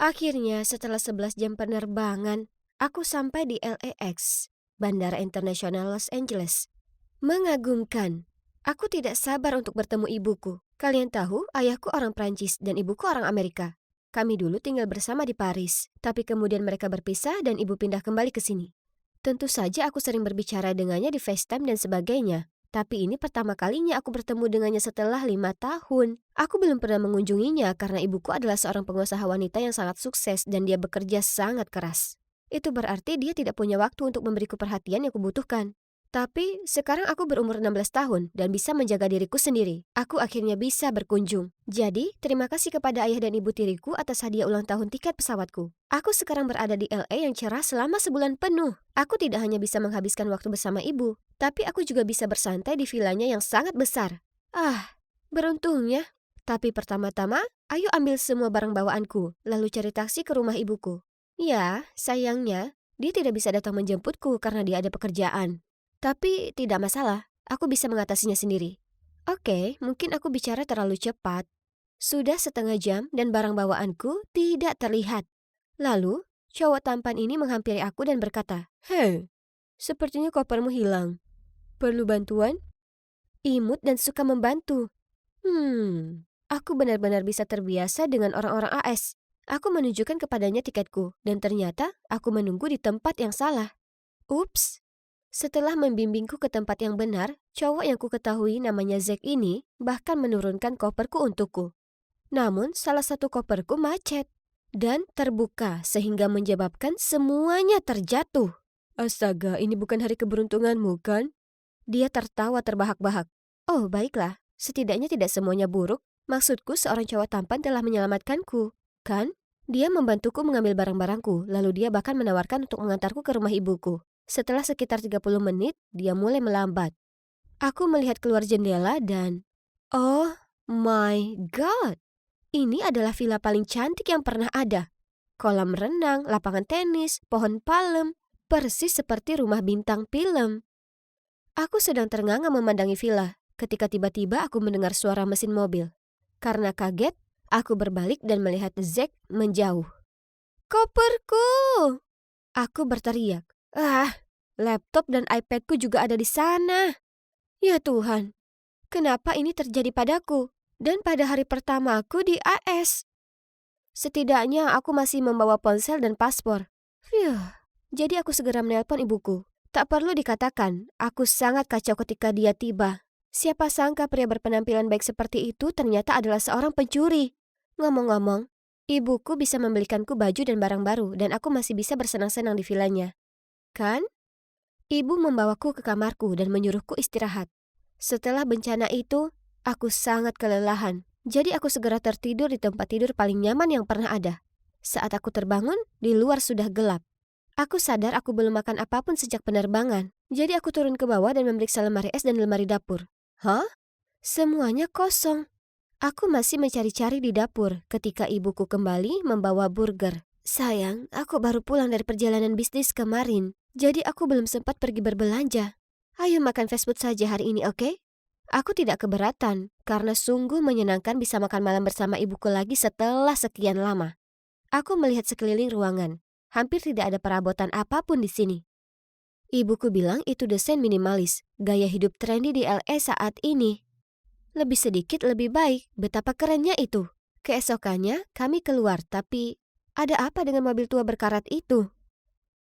Akhirnya setelah 11 jam penerbangan, aku sampai di LAX, Bandara Internasional Los Angeles. Mengagumkan. Aku tidak sabar untuk bertemu ibuku. Kalian tahu, ayahku orang Prancis dan ibuku orang Amerika. Kami dulu tinggal bersama di Paris, tapi kemudian mereka berpisah dan ibu pindah kembali ke sini. Tentu saja aku sering berbicara dengannya di FaceTime dan sebagainya. Tapi ini pertama kalinya aku bertemu dengannya setelah 5 tahun. Aku belum pernah mengunjunginya karena ibuku adalah seorang pengusaha wanita yang sangat sukses dan dia bekerja sangat keras. Itu berarti dia tidak punya waktu untuk memberiku perhatian yang kubutuhkan. Tapi sekarang aku berumur 16 tahun dan bisa menjaga diriku sendiri. Aku akhirnya bisa berkunjung. Jadi, terima kasih kepada ayah dan ibu tiriku atas hadiah ulang tahun tiket pesawatku. Aku sekarang berada di LA yang cerah selama sebulan penuh. Aku tidak hanya bisa menghabiskan waktu bersama ibu, tapi aku juga bisa bersantai di vilanya yang sangat besar. Ah, beruntungnya. Tapi pertama-tama, ayo ambil semua barang bawaanku, lalu cari taksi ke rumah ibuku. Ya, sayangnya, dia tidak bisa datang menjemputku karena dia ada pekerjaan. Tapi tidak masalah, aku bisa mengatasinya sendiri. Oke, mungkin aku bicara terlalu cepat. Sudah setengah jam dan barang bawaanku tidak terlihat. Lalu, cowok tampan ini menghampiri aku dan berkata, "Hei, sepertinya kopermu hilang. Perlu bantuan?" Imut dan suka membantu. Aku benar-benar bisa terbiasa dengan orang-orang AS. Aku menunjukkan kepadanya tiketku, dan ternyata aku menunggu di tempat yang salah. Ups. Setelah membimbingku ke tempat yang benar, cowok yang kuketahui namanya Zack ini bahkan menurunkan koperku untukku. Namun, salah satu koperku macet dan terbuka sehingga menyebabkan semuanya terjatuh. Astaga, ini bukan hari keberuntunganmu, kan? Dia tertawa terbahak-bahak. Oh, baiklah. Setidaknya tidak semuanya buruk. Maksudku, seorang cowok tampan telah menyelamatkanku, kan? Dia membantuku mengambil barang-barangku, lalu dia bahkan menawarkan untuk mengantarku ke rumah ibuku. Setelah sekitar 30 menit, dia mulai melambat. Aku melihat keluar jendela dan... Oh my God! Ini adalah villa paling cantik yang pernah ada. Kolam renang, lapangan tenis, pohon palem, persis seperti rumah bintang film. Aku sedang ternganga memandangi villa, ketika tiba-tiba aku mendengar suara mesin mobil. Karena kaget, aku berbalik dan melihat Zack menjauh. Koperku! Aku berteriak. Laptop dan iPadku juga ada di sana. Ya Tuhan, kenapa ini terjadi padaku? Dan pada hari pertamaku di AS. Setidaknya aku masih membawa ponsel dan paspor. Jadi aku segera menelpon ibuku. Tak perlu dikatakan, aku sangat kacau ketika dia tiba. Siapa sangka pria berpenampilan baik seperti itu ternyata adalah seorang pencuri. Ngomong-ngomong, ibuku bisa membelikanku baju dan barang baru dan aku masih bisa bersenang-senang di villanya. Kan? Ibu membawaku ke kamarku dan menyuruhku istirahat. Setelah bencana itu, aku sangat kelelahan. Jadi aku segera tertidur di tempat tidur paling nyaman yang pernah ada. Saat aku terbangun, di luar sudah gelap. Aku sadar aku belum makan apapun sejak penerbangan. Jadi aku turun ke bawah dan memeriksa lemari es dan lemari dapur. Hah? Semuanya kosong. Aku masih mencari-cari di dapur ketika ibuku kembali membawa burger. Sayang, aku baru pulang dari perjalanan bisnis kemarin. Jadi aku belum sempat pergi berbelanja. Ayo makan fast food saja hari ini, oke? Aku tidak keberatan, karena sungguh menyenangkan bisa makan malam bersama ibuku lagi setelah sekian lama. Aku melihat sekeliling ruangan. Hampir tidak ada perabotan apapun di sini. Ibuku bilang itu desain minimalis, gaya hidup trendy di LA saat ini. Lebih sedikit lebih baik, betapa kerennya itu. Keesokannya, kami keluar, tapi ada apa dengan mobil tua berkarat itu?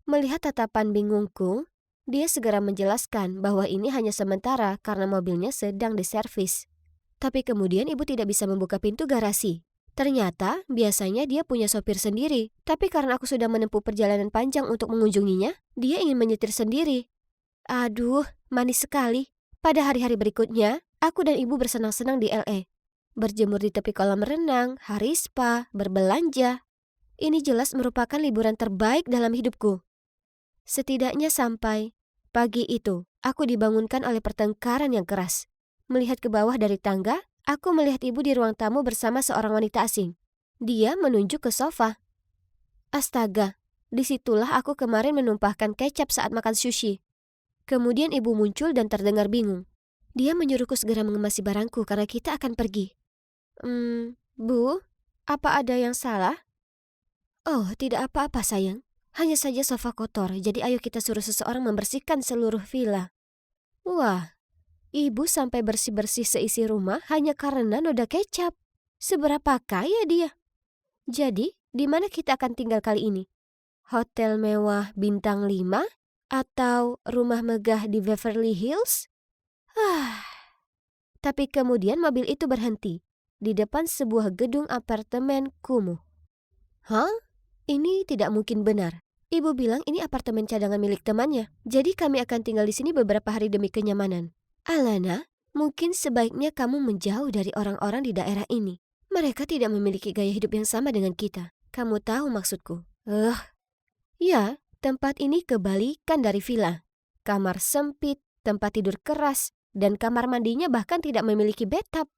Melihat tatapan bingungku, dia segera menjelaskan bahwa ini hanya sementara karena mobilnya sedang diservis. Tapi kemudian ibu tidak bisa membuka pintu garasi. Ternyata biasanya dia punya sopir sendiri, tapi karena aku sudah menempuh perjalanan panjang untuk mengunjunginya, dia ingin menyetir sendiri. Aduh, manis sekali. Pada hari-hari berikutnya, aku dan ibu bersenang-senang di LA. Berjemur di tepi kolam renang, hari spa, berbelanja. Ini jelas merupakan liburan terbaik dalam hidupku. Setidaknya sampai pagi itu, aku dibangunkan oleh pertengkaran yang keras. Melihat ke bawah dari tangga, aku melihat ibu di ruang tamu bersama seorang wanita asing. Dia menunjuk ke sofa. Astaga, disitulah aku kemarin menumpahkan kecap saat makan sushi. Kemudian ibu muncul dan terdengar bingung. Dia menyuruhku segera mengemasi barangku karena kita akan pergi. Bu, apa ada yang salah? Oh, tidak apa-apa sayang. Hanya saja sofa kotor, jadi ayo kita suruh seseorang membersihkan seluruh villa. Wah, ibu sampai bersih-bersih seisi rumah hanya karena noda kecap. Seberapa kaya dia? Jadi, di mana kita akan tinggal kali ini? Hotel mewah bintang 5 atau rumah megah di Beverly Hills? Ah, tapi kemudian mobil itu berhenti di depan sebuah gedung apartemen kumuh. Hah? Ini tidak mungkin benar. Ibu bilang ini apartemen cadangan milik temannya. Jadi kami akan tinggal di sini beberapa hari demi kenyamanan. Alana, mungkin sebaiknya kamu menjauh dari orang-orang di daerah ini. Mereka tidak memiliki gaya hidup yang sama dengan kita. Kamu tahu maksudku. Ya, tempat ini kebalikan dari villa. Kamar sempit, tempat tidur keras, dan kamar mandinya bahkan tidak memiliki bathtub.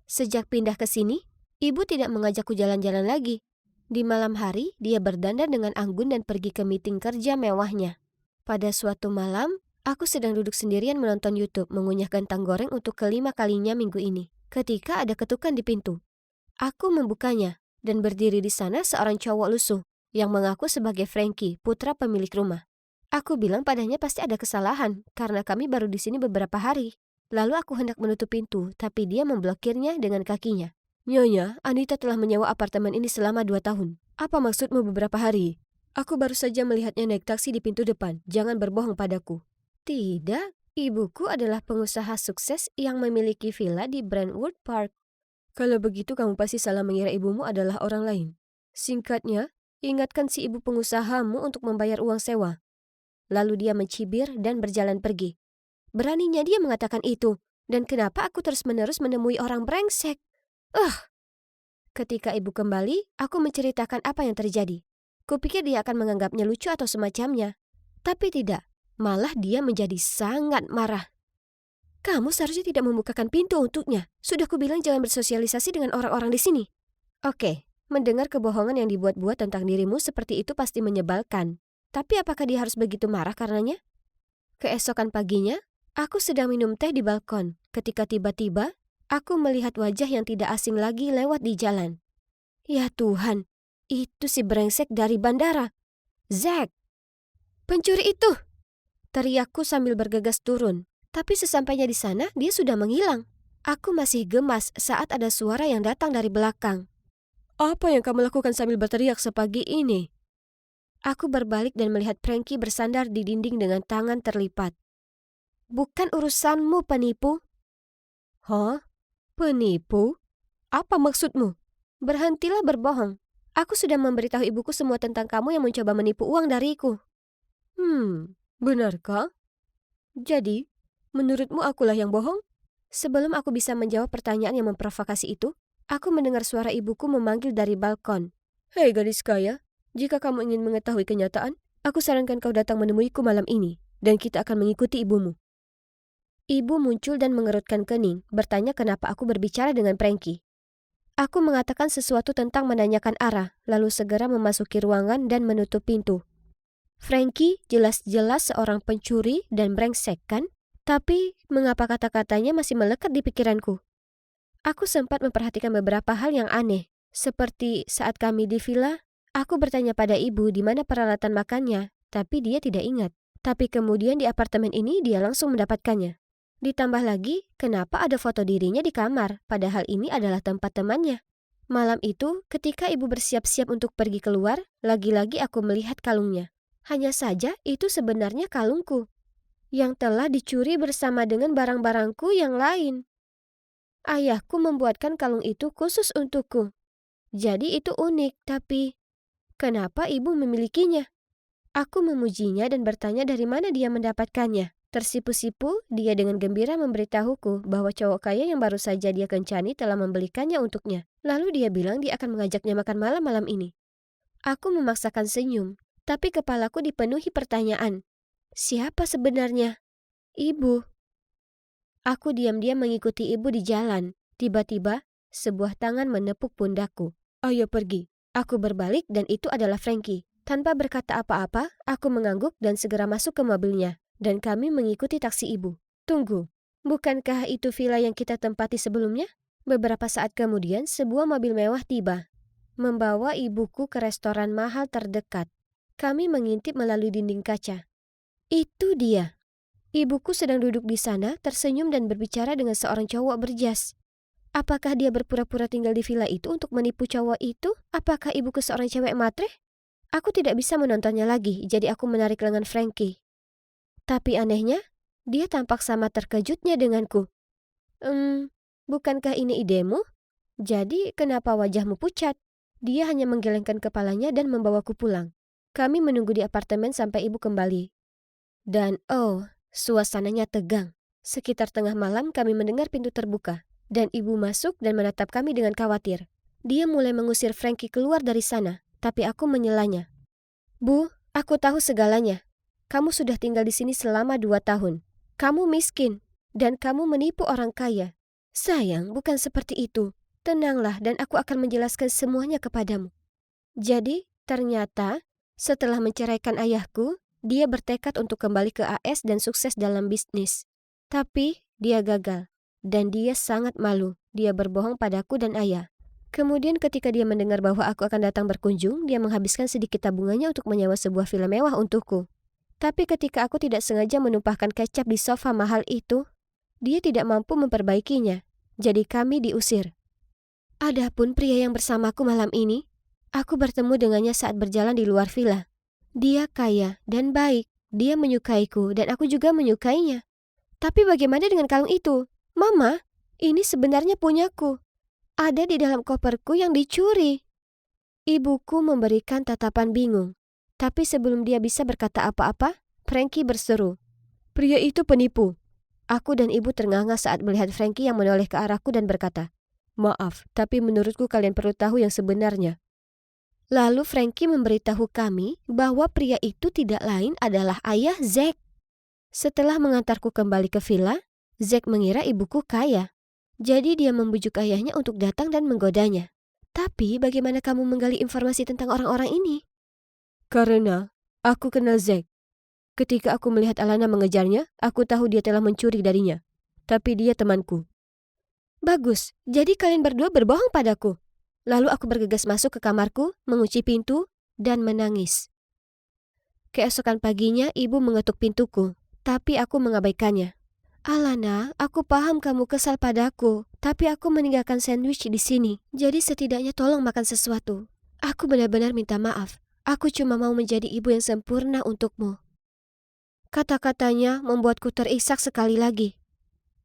Sejak pindah ke sini, ibu tidak mengajakku jalan-jalan lagi. Di malam hari, dia berdandan dengan anggun dan pergi ke meeting kerja mewahnya. Pada suatu malam, aku sedang duduk sendirian menonton YouTube mengunyah kentang goreng untuk kelima kalinya minggu ini. Ketika ada ketukan di pintu. Aku membukanya, dan berdiri di sana seorang cowok lusuh yang mengaku sebagai Frankie, putra pemilik rumah. Aku bilang padanya pasti ada kesalahan karena kami baru di sini beberapa hari. Lalu aku hendak menutup pintu, tapi dia memblokirnya dengan kakinya. Nyonya, Anita telah menyewa apartemen ini selama 2 tahun. Apa maksudmu beberapa hari? Aku baru saja melihatnya naik taksi di pintu depan. Jangan berbohong padaku. Tidak, ibuku adalah pengusaha sukses yang memiliki villa di Brentwood Park. Kalau begitu kamu pasti salah mengira ibumu adalah orang lain. Singkatnya, ingatkan si ibu pengusahamu untuk membayar uang sewa. Lalu dia mencibir dan berjalan pergi. Beraninya dia mengatakan itu. Dan kenapa aku terus-menerus menemui orang brengsek? Ketika ibu kembali, aku menceritakan apa yang terjadi. Kupikir dia akan menganggapnya lucu atau semacamnya. Tapi tidak, malah dia menjadi sangat marah. Kamu seharusnya tidak membukakan pintu untuknya. Sudah kubilang jangan bersosialisasi dengan orang-orang di sini. Oke, mendengar kebohongan yang dibuat-buat tentang dirimu seperti itu pasti menyebalkan. Tapi apakah dia harus begitu marah karenanya? Keesokan paginya, aku sedang minum teh di balkon. Ketika tiba-tiba, aku melihat wajah yang tidak asing lagi lewat di jalan. Ya Tuhan, itu si brengsek dari bandara. Zack! Pencuri itu! Teriakku sambil bergegas turun. Tapi sesampainya di sana, dia sudah menghilang. Aku masih gemas saat ada suara yang datang dari belakang. Apa yang kamu lakukan sambil berteriak sepagi ini? Aku berbalik dan melihat Frankie bersandar di dinding dengan tangan terlipat. Bukan urusanmu, penipu. Hah? Penipu? Apa maksudmu? Berhentilah berbohong. Aku sudah memberitahu ibuku semua tentang kamu yang mencoba menipu uang dariku. Benarkah? Jadi, menurutmu akulah yang bohong? Sebelum aku bisa menjawab pertanyaan yang memprovokasi itu, aku mendengar suara ibuku memanggil dari balkon. Hei gadis kaya, jika kamu ingin mengetahui kenyataan, aku sarankan kau datang menemuiku malam ini, dan kita akan mengikuti ibumu. Ibu muncul dan mengerutkan kening, bertanya kenapa aku berbicara dengan Frankie. Aku mengatakan sesuatu tentang menanyakan arah, lalu segera memasuki ruangan dan menutup pintu. Frankie jelas-jelas seorang pencuri dan brengsek kan? Tapi mengapa kata-katanya masih melekat di pikiranku? Aku sempat memperhatikan beberapa hal yang aneh. Seperti saat kami di villa, aku bertanya pada ibu di mana peralatan makannya, tapi dia tidak ingat. Tapi kemudian di apartemen ini dia langsung mendapatkannya. Ditambah lagi, kenapa ada foto dirinya di kamar, padahal ini adalah tempat temannya. Malam itu, ketika ibu bersiap-siap untuk pergi keluar, lagi-lagi aku melihat kalungnya. Hanya saja itu sebenarnya kalungku, yang telah dicuri bersama dengan barang-barangku yang lain. Ayahku membuatkan kalung itu khusus untukku. Jadi itu unik, tapi kenapa ibu memilikinya? Aku memujinya dan bertanya dari mana dia mendapatkannya. Tersipu-sipu, dia dengan gembira memberitahuku bahwa cowok kaya yang baru saja dia kencani telah membelikannya untuknya. Lalu dia bilang dia akan mengajaknya makan malam malam ini. Aku memaksakan senyum, tapi kepalaku dipenuhi pertanyaan. Siapa sebenarnya? Ibu. Aku diam-diam mengikuti ibu di jalan. Tiba-tiba, sebuah tangan menepuk pundakku. Ayo pergi. Aku berbalik dan itu adalah Frankie. Tanpa berkata apa-apa, aku mengangguk dan segera masuk ke mobilnya. Dan kami mengikuti taksi ibu. Tunggu, bukankah itu villa yang kita tempati sebelumnya? Beberapa saat kemudian, sebuah mobil mewah tiba. membawa ibuku ke restoran mahal terdekat. Kami mengintip melalui dinding kaca. Itu dia. Ibuku sedang duduk di sana, tersenyum dan berbicara dengan seorang cowok berjas. Apakah dia berpura-pura tinggal di villa itu untuk menipu cowok itu? Apakah ibuku seorang cewek matre? Aku tidak bisa menontonnya lagi, jadi aku menarik lengan Frankie. Tapi anehnya, dia tampak sama terkejutnya denganku. Bukankah ini idemu? Jadi kenapa wajahmu pucat? Dia hanya menggelengkan kepalanya dan membawaku pulang. Kami menunggu di apartemen sampai ibu kembali. Dan suasananya tegang. Sekitar tengah malam kami mendengar pintu terbuka. Dan ibu masuk dan menatap kami dengan khawatir. Dia mulai mengusir Frankie keluar dari sana, tapi aku menyelanya. Bu, aku tahu segalanya. Kamu sudah tinggal di sini selama 2 tahun. Kamu miskin, dan kamu menipu orang kaya. Sayang, bukan seperti itu. Tenanglah dan aku akan menjelaskan semuanya kepadamu. Jadi, ternyata, setelah menceraikan ayahku, dia bertekad untuk kembali ke AS dan sukses dalam bisnis. Tapi, dia gagal. Dan dia sangat malu. Dia berbohong padaku dan ayah. Kemudian ketika dia mendengar bahwa aku akan datang berkunjung, dia menghabiskan sedikit tabungannya untuk menyewa sebuah villa mewah untukku. Tapi ketika aku tidak sengaja menumpahkan kecap di sofa mahal itu, dia tidak mampu memperbaikinya. Jadi kami diusir. Adapun pria yang bersamaku malam ini, aku bertemu dengannya saat berjalan di luar villa. Dia kaya dan baik. Dia menyukaiku dan aku juga menyukainya. Tapi bagaimana dengan kalung itu? Mama, ini sebenarnya punyaku. Ada di dalam koperku yang dicuri. Ibuku memberikan tatapan bingung. Tapi sebelum dia bisa berkata apa-apa, Frankie berseru. Pria itu penipu. Aku dan ibu ternganga saat melihat Frankie yang menoleh ke arahku dan berkata, maaf, tapi menurutku kalian perlu tahu yang sebenarnya. Lalu Frankie memberitahu kami bahwa pria itu tidak lain adalah ayah Zack. Setelah mengantarku kembali ke villa, Zack mengira ibuku kaya. Jadi dia membujuk ayahnya untuk datang dan menggodanya. Tapi bagaimana kamu menggali informasi tentang orang-orang ini? Karena aku kenal Zack. Ketika aku melihat Alana mengejarnya, aku tahu dia telah mencuri darinya. Tapi dia temanku. Bagus, jadi kalian berdua berbohong padaku. Lalu aku bergegas masuk ke kamarku, mengunci pintu, dan menangis. Keesokan paginya ibu mengetuk pintuku, tapi aku mengabaikannya. Alana, aku paham kamu kesal padaku, tapi aku meninggalkan sandwich di sini. Jadi setidaknya tolong makan sesuatu. Aku benar-benar minta maaf. Aku cuma mau menjadi ibu yang sempurna untukmu. Kata-katanya membuatku terisak sekali lagi.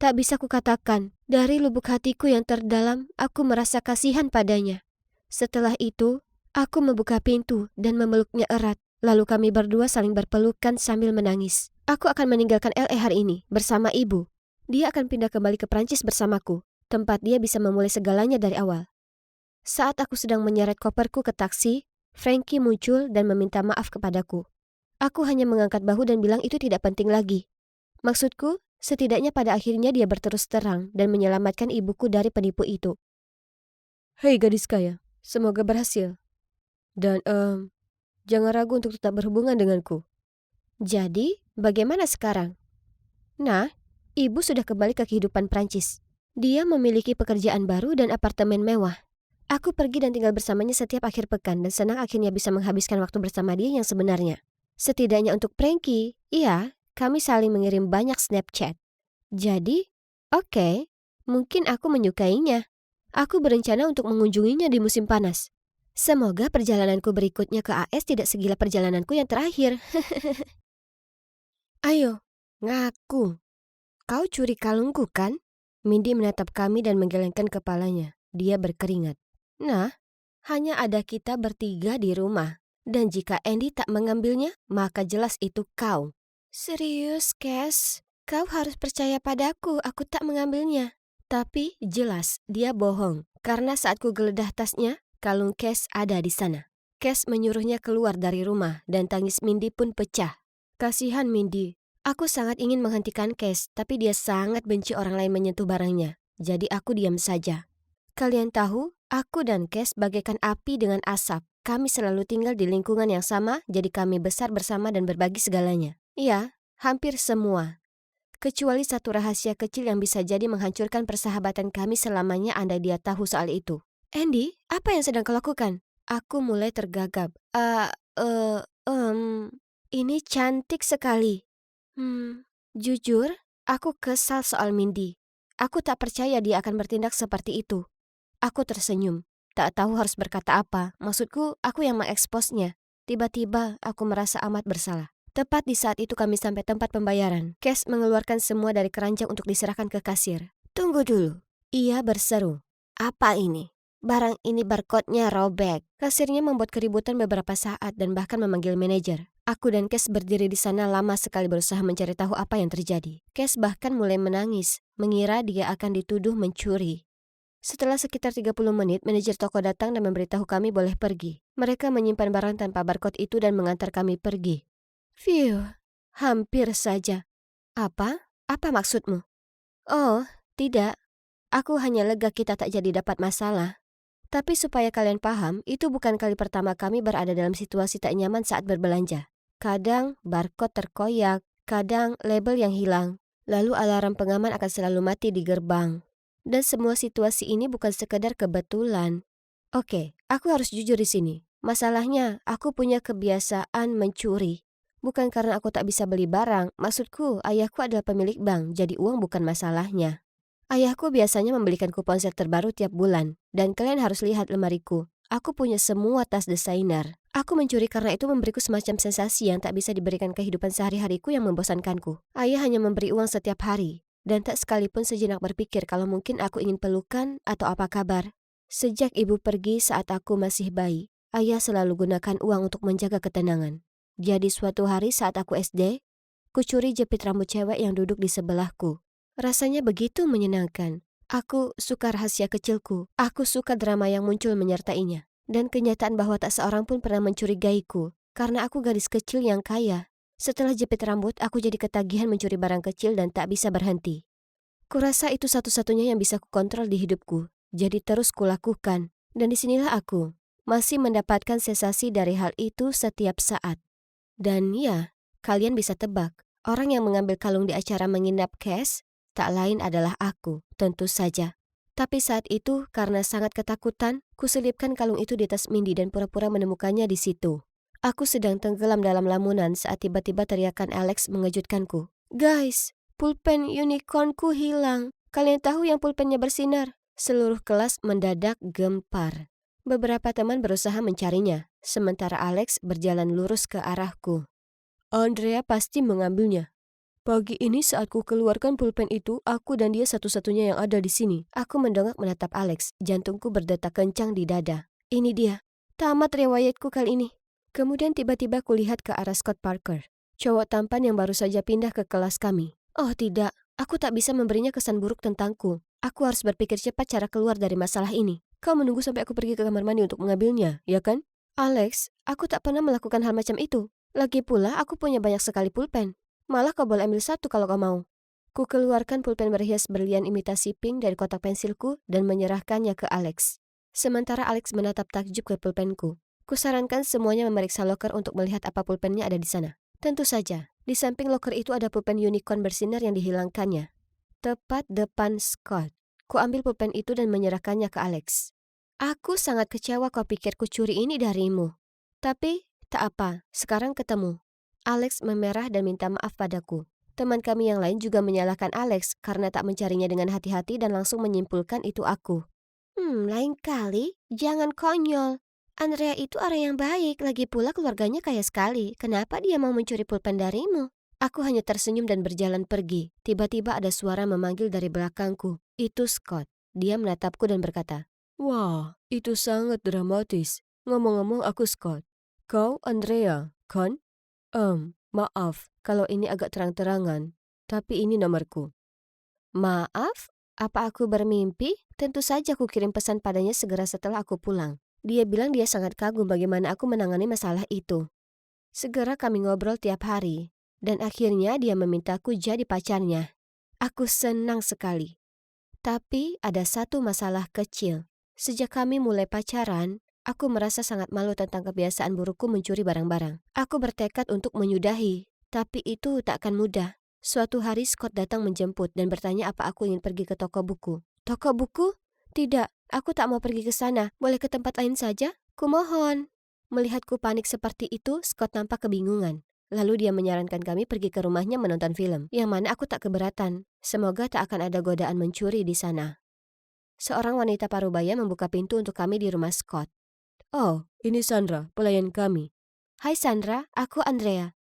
Tak bisa kukatakan, dari lubuk hatiku yang terdalam, aku merasa kasihan padanya. Setelah itu, aku membuka pintu dan memeluknya erat. Lalu kami berdua saling berpelukan sambil menangis. Aku akan meninggalkan LA hari ini bersama ibu. Dia akan pindah kembali ke Prancis bersamaku, tempat dia bisa memulai segalanya dari awal. Saat aku sedang menyeret koperku ke taksi, Frankie muncul dan meminta maaf kepadaku. Aku hanya mengangkat bahu dan bilang itu tidak penting lagi. Maksudku, setidaknya pada akhirnya dia berterus terang dan menyelamatkan ibuku dari penipu itu. Hei gadis kaya, semoga berhasil. Dan jangan ragu untuk tetap berhubungan denganku. Jadi, bagaimana sekarang? Nah, ibu sudah kembali ke kehidupan Prancis. Dia memiliki pekerjaan baru dan apartemen mewah. Aku pergi dan tinggal bersamanya setiap akhir pekan dan senang akhirnya bisa menghabiskan waktu bersama dia yang sebenarnya. Setidaknya untuk Frankie, iya, kami saling mengirim banyak Snapchat. Jadi, oke, mungkin aku menyukainya. Aku berencana untuk mengunjunginya di musim panas. Semoga perjalananku berikutnya ke AS tidak segila perjalananku yang terakhir. Ayo, ngaku. Kau curi kalungku kan? Mindy menatap kami dan menggelengkan kepalanya. Dia berkeringat. Nah, hanya ada kita bertiga di rumah. Dan jika Andy tak mengambilnya, maka jelas itu kau. Serius, Cass? Kau harus percaya padaku, aku tak mengambilnya. Tapi jelas dia bohong. Karena saat ku geledah tasnya, kalung Cass ada di sana. Cass menyuruhnya keluar dari rumah dan tangis Mindy pun pecah. Kasihan Mindy. Aku sangat ingin menghentikan Cass, tapi dia sangat benci orang lain menyentuh barangnya. Jadi aku diam saja. Kalian tahu, aku dan Cass bagaikan api dengan asap. Kami selalu tinggal di lingkungan yang sama, jadi kami besar bersama dan berbagi segalanya. Iya, hampir semua. Kecuali satu rahasia kecil yang bisa jadi menghancurkan persahabatan kami selamanya andai dia tahu soal itu. Andy, apa yang sedang kau lakukan? Aku mulai tergagap. Ini cantik sekali. Jujur, aku kesal soal Mindy. Aku tak percaya dia akan bertindak seperti itu. Aku tersenyum. Tak tahu harus berkata apa. Maksudku, aku yang mengeksposnya. Tiba-tiba, aku merasa amat bersalah. Tepat di saat itu kami sampai tempat pembayaran. Cash mengeluarkan semua dari keranjang untuk diserahkan ke kasir. Tunggu dulu. Ia berseru. Apa ini? Barang ini barcode-nya robek. Kasirnya membuat keributan beberapa saat dan bahkan memanggil manajer. Aku dan Cash berdiri di sana lama sekali berusaha mencari tahu apa yang terjadi. Cash bahkan mulai menangis, mengira dia akan dituduh mencuri. Setelah sekitar 30 menit, manajer toko datang dan memberitahu kami boleh pergi. Mereka menyimpan barang tanpa barcode itu dan mengantar kami pergi. Phew, hampir saja. Apa? Apa maksudmu? Oh, tidak. Aku hanya lega kita tak jadi dapat masalah. Tapi supaya kalian paham, itu bukan kali pertama kami berada dalam situasi tak nyaman saat berbelanja. Kadang barcode terkoyak, kadang label yang hilang, lalu alarm pengaman akan selalu mati di gerbang. Dan semua situasi ini bukan sekedar kebetulan. Oke, aku harus jujur di sini. Masalahnya, aku punya kebiasaan mencuri. Bukan karena aku tak bisa beli barang, maksudku ayahku adalah pemilik bank, jadi uang bukan masalahnya. Ayahku biasanya membelikan kupon set terbaru tiap bulan, dan kalian harus lihat lemariku. Aku punya semua tas desainer. Aku mencuri karena itu memberiku semacam sensasi yang tak bisa diberikan kehidupan sehari-hariku yang membosankanku. Ayah hanya memberi uang setiap hari, dan tak sekalipun sejenak berpikir kalau mungkin aku ingin pelukan atau apa kabar. Sejak ibu pergi saat aku masih bayi, ayah selalu gunakan uang untuk menjaga ketenangan. Jadi suatu hari saat aku SD, kucuri jepit rambut cewek yang duduk di sebelahku. Rasanya begitu menyenangkan. Aku suka rahasia kecilku. Aku suka drama yang muncul menyertainya. Dan kenyataan bahwa tak seorang pun pernah mencurigaiku. Karena aku gadis kecil yang kaya. Setelah jepit rambut, aku jadi ketagihan mencuri barang kecil dan tak bisa berhenti. Kurasa itu satu-satunya yang bisa kukontrol di hidupku. Jadi terus kulakukan. Dan disinilah aku masih mendapatkan sensasi dari hal itu setiap saat. Dan ya, kalian bisa tebak. Orang yang mengambil kalung di acara menginap Cash tak lain adalah aku, tentu saja. Tapi saat itu, karena sangat ketakutan, kuselipkan kalung itu di tas Mindy dan pura-pura menemukannya di situ. Aku sedang tenggelam dalam lamunan saat tiba-tiba teriakan Alex mengejutkanku. Guys, pulpen unicornku hilang. Kalian tahu yang pulpennya bersinar? Seluruh kelas mendadak gempar. Beberapa teman berusaha mencarinya, sementara Alex berjalan lurus ke arahku. Andrea pasti mengambilnya. Pagi ini saat ku keluarkan pulpen itu, aku dan dia satu-satunya yang ada di sini. Aku mendongak menatap Alex, jantungku berdetak kencang di dada. Ini dia. Tamat riwayatku kali ini. Kemudian tiba-tiba kulihat ke arah Scott Parker, cowok tampan yang baru saja pindah ke kelas kami. Oh tidak, aku tak bisa memberinya kesan buruk tentangku. Aku harus berpikir cepat cara keluar dari masalah ini. Kau menunggu sampai aku pergi ke kamar mandi untuk mengambilnya, ya kan? Alex, aku tak pernah melakukan hal macam itu. Lagi pula, aku punya banyak sekali pulpen. Malah kau boleh ambil satu kalau kau mau. Ku keluarkan pulpen berhias berlian imitasi pink dari kotak pensilku dan menyerahkannya ke Alex. Sementara Alex menatap takjub ke pulpenku. Kusarankan semuanya memeriksa loker untuk melihat apa pulpennya ada di sana. Tentu saja, di samping loker itu ada pulpen unicorn bersinar yang dihilangkannya. Tepat depan Scott. Ku ambil pulpen itu dan menyerahkannya ke Alex. Aku sangat kecewa kau pikir ku curi ini darimu. Tapi, tak apa, sekarang ketemu. Alex memerah dan minta maaf padaku. Teman kami yang lain juga menyalahkan Alex karena tak mencarinya dengan hati-hati dan langsung menyimpulkan itu aku. Lain kali, jangan konyol. Andrea itu orang yang baik, lagi pula keluarganya kaya sekali. Kenapa dia mau mencuri pulpen darimu? Aku hanya tersenyum dan berjalan pergi. Tiba-tiba ada suara memanggil dari belakangku. Itu Scott. Dia menatapku dan berkata, "Wah, itu sangat dramatis. Ngomong-ngomong aku Scott. Kau Andrea, kan?" Maaf kalau ini agak terang-terangan, tapi ini nomorku. Maaf? Apa aku bermimpi? Tentu saja aku kirim pesan padanya segera setelah aku pulang. Dia bilang dia sangat kagum bagaimana aku menangani masalah itu. Segera kami ngobrol tiap hari, dan akhirnya dia memintaku jadi pacarnya. Aku senang sekali. Tapi ada satu masalah kecil. Sejak kami mulai pacaran, aku merasa sangat malu tentang kebiasaan burukku mencuri barang-barang. Aku bertekad untuk menyudahi, tapi itu tak akan mudah. Suatu hari Scott datang menjemput dan bertanya apa aku ingin pergi ke toko buku. Toko buku? Tidak, Aku tak mau pergi ke sana. Boleh ke tempat lain saja? Kumohon. Melihatku panik seperti itu, Scott nampak kebingungan. Lalu dia menyarankan kami pergi ke rumahnya menonton film, yang mana aku tak keberatan. Semoga tak akan ada godaan mencuri di sana. Seorang wanita parubaya membuka pintu untuk kami di rumah Scott. Oh, ini Sandra, pelayan kami. Hai Sandra, aku Andrea.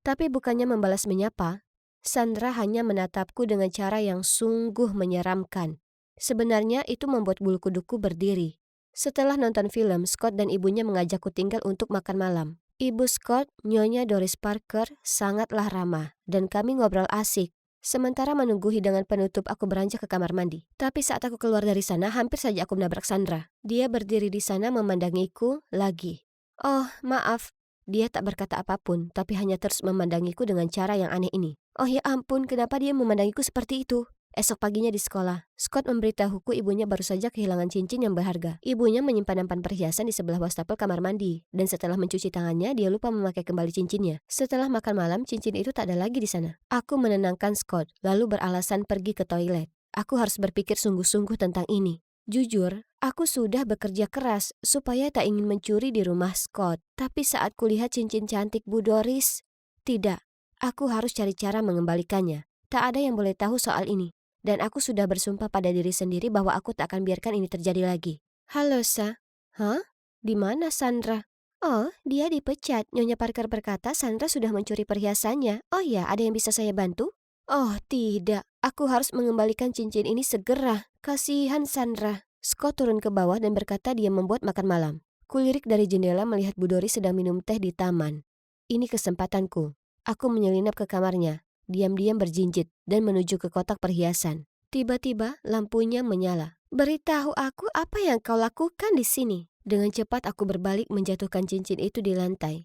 Tapi bukannya membalas menyapa, Sandra hanya menatapku dengan cara yang sungguh menyeramkan. Sebenarnya itu membuat bulu kuduku berdiri. Setelah nonton film, Scott dan ibunya mengajakku tinggal untuk makan malam. Ibu Scott, Nyonya Doris Parker, sangatlah ramah, dan kami ngobrol asik. Sementara menunggu hidangan penutup, aku beranjak ke kamar mandi. Tapi saat aku keluar dari sana, hampir saja aku menabrak Sandra. Dia berdiri di sana memandangiku lagi. Oh, maaf. Dia tak berkata apapun, tapi hanya terus memandangiku dengan cara yang aneh ini. Oh ya ampun, kenapa dia memandangiku seperti itu? Esok paginya di sekolah, Scott memberitahuku ibunya baru saja kehilangan cincin yang berharga. Ibunya menyimpan nampan perhiasan di sebelah wastafel kamar mandi, dan setelah mencuci tangannya, dia lupa memakai kembali cincinnya. Setelah makan malam, cincin itu tak ada lagi di sana. Aku menenangkan Scott, lalu beralasan pergi ke toilet. Aku harus berpikir sungguh-sungguh tentang ini. Jujur, aku sudah bekerja keras supaya tak ingin mencuri di rumah Scott. Tapi saat kulihat cincin cantik Bu Doris, tidak. Aku harus cari cara mengembalikannya. Tak ada yang boleh tahu soal ini. Dan aku sudah bersumpah pada diri sendiri bahwa aku tak akan biarkan ini terjadi lagi. Halo, Sa. Hah? Di mana Sandra? Oh, dia dipecat. Nyonya Parker berkata Sandra sudah mencuri perhiasannya. Oh ya, ada yang bisa saya bantu? Oh, tidak. Aku harus mengembalikan cincin ini segera. Kasihan Sandra. Scott turun ke bawah dan berkata dia membuat makan malam. Kulirik dari jendela melihat Bu Doris sedang minum teh di taman. Ini kesempatanku. Aku menyelinap ke kamarnya. Diam-diam berjinjit dan menuju ke kotak perhiasan. Tiba-tiba lampunya menyala. Beritahu aku apa yang kau lakukan di sini. Dengan cepat aku berbalik menjatuhkan cincin itu di lantai.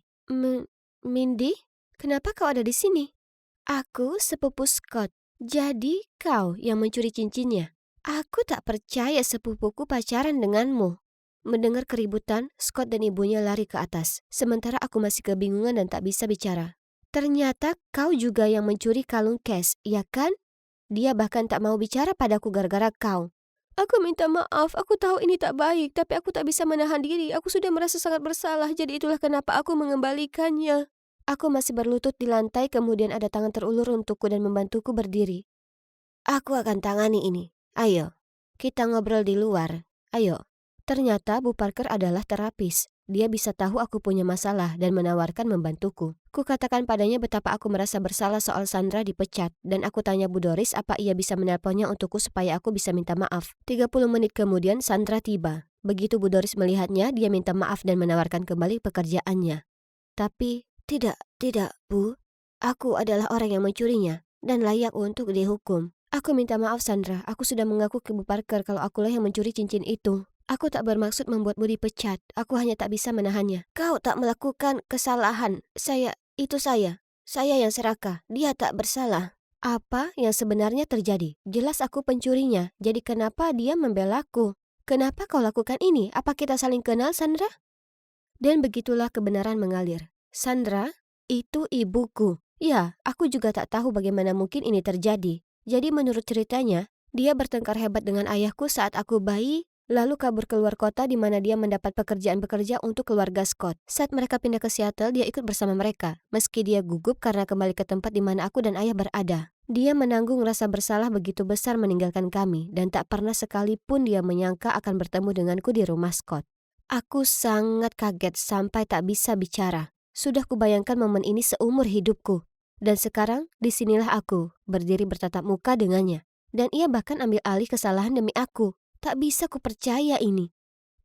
Mindy, kenapa kau ada di sini? Aku sepupu Scott. Jadi kau yang mencuri cincinnya. Aku tak percaya sepupuku pacaran denganmu. Mendengar keributan, Scott dan ibunya lari ke atas. Sementara aku masih kebingungan dan tak bisa bicara. Ternyata kau juga yang mencuri kalung Cash, ya kan? Dia bahkan tak mau bicara padaku gara-gara kau. Aku minta maaf, aku tahu ini tak baik, tapi aku tak bisa menahan diri. Aku sudah merasa sangat bersalah, jadi itulah kenapa aku mengembalikannya. Aku masih berlutut di lantai, kemudian ada tangan terulur untukku dan membantuku berdiri. Aku akan tangani ini. Ayo, kita ngobrol di luar. Ayo. Ternyata Bu Parker adalah terapis. Dia bisa tahu aku punya masalah dan menawarkan membantuku. Kukatakan padanya betapa aku merasa bersalah soal Sandra dipecat, dan aku tanya Bu Doris apa ia bisa menelponnya untukku supaya aku bisa minta maaf. 30 menit kemudian Sandra tiba. Begitu Bu Doris melihatnya, dia minta maaf dan menawarkan kembali pekerjaannya. Tapi, tidak, Bu. Aku adalah orang yang mencurinya dan layak untuk dihukum. Aku minta maaf Sandra, aku sudah mengaku ke Bu Parker kalau akulah yang mencuri cincin itu. Aku tak bermaksud membuatmu dipecat, aku hanya tak bisa menahannya. Kau tak melakukan kesalahan, saya yang serakah, dia tak bersalah. Apa yang sebenarnya terjadi? Jelas aku pencurinya, jadi kenapa dia membelaku? Kenapa kau lakukan ini? Apa kita saling kenal Sandra? Dan begitulah kebenaran mengalir. Sandra, itu ibuku. Ya, aku juga tak tahu bagaimana mungkin ini terjadi. Jadi menurut ceritanya, dia bertengkar hebat dengan ayahku saat aku bayi, lalu kabur keluar kota di mana dia mendapat pekerjaan bekerja untuk keluarga Scott. Saat mereka pindah ke Seattle, dia ikut bersama mereka. Meski dia gugup karena kembali ke tempat di mana aku dan ayah berada. Dia menanggung rasa bersalah begitu besar meninggalkan kami, dan tak pernah sekalipun dia menyangka akan bertemu denganku di rumah Scott. Aku sangat kaget sampai tak bisa bicara. Sudah kubayangkan momen ini seumur hidupku. Dan sekarang, disinilah aku, berdiri bertatap muka dengannya. Dan ia bahkan ambil alih kesalahan demi aku. Tak bisa kupercaya ini.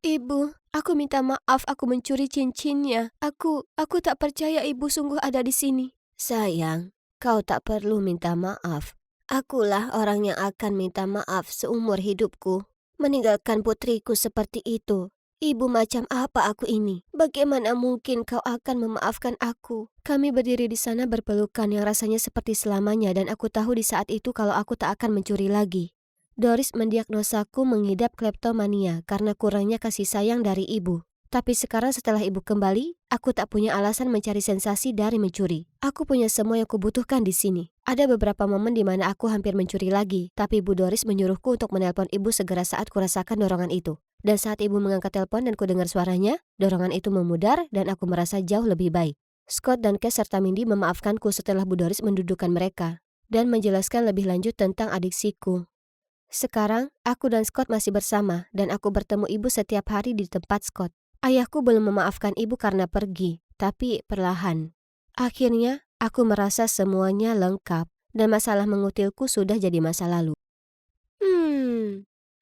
Ibu, aku minta maaf aku mencuri cincinnya. Aku tak percaya ibu sungguh ada di sini. Sayang, kau tak perlu minta maaf. Akulah orang yang akan minta maaf seumur hidupku. Meninggalkan putriku seperti itu. Ibu macam apa aku ini? Bagaimana mungkin kau akan memaafkan aku? Kami berdiri di sana berpelukan yang rasanya seperti selamanya dan aku tahu di saat itu kalau aku tak akan mencuri lagi. Doris mendiagnosaku mengidap kleptomania karena kurangnya kasih sayang dari ibu. Tapi sekarang setelah ibu kembali, aku tak punya alasan mencari sensasi dari mencuri. Aku punya semua yang kubutuhkan di sini. Ada beberapa momen di mana aku hampir mencuri lagi, tapi Bu Doris menyuruhku untuk menelpon ibu segera saat kurasakan dorongan itu. Dan saat ibu mengangkat telepon dan ku dengar suaranya, dorongan itu memudar dan aku merasa jauh lebih baik. Scott dan Kes serta Mindy memaafkanku setelah Bu Doris mendudukkan mereka dan menjelaskan lebih lanjut tentang adiksiku. Sekarang, aku dan Scott masih bersama dan aku bertemu ibu setiap hari di tempat Scott. Ayahku belum memaafkan ibu karena pergi, tapi perlahan. Akhirnya, aku merasa semuanya lengkap dan masalah mengutilku sudah jadi masa lalu.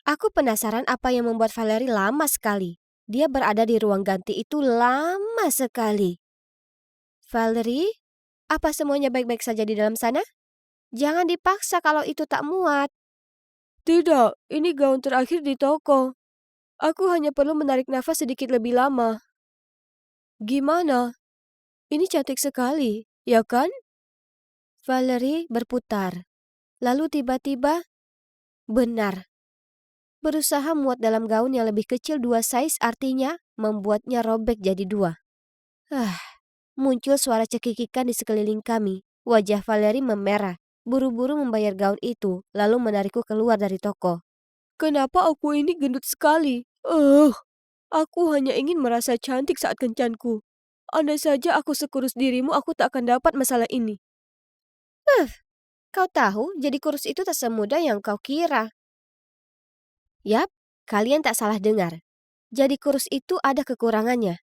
Aku penasaran apa yang membuat Valerie lama sekali. Dia berada di ruang ganti itu lama sekali. Valerie, apa semuanya baik-baik saja di dalam sana? Jangan dipaksa kalau itu tak muat. Tidak, ini gaun terakhir di toko. Aku hanya perlu menarik nafas sedikit lebih lama. Gimana? Ini cantik sekali, ya kan? Valerie berputar. Lalu tiba-tiba, benar. Berusaha muat dalam gaun yang lebih kecil 2 size artinya membuatnya robek jadi 2. Muncul suara cekikikan di sekeliling kami. Wajah Valerie memerah. Buru-buru membayar gaun itu, lalu menarikku keluar dari toko. Kenapa aku ini gendut sekali? Aku hanya ingin merasa cantik saat kencanku. Andai saja aku sekurus dirimu, aku tak akan dapat masalah ini. Kau tahu, jadi kurus itu tak semudah yang kau kira. Yap, kalian tak salah dengar. Jadi kurus itu ada kekurangannya.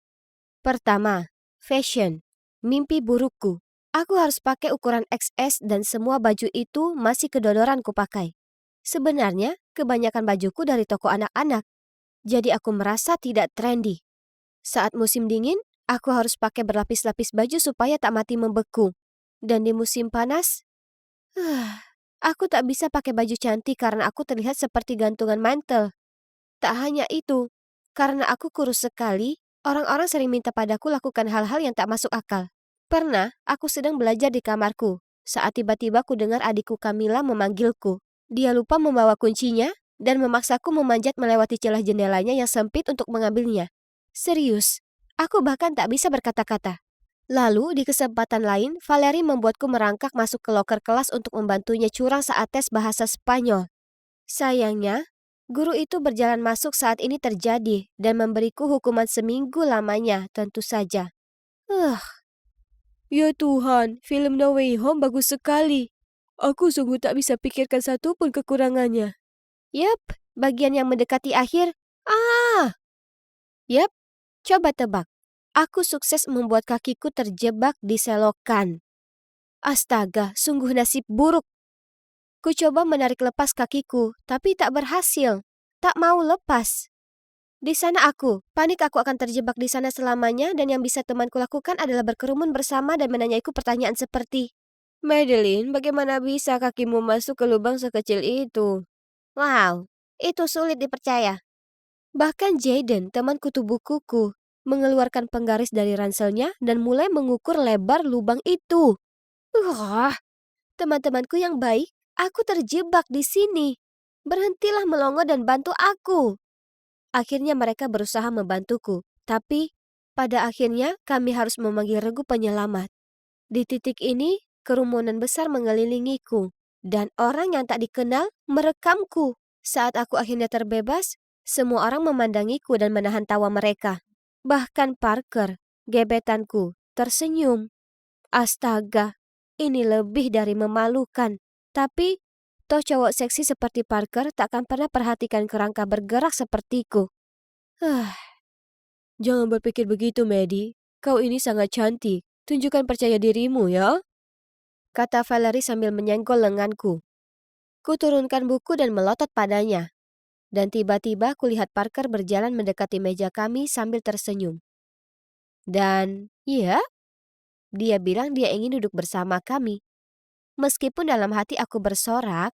Pertama, fashion. Mimpi burukku. Aku harus pakai ukuran XS dan semua baju itu masih kedodoran kupakai. Sebenarnya, kebanyakan bajuku dari toko anak-anak. Jadi aku merasa tidak trendy. Saat musim dingin, aku harus pakai berlapis-lapis baju supaya tak mati membeku. Dan di musim panas, aku tak bisa pakai baju cantik karena aku terlihat seperti gantungan mantel. Tak hanya itu, karena aku kurus sekali, orang-orang sering minta padaku lakukan hal-hal yang tak masuk akal. Pernah, aku sedang belajar di kamarku, saat tiba-tiba ku dengar adikku Camilla memanggilku. Dia lupa membawa kuncinya, dan memaksaku memanjat melewati celah jendelanya yang sempit untuk mengambilnya. Serius, aku bahkan tak bisa berkata-kata. Lalu, di kesempatan lain, Valerie membuatku merangkak masuk ke loker kelas untuk membantunya curang saat tes bahasa Spanyol. Sayangnya, guru itu berjalan masuk saat ini terjadi dan memberiku hukuman seminggu lamanya, tentu saja. Ya Tuhan, film No Way Home bagus sekali. Aku sungguh tak bisa pikirkan satu pun kekurangannya. Yap, bagian yang mendekati akhir. Yap, coba tebak. Aku sukses membuat kakiku terjebak di selokan. Astaga, sungguh nasib buruk. Ku coba menarik lepas kakiku, tapi tak berhasil. Tak mau lepas. Di sana panik aku akan terjebak di sana selamanya dan yang bisa temanku lakukan adalah berkerumun bersama dan menanyaiku pertanyaan seperti, Madeline, bagaimana bisa kakimu masuk ke lubang sekecil itu? Wow, itu sulit dipercaya. Bahkan Jaden, teman kutu bukuku, mengeluarkan penggaris dari ranselnya dan mulai mengukur lebar lubang itu. Teman-temanku yang baik, aku terjebak di sini. Berhentilah melongo dan bantu aku. Akhirnya mereka berusaha membantuku, tapi pada akhirnya kami harus memanggil regu penyelamat. Di titik ini, kerumunan besar mengelilingiku, dan orang yang tak dikenal merekamku. Saat aku akhirnya terbebas, semua orang memandangiku dan menahan tawa mereka. Bahkan Parker, gebetanku, tersenyum. Astaga, ini lebih dari memalukan. Tapi, toh cowok seksi seperti Parker takkan pernah perhatikan kerangka bergerak sepertiku. Jangan berpikir begitu, Maddie. Kau ini sangat cantik. Tunjukkan percaya dirimu ya, kata Valerie sambil menyenggol lenganku. Ku turunkan buku dan melotot padanya. Dan tiba-tiba kulihat Parker berjalan mendekati meja kami sambil tersenyum. Dan, ya, dia bilang dia ingin duduk bersama kami. Meskipun dalam hati aku bersorak,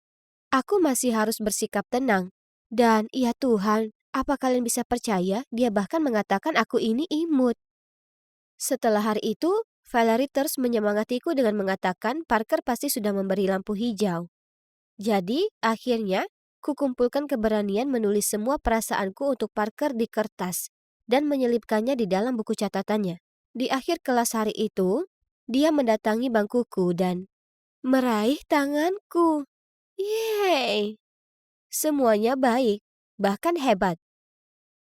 aku masih harus bersikap tenang. Dan, ya Tuhan, apa kalian bisa percaya dia bahkan mengatakan aku ini imut. Setelah hari itu, Valerie terus menyemangatiku dengan mengatakan Parker pasti sudah memberi lampu hijau. Jadi, akhirnya, kukumpulkan keberanian menulis semua perasaanku untuk Parker di kertas. dan menyelipkannya di dalam buku catatannya. Di akhir kelas hari itu, dia mendatangi bangkuku dan meraih tanganku. Yeay! Semuanya baik, bahkan hebat.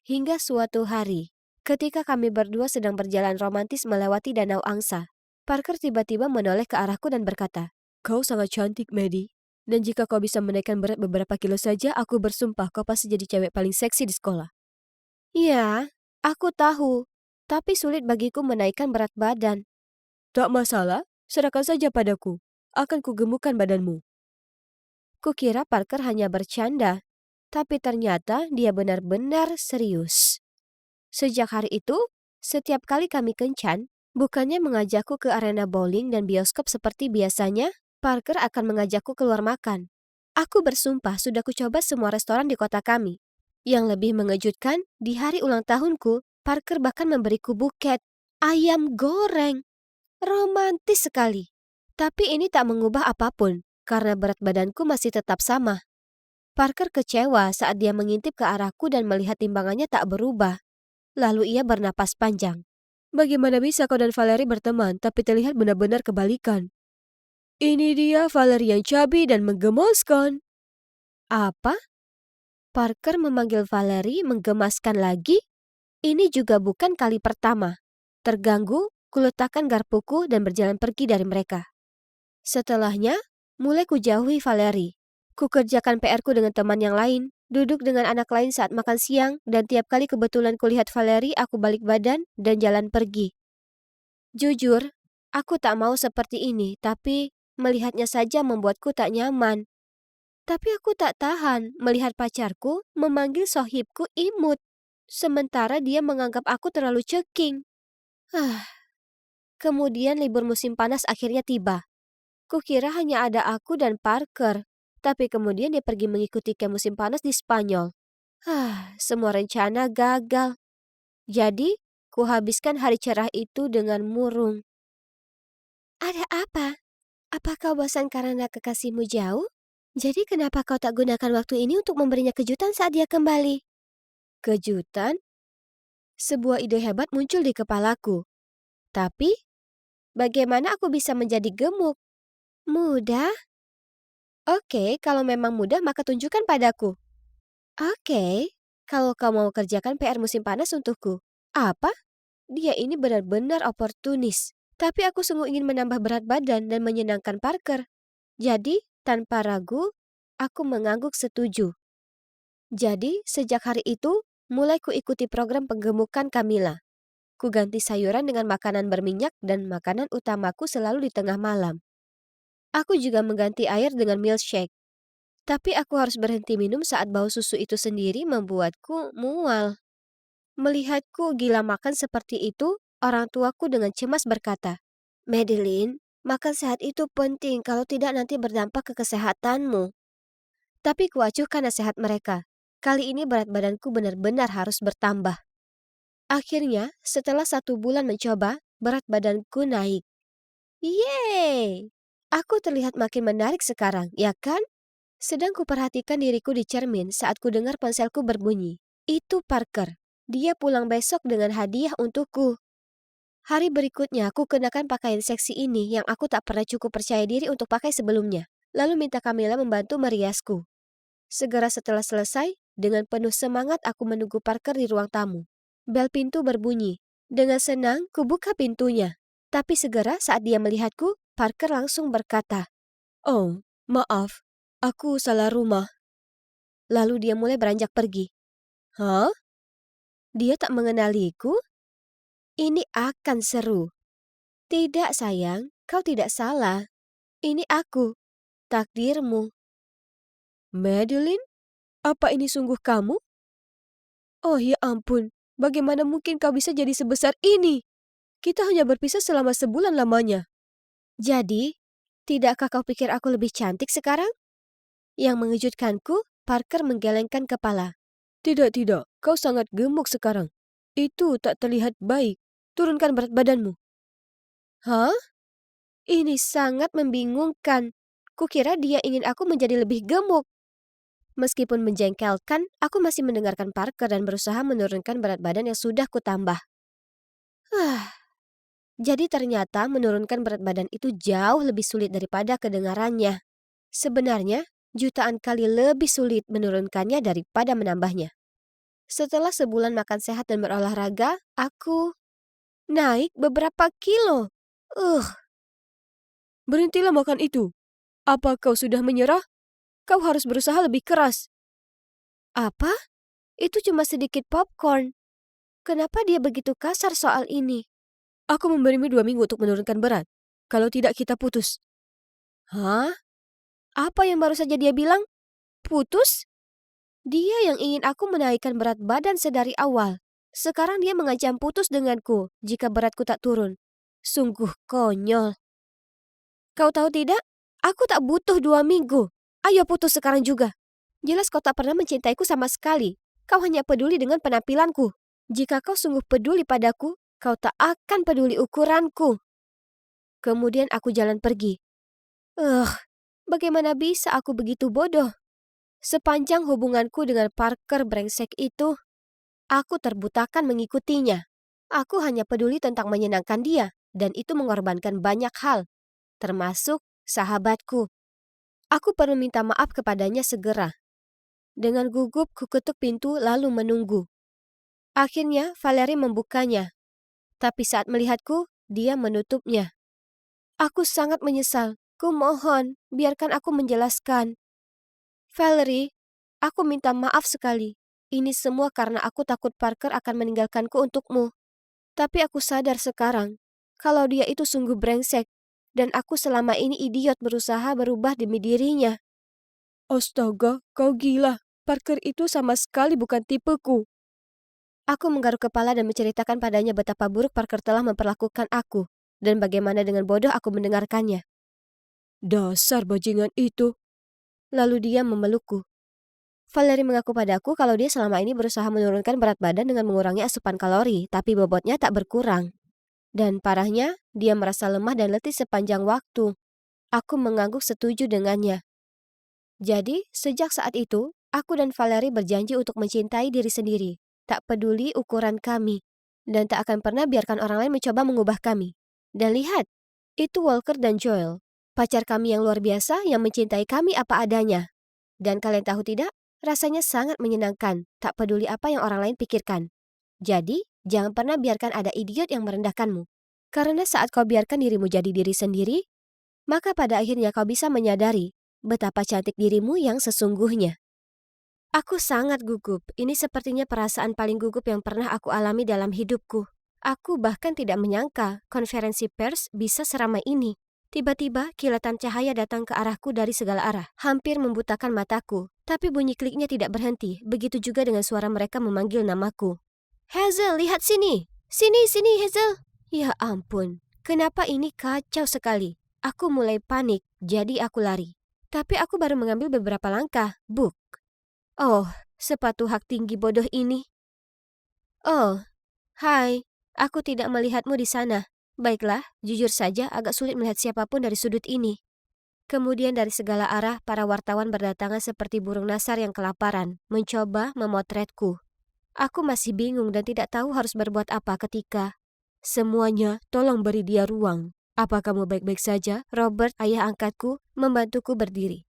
Hingga suatu hari, ketika kami berdua sedang berjalan romantis melewati Danau Angsa, Parker tiba-tiba menoleh ke arahku dan berkata, "Kau sangat cantik, Maddie. Dan jika kau bisa menaikkan berat beberapa kilo saja, aku bersumpah kau pasti jadi cewek paling seksi di sekolah." Ya, aku tahu. Tapi sulit bagiku menaikkan berat badan. Tak masalah, serahkan saja padaku. Akan kugemukkan badanmu. Kukira Parker hanya bercanda, tapi ternyata dia benar-benar serius. Sejak hari itu, setiap kali kami kencan, bukannya mengajakku ke arena bowling dan bioskop seperti biasanya, Parker akan mengajakku keluar makan. Aku bersumpah sudah kucoba semua restoran di kota kami. Yang lebih mengejutkan, di hari ulang tahunku, Parker bahkan memberiku buket ayam goreng. Romantis sekali. Tapi ini tak mengubah apapun, karena berat badanku masih tetap sama. Parker kecewa saat dia mengintip ke arahku dan melihat timbangannya tak berubah. Lalu ia bernapas panjang. Bagaimana bisa kau dan Valerie berteman, tapi terlihat benar-benar kebalikan? Ini dia Valerie yang cabi dan menggemaskan. Apa? Parker memanggil Valerie menggemaskan lagi? Ini juga bukan kali pertama. Terganggu, kuletakkan garpuku dan berjalan pergi dari mereka. Setelahnya, mulai kujauhi Valerie. Kukerjakan PR-ku dengan teman yang lain, duduk dengan anak lain saat makan siang, dan tiap kali kebetulan kulihat Valerie, aku balik badan dan jalan pergi. Jujur, aku tak mau seperti ini, tapi melihatnya saja membuatku tak nyaman. Tapi aku tak tahan melihat pacarku memanggil sohibku imut, sementara dia menganggap aku terlalu ceking. Kemudian libur musim panas akhirnya tiba. Kukira hanya ada aku dan Parker, tapi kemudian dia pergi mengikuti camp musim panas di Spanyol. Semua rencana gagal. Jadi, kuhabiskan hari cerah itu dengan murung. Ada apa? Apa kau bosan karena kekasihmu jauh? Jadi kenapa kau tak gunakan waktu ini untuk memberinya kejutan saat dia kembali? Kejutan? Sebuah ide hebat muncul di kepalaku. Tapi, bagaimana aku bisa menjadi gemuk? Mudah? Oke, kalau memang mudah maka tunjukkan padaku. Oke, kalau kau mau kerjakan PR musim panas untukku. Apa? Dia ini benar-benar oportunis. Tapi aku sungguh ingin menambah berat badan dan menyenangkan Parker. Jadi, tanpa ragu, aku mengangguk setuju. Jadi, sejak hari itu, mulai kuikuti program penggemukan Camilla. Ku ganti sayuran dengan makanan berminyak dan makanan utamaku selalu di tengah malam. Aku juga mengganti air dengan milkshake. Tapi aku harus berhenti minum saat bau susu itu sendiri membuatku mual. Melihatku gila makan seperti itu, orang tuaku dengan cemas berkata, "Madeline, makan sehat itu penting kalau tidak nanti berdampak ke kesehatanmu." Tapi kuacuhkan nasihat mereka. Kali ini berat badanku benar-benar harus bertambah. Akhirnya, setelah 1 bulan mencoba, berat badanku naik. Yeay! Aku terlihat makin menarik sekarang, ya kan? Sedang kuperhatikan diriku di cermin saat ku dengar ponselku berbunyi. Itu Parker. Dia pulang besok dengan hadiah untukku. Hari berikutnya aku kenakan pakaian seksi ini yang aku tak pernah cukup percaya diri untuk pakai sebelumnya. Lalu minta Camilla membantu meriasku. Segera setelah selesai, dengan penuh semangat aku menunggu Parker di ruang tamu. Bel pintu berbunyi. Dengan senang, kubuka pintunya. Tapi segera saat dia melihatku, Parker langsung berkata, "Oh, maaf, aku salah rumah." Lalu dia mulai beranjak pergi. Hah? Dia tak mengenaliku? Ini akan seru. Tidak sayang, kau tidak salah. Ini aku, takdirmu. Madeline? Apa ini sungguh kamu? Oh ya ampun, bagaimana mungkin kau bisa jadi sebesar ini? Kita hanya berpisah selama sebulan lamanya. Jadi, tidakkah kau pikir aku lebih cantik sekarang? Yang mengejutkanku, Parker menggelengkan kepala. Tidak, kau sangat gemuk sekarang. Itu tak terlihat baik. Turunkan berat badanmu. Hah? Ini sangat membingungkan. Kukira dia ingin aku menjadi lebih gemuk. Meskipun menjengkelkan, aku masih mendengarkan Parker dan berusaha menurunkan berat badan yang sudah kutambah. Jadi ternyata menurunkan berat badan itu jauh lebih sulit daripada kedengarannya. Sebenarnya, jutaan kali lebih sulit menurunkannya daripada menambahnya. Setelah sebulan makan sehat dan berolahraga, aku naik beberapa kilo. Berhentilah makan itu. Apa kau sudah menyerah? Kau harus berusaha lebih keras. Apa? Itu cuma sedikit popcorn. Kenapa dia begitu kasar soal ini? Aku memberimu 2 minggu untuk menurunkan berat. Kalau tidak, kita putus. Hah? Apa yang baru saja dia bilang? Putus? Dia yang ingin aku menaikkan berat badan sedari awal. Sekarang dia mengancam putus denganku jika beratku tak turun. Sungguh konyol. Kau tahu tidak? Aku tak butuh 2 minggu. Ayo putus sekarang juga. Jelas kau tak pernah mencintaiku sama sekali. Kau hanya peduli dengan penampilanku. Jika kau sungguh peduli padaku, kau tak akan peduli ukuranku. Kemudian aku jalan pergi. Bagaimana bisa aku begitu bodoh? Sepanjang hubunganku dengan Parker brengsek itu, aku terbutakan mengikutinya. Aku hanya peduli tentang menyenangkan dia, dan itu mengorbankan banyak hal, termasuk sahabatku. Aku perlu minta maaf kepadanya segera. Dengan gugup kuketuk pintu lalu menunggu. Akhirnya Valerie membukanya, tapi saat melihatku, dia menutupnya. Aku sangat menyesal. Kumohon, biarkan aku menjelaskan. Valerie, aku minta maaf sekali. Ini semua karena aku takut Parker akan meninggalkanku untukmu. Tapi aku sadar sekarang, kalau dia itu sungguh brengsek, dan aku selama ini idiot berusaha berubah demi dirinya. Astaga, kau gila. Parker itu sama sekali bukan tipeku. Aku menggaruk kepala dan menceritakan padanya betapa buruk Parker telah memperlakukan aku, dan bagaimana dengan bodoh aku mendengarkannya. Dasar bajingan itu. Lalu dia memelukku. Valerie mengaku padaku kalau dia selama ini berusaha menurunkan berat badan dengan mengurangi asupan kalori, tapi bobotnya tak berkurang. Dan parahnya, dia merasa lemah dan letih sepanjang waktu. Aku mengangguk setuju dengannya. Jadi, sejak saat itu, aku dan Valerie berjanji untuk mencintai diri sendiri, tak peduli ukuran kami, dan tak akan pernah biarkan orang lain mencoba mengubah kami. Dan lihat, itu Walker dan Joel. Pacar kami yang luar biasa yang mencintai kami apa adanya. Dan kalian tahu tidak, rasanya sangat menyenangkan, tak peduli apa yang orang lain pikirkan. Jadi, jangan pernah biarkan ada idiot yang merendahkanmu. Karena saat kau biarkan dirimu jadi diri sendiri, maka pada akhirnya kau bisa menyadari betapa cantik dirimu yang sesungguhnya. Aku sangat gugup. Ini sepertinya perasaan paling gugup yang pernah aku alami dalam hidupku. Aku bahkan tidak menyangka konferensi pers bisa seramai ini. Tiba-tiba kilatan cahaya datang ke arahku dari segala arah, hampir membutakan mataku. Tapi bunyi kliknya tidak berhenti, begitu juga dengan suara mereka memanggil namaku. Hazel, lihat sini! Sini, Hazel! Ya ampun, kenapa ini kacau sekali? Aku mulai panik, jadi aku lari. Tapi aku baru mengambil beberapa langkah, buk. Oh, sepatu hak tinggi bodoh ini. Oh, hai, aku tidak melihatmu di sana. Baiklah, jujur saja agak sulit melihat siapapun dari sudut ini. Kemudian dari segala arah, para wartawan berdatangan seperti burung nasar yang kelaparan, mencoba memotretku. Aku masih bingung dan tidak tahu harus berbuat apa ketika. Semuanya, tolong beri dia ruang. Apa kamu baik-baik saja? Robert, ayah angkatku, membantuku berdiri.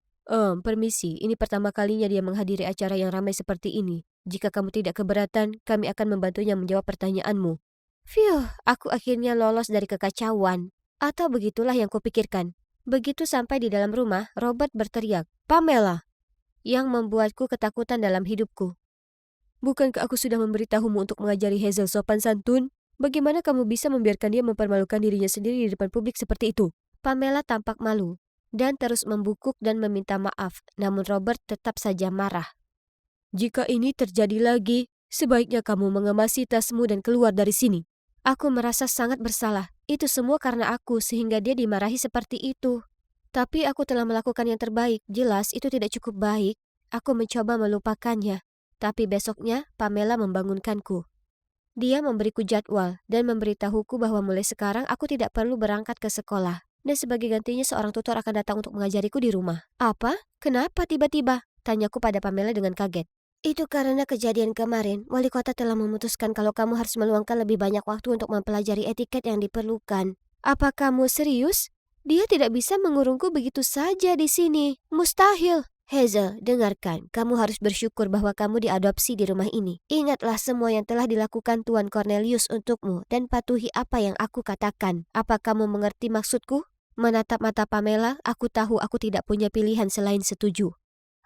Permisi, ini pertama kalinya dia menghadiri acara yang ramai seperti ini. Jika kamu tidak keberatan, kami akan membantunya menjawab pertanyaanmu. Phew, aku akhirnya lolos dari kekacauan. Atau begitulah yang kupikirkan. Begitu sampai di dalam rumah, Robert berteriak, Pamela, yang membuatku ketakutan dalam hidupku. Bukankah aku sudah memberitahumu untuk mengajari Hazel sopan santun? Bagaimana kamu bisa membiarkan dia mempermalukan dirinya sendiri di depan publik seperti itu? Pamela tampak malu dan terus membungkuk dan meminta maaf, namun Robert tetap saja marah. Jika ini terjadi lagi, sebaiknya kamu mengemasi tasmu dan keluar dari sini. Aku merasa sangat bersalah. Itu semua karena aku sehingga dia dimarahi seperti itu. Tapi aku telah melakukan yang terbaik. Jelas itu tidak cukup baik. Aku mencoba melupakannya. Tapi besoknya Pamela membangunkanku. Dia memberiku jadwal dan memberitahuku bahwa mulai sekarang aku tidak perlu berangkat ke sekolah. Dan sebagai gantinya seorang tutor akan datang untuk mengajariku di rumah. Apa? Kenapa tiba-tiba? Tanyaku pada Pamela dengan kaget. Itu karena kejadian kemarin, wali kota telah memutuskan kalau kamu harus meluangkan lebih banyak waktu untuk mempelajari etiket yang diperlukan. Apa kamu serius? Dia tidak bisa mengurungku begitu saja di sini. Mustahil. Hazel, dengarkan. Kamu harus bersyukur bahwa kamu diadopsi di rumah ini. Ingatlah semua yang telah dilakukan Tuan Cornelius untukmu dan patuhi apa yang aku katakan. Apa kamu mengerti maksudku? Menatap mata Pamela, aku tahu aku tidak punya pilihan selain setuju.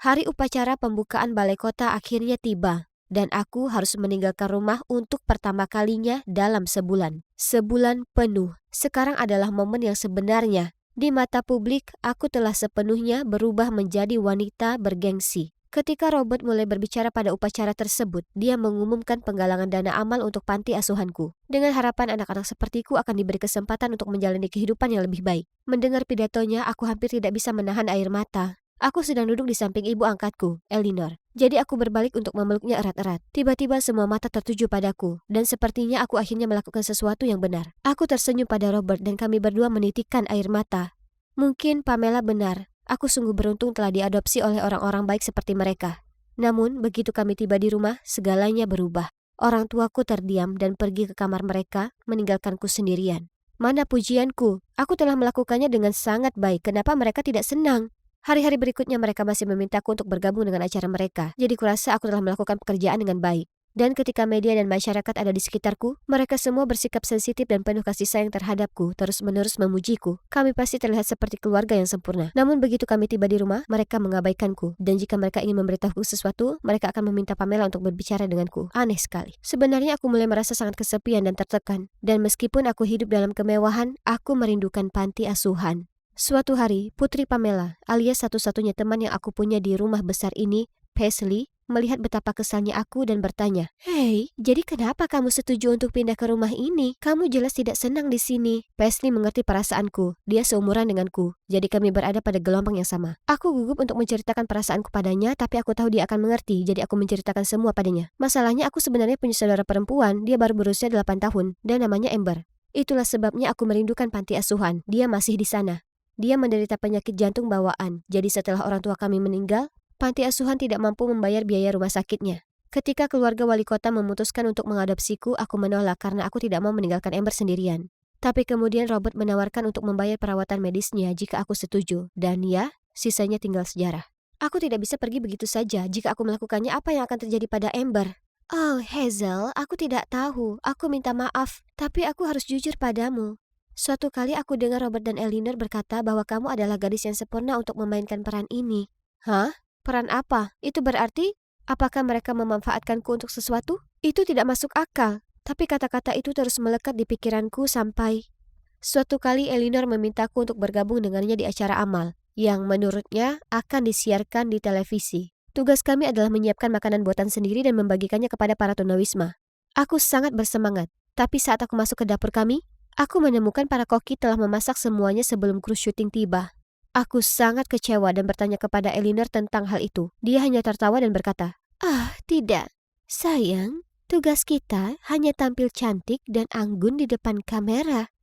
Hari upacara pembukaan balai kota akhirnya tiba, dan aku harus meninggalkan rumah untuk pertama kalinya dalam sebulan. Sebulan penuh. Sekarang adalah momen yang sebenarnya. Di mata publik, aku telah sepenuhnya berubah menjadi wanita bergengsi. Ketika Robert mulai berbicara pada upacara tersebut, dia mengumumkan penggalangan dana amal untuk panti asuhanku. Dengan harapan anak-anak sepertiku akan diberi kesempatan untuk menjalani kehidupan yang lebih baik. Mendengar pidatonya, aku hampir tidak bisa menahan air mata. Aku sedang duduk di samping ibu angkatku, Elinor. Jadi aku berbalik untuk memeluknya erat-erat. Tiba-tiba semua mata tertuju padaku, dan sepertinya aku akhirnya melakukan sesuatu yang benar. Aku tersenyum pada Robert dan kami berdua menitikkan air mata. Mungkin Pamela benar. Aku sungguh beruntung telah diadopsi oleh orang-orang baik seperti mereka. Namun, begitu kami tiba di rumah, segalanya berubah. Orang tuaku terdiam dan pergi ke kamar mereka, meninggalkanku sendirian. Mana pujianku? Aku telah melakukannya dengan sangat baik. Kenapa mereka tidak senang? Hari-hari berikutnya mereka masih memintaku untuk bergabung dengan acara mereka. Jadi kurasa aku telah melakukan pekerjaan dengan baik. Dan ketika media dan masyarakat ada di sekitarku, mereka semua bersikap sensitif dan penuh kasih sayang terhadapku, terus-menerus memujiku. Kami pasti terlihat seperti keluarga yang sempurna. Namun begitu kami tiba di rumah, mereka mengabaikanku. Dan jika mereka ingin memberitahuku sesuatu, mereka akan meminta Pamela untuk berbicara denganku. Aneh sekali. Sebenarnya aku mulai merasa sangat kesepian dan tertekan. Dan meskipun aku hidup dalam kemewahan, aku merindukan panti asuhan. Suatu hari, putri Pamela, alias satu-satunya teman yang aku punya di rumah besar ini, Paisley, melihat betapa kesalnya aku dan bertanya, "Hei, jadi kenapa kamu setuju untuk pindah ke rumah ini? Kamu jelas tidak senang di sini." Paisley mengerti perasaanku. Dia seumuran denganku, jadi kami berada pada gelombang yang sama. Aku gugup untuk menceritakan perasaanku padanya, tapi aku tahu dia akan mengerti, jadi aku menceritakan semua padanya. Masalahnya aku sebenarnya punya saudara perempuan, dia baru berusia 8 tahun, dan namanya Amber. Itulah sebabnya aku merindukan panti asuhan. Dia masih di sana. Dia menderita penyakit jantung bawaan, jadi setelah orang tua kami meninggal, panti asuhan tidak mampu membayar biaya rumah sakitnya. Ketika keluarga wali kota memutuskan untuk mengadopsiku, aku menolak karena aku tidak mau meninggalkan Amber sendirian. Tapi kemudian Robert menawarkan untuk membayar perawatan medisnya jika aku setuju, dan ya, sisanya tinggal sejarah. Aku tidak bisa pergi begitu saja. Jika aku melakukannya, apa yang akan terjadi pada Amber? Oh, Hazel, aku tidak tahu. Aku minta maaf, tapi aku harus jujur padamu. Suatu kali aku dengar Robert dan Elinor berkata bahwa kamu adalah gadis yang sempurna untuk memainkan peran ini. Hah? Peran apa? Itu berarti, apakah mereka memanfaatkanku untuk sesuatu? Itu tidak masuk akal. Tapi kata-kata itu terus melekat di pikiranku sampai suatu kali Elinor memintaku untuk bergabung dengannya di acara amal, yang menurutnya akan disiarkan di televisi. Tugas kami adalah menyiapkan makanan buatan sendiri dan membagikannya kepada para tunawisma. Aku sangat bersemangat, tapi saat aku masuk ke dapur kami, aku menemukan para koki telah memasak semuanya sebelum kru syuting tiba. Aku sangat kecewa dan bertanya kepada Elinor tentang hal itu. Dia hanya tertawa dan berkata, "Ah, tidak. Sayang, tugas kita hanya tampil cantik dan anggun di depan kamera."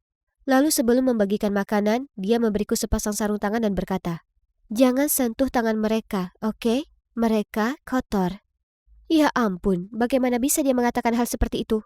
Lalu sebelum membagikan makanan, dia memberiku sepasang sarung tangan dan berkata, "Jangan sentuh tangan mereka, oke? Mereka kotor." Ya ampun, bagaimana bisa dia mengatakan hal seperti itu?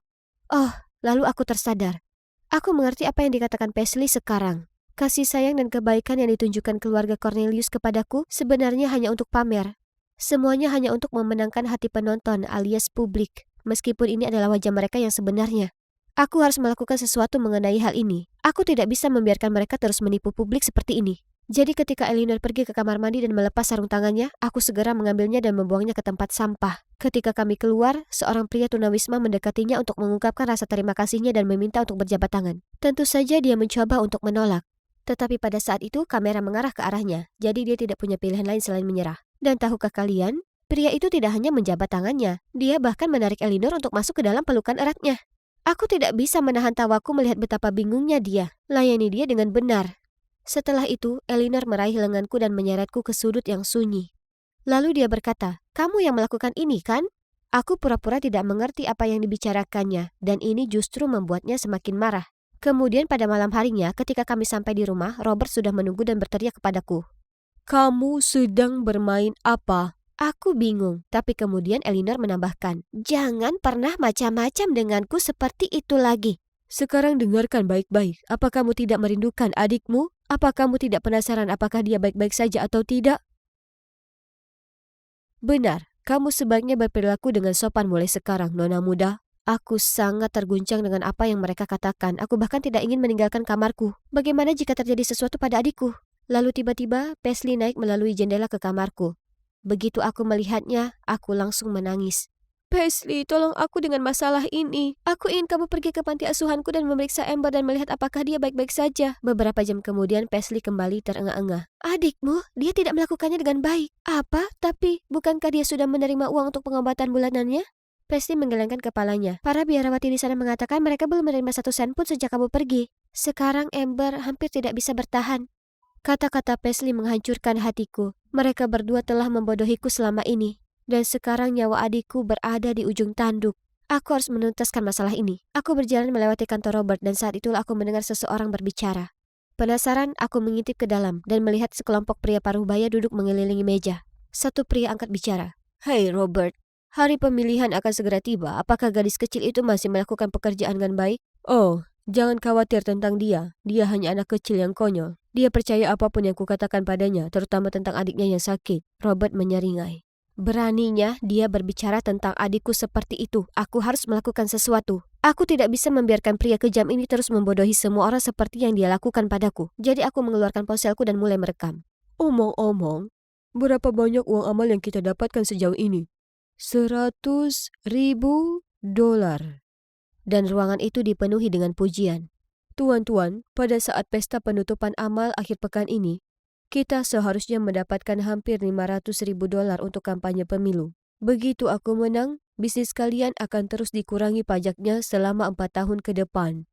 Oh, lalu aku tersadar. Aku mengerti apa yang dikatakan Paisley sekarang. Kasih sayang dan kebaikan yang ditunjukkan keluarga Cornelius kepadaku sebenarnya hanya untuk pamer. Semuanya hanya untuk memenangkan hati penonton alias publik, meskipun ini adalah wajah mereka yang sebenarnya. Aku harus melakukan sesuatu mengenai hal ini. Aku tidak bisa membiarkan mereka terus menipu publik seperti ini. Jadi ketika Elinor pergi ke kamar mandi dan melepas sarung tangannya, aku segera mengambilnya dan membuangnya ke tempat sampah. Ketika kami keluar, seorang pria tunawisma mendekatinya untuk mengungkapkan rasa terima kasihnya dan meminta untuk berjabat tangan. Tentu saja dia mencoba untuk menolak. Tetapi pada saat itu kamera mengarah ke arahnya, jadi dia tidak punya pilihan lain selain menyerah. Dan tahukah kalian, pria itu tidak hanya menjabat tangannya, dia bahkan menarik Elinor untuk masuk ke dalam pelukan eratnya. Aku tidak bisa menahan tawaku melihat betapa bingungnya dia. Layani dia dengan benar. Setelah itu, Elinor meraih lenganku dan menyeretku ke sudut yang sunyi. Lalu dia berkata, "Kamu yang melakukan ini, kan?" Aku pura-pura tidak mengerti apa yang dibicarakannya, dan ini justru membuatnya semakin marah. Kemudian pada malam harinya, ketika kami sampai di rumah, Robert sudah menunggu dan berteriak kepadaku, "Kamu sedang bermain apa?" Aku bingung, tapi kemudian Elinor menambahkan, "Jangan pernah macam-macam denganku seperti itu lagi." Sekarang dengarkan baik-baik. Apa kamu tidak merindukan adikmu? Apa kamu tidak penasaran apakah dia baik-baik saja atau tidak? Benar, kamu sebaiknya berperilaku dengan sopan mulai sekarang, Nona muda. Aku sangat terguncang dengan apa yang mereka katakan. Aku bahkan tidak ingin meninggalkan kamarku. Bagaimana jika terjadi sesuatu pada adikku? Lalu tiba-tiba Paisley naik melalui jendela ke kamarku. Begitu aku melihatnya, aku langsung menangis. "Paisley, tolong aku dengan masalah ini. Aku ingin kamu pergi ke panti asuhanku dan memeriksa Amber dan melihat apakah dia baik-baik saja." Beberapa jam kemudian Paisley kembali terengah-engah. "Adikmu, dia tidak melakukannya dengan baik." "Apa? Tapi, bukankah dia sudah menerima uang untuk pengobatan bulanannya?" Paisley menggelengkan kepalanya. "Para biarawati di sana mengatakan mereka belum menerima 1 sen pun sejak kamu pergi. Sekarang Amber hampir tidak bisa bertahan." Kata-kata Paisley menghancurkan hatiku. Mereka berdua telah membodohiku selama ini. Dan sekarang nyawa adikku berada di ujung tanduk. Aku harus menuntaskan masalah ini. Aku berjalan melewati kantor Robert dan saat itulah aku mendengar seseorang berbicara. Penasaran, aku mengintip ke dalam dan melihat sekelompok pria paruh baya duduk mengelilingi meja. Satu pria angkat bicara. "Hei Robert, hari pemilihan akan segera tiba. Apakah gadis kecil itu masih melakukan pekerjaan dengan baik?" "Oh, jangan khawatir tentang dia. Dia hanya anak kecil yang konyol. Dia percaya apapun yang kukatakan padanya, terutama tentang adiknya yang sakit." Robert menyeringai. "Beraninya dia berbicara tentang adikku seperti itu. Aku harus melakukan sesuatu. Aku tidak bisa membiarkan pria kejam ini terus membodohi semua orang seperti yang dia lakukan padaku." Jadi aku mengeluarkan ponselku dan mulai merekam. "Omong-omong, berapa banyak uang amal yang kita dapatkan sejauh ini?" $100.000. Dan ruangan itu dipenuhi dengan pujian. "Tuan-tuan, pada saat pesta penutupan amal akhir pekan ini, kita seharusnya mendapatkan hampir $500.000 untuk kampanye pemilu. Begitu aku menang, bisnis kalian akan terus dikurangi pajaknya selama 4 tahun ke depan."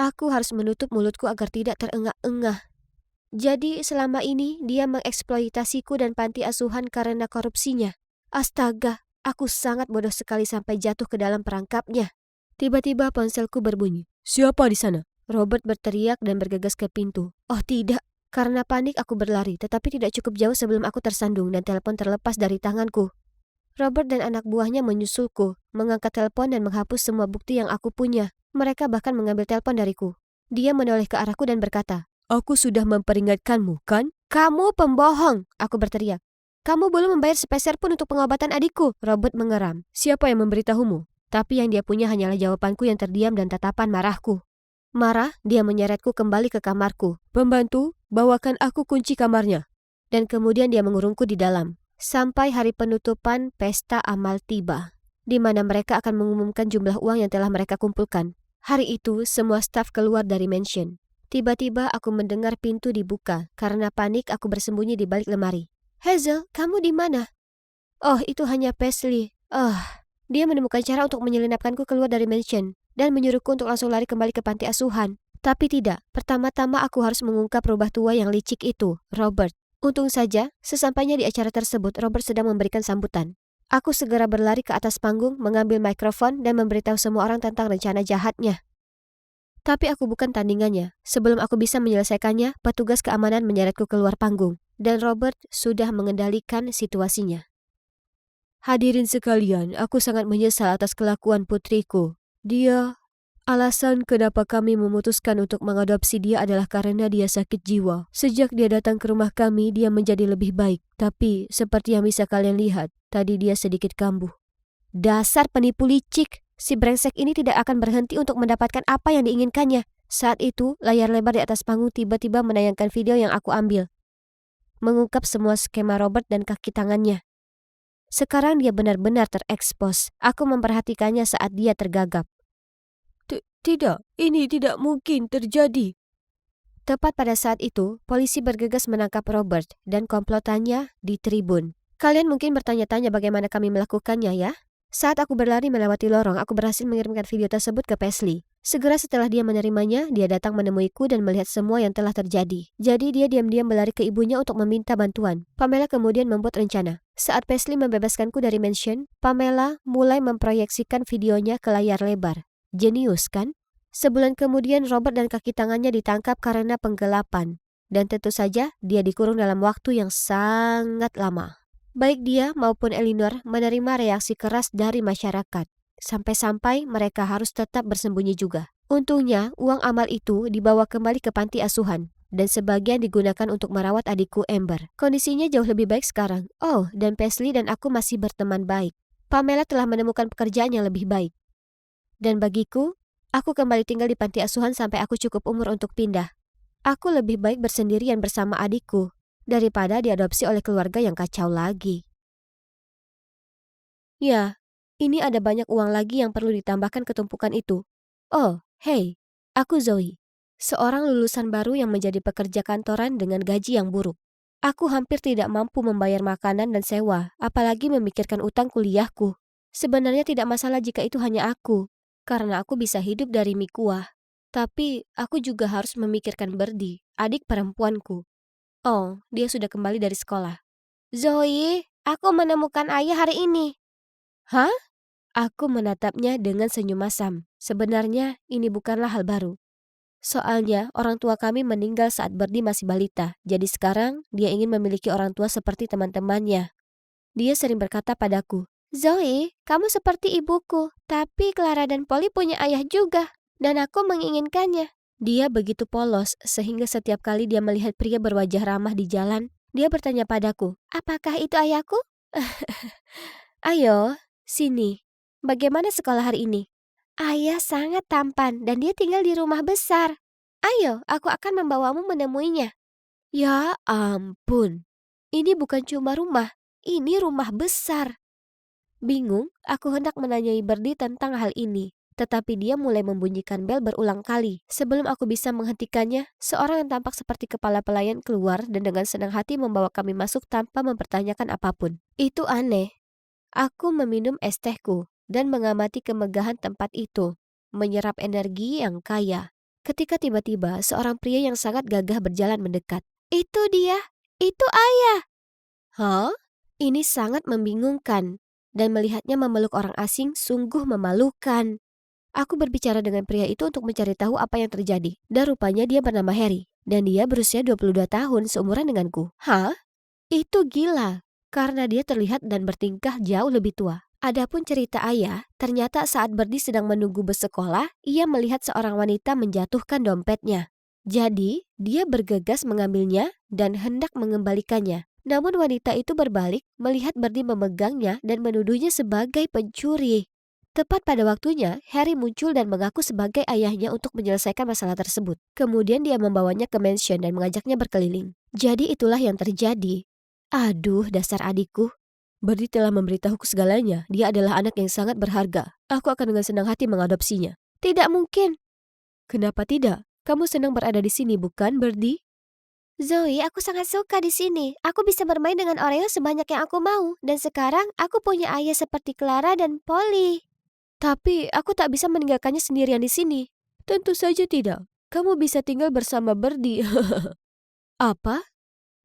Aku harus menutup mulutku agar tidak terengah-engah. Jadi selama ini dia mengeksploitasiku dan panti asuhan karena korupsinya. Astaga, aku sangat bodoh sekali sampai jatuh ke dalam perangkapnya. Tiba-tiba ponselku berbunyi. "Siapa di sana?" Robert berteriak dan bergegas ke pintu. Oh tidak, karena panik aku berlari, tetapi tidak cukup jauh sebelum aku tersandung dan telepon terlepas dari tanganku. Robert dan anak buahnya menyusulku, mengangkat telepon dan menghapus semua bukti yang aku punya. Mereka bahkan mengambil telepon dariku. Dia menoleh ke arahku dan berkata, "Aku sudah memperingatkanmu, kan?" "Kamu pembohong!" aku berteriak. "Kamu belum membayar sepeser pun untuk pengobatan adikku." Robert mengeram. "Siapa yang memberitahumu?" Tapi yang dia punya hanyalah jawabanku yang terdiam dan tatapan marahku. Marah, dia menyeretku kembali ke kamarku. "Pembantu, bawakan aku kunci kamarnya." Dan kemudian dia mengurungku di dalam. Sampai hari penutupan pesta amal tiba, di mana mereka akan mengumumkan jumlah uang yang telah mereka kumpulkan. Hari itu, semua staf keluar dari mansion. Tiba-tiba aku mendengar pintu dibuka. Karena panik, aku bersembunyi di balik lemari. "Hazel, kamu di mana?" "Oh, itu hanya Paisley." Dia menemukan cara untuk menyelinapkanku keluar dari mansion dan menyuruhku untuk langsung lari kembali ke panti asuhan. Tapi tidak, pertama-tama aku harus mengungkap rubah tua yang licik itu, Robert. Untung saja, sesampainya di acara tersebut, Robert sedang memberikan sambutan. Aku segera berlari ke atas panggung, mengambil mikrofon dan memberitahu semua orang tentang rencana jahatnya. Tapi aku bukan tandingannya. Sebelum aku bisa menyelesaikannya, petugas keamanan menyeretku keluar panggung, dan Robert sudah mengendalikan situasinya. "Hadirin sekalian, aku sangat menyesal atas kelakuan putriku. Alasan kenapa kami memutuskan untuk mengadopsi dia adalah karena dia sakit jiwa. Sejak dia datang ke rumah kami, dia menjadi lebih baik. Tapi, seperti yang bisa kalian lihat, tadi dia sedikit kambuh." Dasar penipu licik, si brengsek ini tidak akan berhenti untuk mendapatkan apa yang diinginkannya. Saat itu, layar lebar di atas panggung tiba-tiba menayangkan video yang aku ambil, mengungkap semua skema Robert dan kaki tangannya. Sekarang dia benar-benar terekspos. Aku memperhatikannya saat dia tergagap. Tidak, ini tidak mungkin terjadi." Tepat pada saat itu, polisi bergegas menangkap Robert dan komplotannya di tribun. Kalian mungkin bertanya-tanya bagaimana kami melakukannya ya? Saat aku berlari melewati lorong, aku berhasil mengirimkan video tersebut ke Paisley. Segera setelah dia menerimanya, dia datang menemuiku dan melihat semua yang telah terjadi. Jadi dia diam-diam berlari ke ibunya untuk meminta bantuan. Pamela kemudian membuat rencana. Saat Paisley membebaskanku dari mansion, Pamela mulai memproyeksikan videonya ke layar lebar. Jenius kan? Sebulan kemudian Robert dan kaki tangannya ditangkap karena penggelapan. Dan tentu saja dia dikurung dalam waktu yang sangat lama. Baik dia maupun Elinor menerima reaksi keras dari masyarakat. Sampai-sampai mereka harus tetap bersembunyi juga. Untungnya, uang amal itu dibawa kembali ke panti asuhan dan sebagian digunakan untuk merawat adikku Amber. Kondisinya jauh lebih baik sekarang. Oh, dan Paisley dan aku masih berteman baik. Pamela telah menemukan pekerjaan yang lebih baik. Dan bagiku, aku kembali tinggal di panti asuhan sampai aku cukup umur untuk pindah. Aku lebih baik bersendirian bersama adikku daripada diadopsi oleh keluarga yang kacau lagi. Ya, ini ada banyak uang lagi yang perlu ditambahkan ke tumpukan itu. Oh, hey, aku Zoe. Seorang lulusan baru yang menjadi pekerja kantoran dengan gaji yang buruk. Aku hampir tidak mampu membayar makanan dan sewa, apalagi memikirkan utang kuliahku. Sebenarnya tidak masalah jika itu hanya aku, karena aku bisa hidup dari mie kuah. Tapi aku juga harus memikirkan Berdi, adik perempuanku. Oh, dia sudah kembali dari sekolah. Zoe, aku menemukan ayah hari ini. Hah? Aku menatapnya dengan senyum masam. Sebenarnya ini bukanlah hal baru. Soalnya orang tua kami meninggal saat Berdi masih balita. Jadi sekarang dia ingin memiliki orang tua seperti teman-temannya. Dia sering berkata padaku, Zoe, kamu seperti ibuku. Tapi Clara dan Polly punya ayah juga. Dan aku menginginkannya. Dia begitu polos sehingga setiap kali dia melihat pria berwajah ramah di jalan, dia bertanya padaku, apakah itu ayahku? Ayo, sini. Bagaimana sekolah hari ini? Ayah sangat tampan dan dia tinggal di rumah besar. Ayo, aku akan membawamu menemuinya. Ya ampun, ini bukan cuma rumah, ini rumah besar. Bingung, aku hendak menanyai Berdi tentang hal ini. Tetapi dia mulai membunyikan bel berulang kali. Sebelum aku bisa menghentikannya, seorang yang tampak seperti kepala pelayan keluar dan dengan senang hati membawa kami masuk tanpa mempertanyakan apapun. Itu aneh. Aku meminum es tehku dan mengamati kemegahan tempat itu, menyerap energi yang kaya. Ketika tiba-tiba seorang pria yang sangat gagah berjalan mendekat. Itu dia, itu ayah. Hah? Ini sangat membingungkan dan melihatnya memeluk orang asing sungguh memalukan. Aku berbicara dengan pria itu untuk mencari tahu apa yang terjadi. Dan rupanya dia bernama Harry dan dia berusia 22 tahun seumuran denganku. Hah? Itu gila, karena dia terlihat dan bertingkah jauh lebih tua. Adapun cerita ayah, ternyata saat Berdi sedang menunggu bus sekolah, ia melihat seorang wanita menjatuhkan dompetnya. Jadi, dia bergegas mengambilnya dan hendak mengembalikannya. Namun wanita itu berbalik, melihat Berdi memegangnya dan menuduhnya sebagai pencuri. Tepat pada waktunya, Harry muncul dan mengaku sebagai ayahnya untuk menyelesaikan masalah tersebut. Kemudian dia membawanya ke mansion dan mengajaknya berkeliling. Jadi itulah yang terjadi. Aduh, dasar adikku. Berdi telah memberitahuku segalanya. Dia adalah anak yang sangat berharga. Aku akan dengan senang hati mengadopsinya. Tidak mungkin. Kenapa tidak? Kamu senang berada di sini, bukan, Berdi? Zoe, aku sangat suka di sini. Aku bisa bermain dengan Oreo sebanyak yang aku mau. Dan sekarang aku punya ayah seperti Clara dan Polly. Tapi aku tak bisa meninggalkannya sendirian di sini. Tentu saja tidak. Kamu bisa tinggal bersama Berdi. Apa?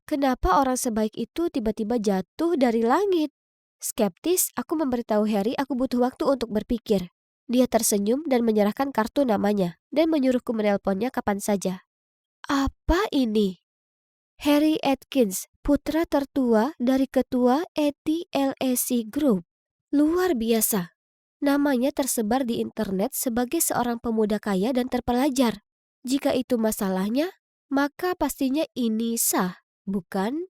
Kenapa orang sebaik itu tiba-tiba jatuh dari langit? Skeptis, aku memberitahu Harry aku butuh waktu untuk berpikir. Dia tersenyum dan menyerahkan kartu namanya dan menyuruhku menelponnya kapan saja. Apa ini? Harry Atkins, putra tertua dari ketua ATLAC Group. Luar biasa. Namanya tersebar di internet sebagai seorang pemuda kaya dan terpelajar. Jika itu masalahnya, maka pastinya ini sah, bukan?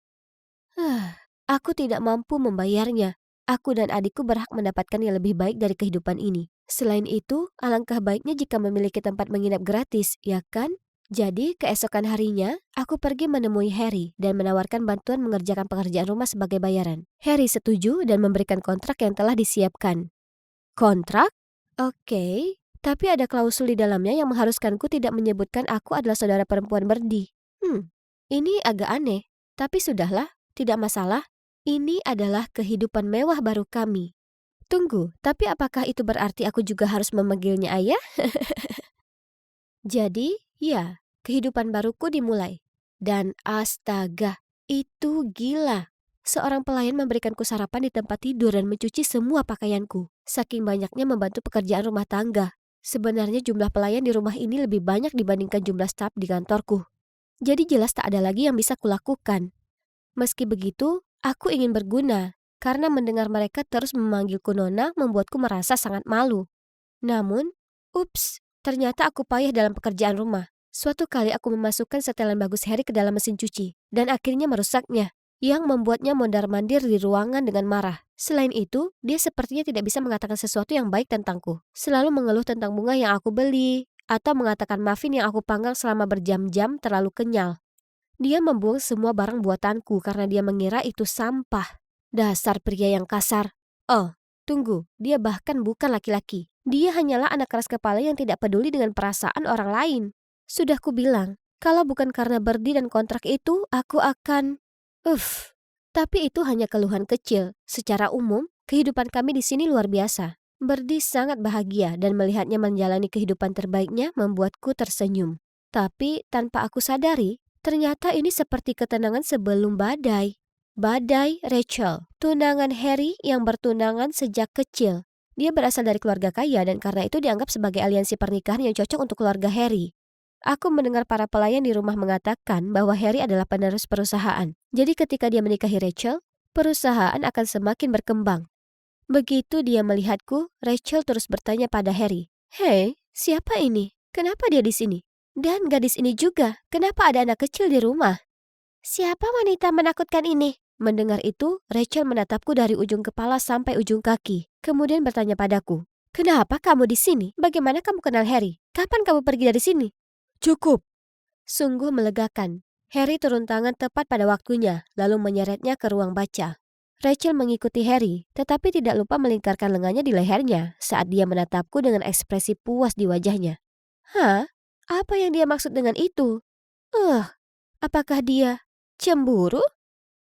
Aku tidak mampu membayarnya. Aku dan adikku berhak mendapatkan yang lebih baik dari kehidupan ini. Selain itu, alangkah baiknya jika memiliki tempat menginap gratis, ya kan? Jadi, keesokan harinya, aku pergi menemui Harry dan menawarkan bantuan mengerjakan pekerjaan rumah sebagai bayaran. Harry setuju dan memberikan kontrak yang telah disiapkan. Kontrak? Oke, tapi ada klausul di dalamnya yang mengharuskanku tidak menyebutkan aku adalah saudara perempuan Berdi. Ini agak aneh, tapi sudahlah, tidak masalah. Ini adalah kehidupan mewah baru kami. Tunggu, tapi apakah itu berarti aku juga harus memanggilnya ayah? Jadi, ya, kehidupan baruku dimulai. Dan astaga, itu gila. Seorang pelayan memberikanku sarapan di tempat tidur dan mencuci semua pakaianku. Saking banyaknya membantu pekerjaan rumah tangga. Sebenarnya jumlah pelayan di rumah ini lebih banyak dibandingkan jumlah staf di kantorku. Jadi jelas tak ada lagi yang bisa kulakukan. Meski begitu, Aku ingin berguna, karena mendengar mereka terus memanggilku Nona membuatku merasa sangat malu. Namun, ups, ternyata aku payah dalam pekerjaan rumah. Suatu kali aku memasukkan setelan bagus Harry ke dalam mesin cuci, dan akhirnya merusaknya, yang membuatnya mondar-mandir di ruangan dengan marah. Selain itu, dia sepertinya tidak bisa mengatakan sesuatu yang baik tentangku. Selalu mengeluh tentang bunga yang aku beli, atau mengatakan muffin yang aku panggang selama berjam-jam terlalu kenyal. Dia membuang semua barang buatanku karena dia mengira itu sampah. Dasar pria yang kasar. Oh, tunggu, dia bahkan bukan laki-laki. Dia hanyalah anak keras kepala yang tidak peduli dengan perasaan orang lain. Sudah kubilang, kalau bukan karena Berdi dan kontrak itu, aku akan... Tapi itu hanya keluhan kecil. Secara umum, kehidupan kami di sini luar biasa. Berdi sangat bahagia dan melihatnya menjalani kehidupan terbaiknya membuatku tersenyum. Tapi tanpa aku sadari, ternyata ini seperti ketenangan sebelum badai. Badai Rachel, tunangan Harry yang bertunangan sejak kecil. Dia berasal dari keluarga kaya dan karena itu dianggap sebagai aliansi pernikahan yang cocok untuk keluarga Harry. Aku mendengar para pelayan di rumah mengatakan bahwa Harry adalah penerus perusahaan. Jadi ketika dia menikahi Rachel, perusahaan akan semakin berkembang. Begitu dia melihatku, Rachel terus bertanya pada Harry, "Hei, siapa ini? Kenapa dia di sini? Dan gadis ini juga, kenapa ada anak kecil di rumah?" "Siapa wanita menakutkan ini?" Mendengar itu, Rachel menatapku dari ujung kepala sampai ujung kaki. Kemudian bertanya padaku, "Kenapa kamu di sini? Bagaimana kamu kenal Harry? Kapan kamu pergi dari sini?" "Cukup." Sungguh melegakan. Harry turun tangan tepat pada waktunya, lalu menyeretnya ke ruang baca. Rachel mengikuti Harry, tetapi tidak lupa melingkarkan lengannya di lehernya saat dia menatapku dengan ekspresi puas di wajahnya. Hah? Apa yang dia maksud dengan itu? Apakah dia cemburu?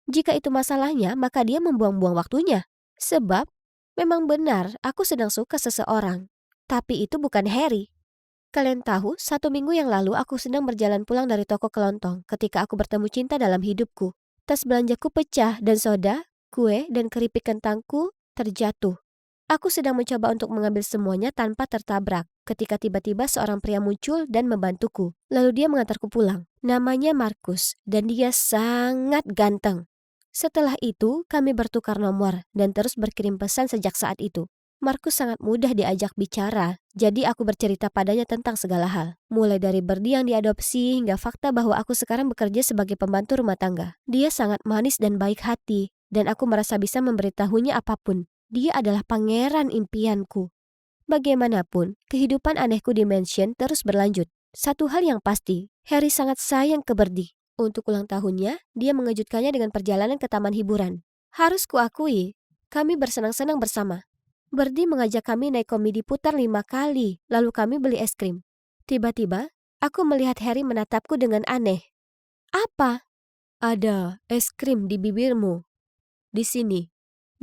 Jika itu masalahnya, maka dia membuang-buang waktunya. Sebab, memang benar aku sedang suka seseorang. Tapi itu bukan Harry. Kalian tahu, 1 minggu yang lalu aku sedang berjalan pulang dari toko kelontong ketika aku bertemu cinta dalam hidupku. Tas belanjaku pecah dan soda, kue, dan keripik kentangku terjatuh. Aku sedang mencoba untuk mengambil semuanya tanpa tertabrak ketika tiba-tiba seorang pria muncul dan membantuku. Lalu dia mengantarku pulang. Namanya Markus dan dia sangat ganteng. Setelah itu, kami bertukar nomor dan terus berkirim pesan sejak saat itu. Markus sangat mudah diajak bicara, jadi aku bercerita padanya tentang segala hal. Mulai dari Berdi yang diadopsi hingga fakta bahwa aku sekarang bekerja sebagai pembantu rumah tangga. Dia sangat manis dan baik hati, dan aku merasa bisa memberitahunya apapun. Dia adalah pangeran impianku. Bagaimanapun, kehidupan anehku di mansion terus berlanjut. Satu hal yang pasti, Harry sangat sayang ke Berdi. Untuk ulang tahunnya, dia mengejutkannya dengan perjalanan ke taman hiburan. Harus kuakui, kami bersenang-senang bersama. Berdi mengajak kami naik komedi putar 5 kali, lalu kami beli es krim. Tiba-tiba, aku melihat Harry menatapku dengan aneh. "Apa?" "Ada es krim di bibirmu. Di sini."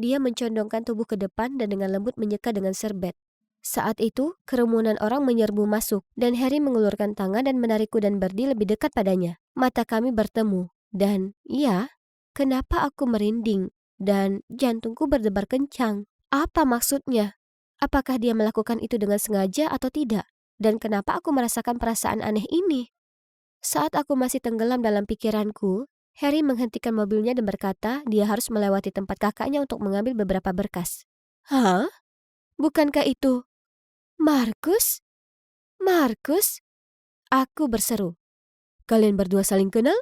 Dia mencondongkan tubuh ke depan dan dengan lembut menyeka dengan serbet. Saat itu, kerumunan orang menyerbu masuk, dan Harry mengulurkan tangan dan menarikku dan Berdi lebih dekat padanya. Mata kami bertemu, dan ya, kenapa aku merinding, dan jantungku berdebar kencang. Apa maksudnya? Apakah dia melakukan itu dengan sengaja atau tidak? Dan kenapa aku merasakan perasaan aneh ini? Saat aku masih tenggelam dalam pikiranku, Harry menghentikan mobilnya dan berkata dia harus melewati tempat kakaknya untuk mengambil beberapa berkas. Hah? Bukankah itu Markus? Markus? Aku berseru. "Kalian berdua saling kenal?"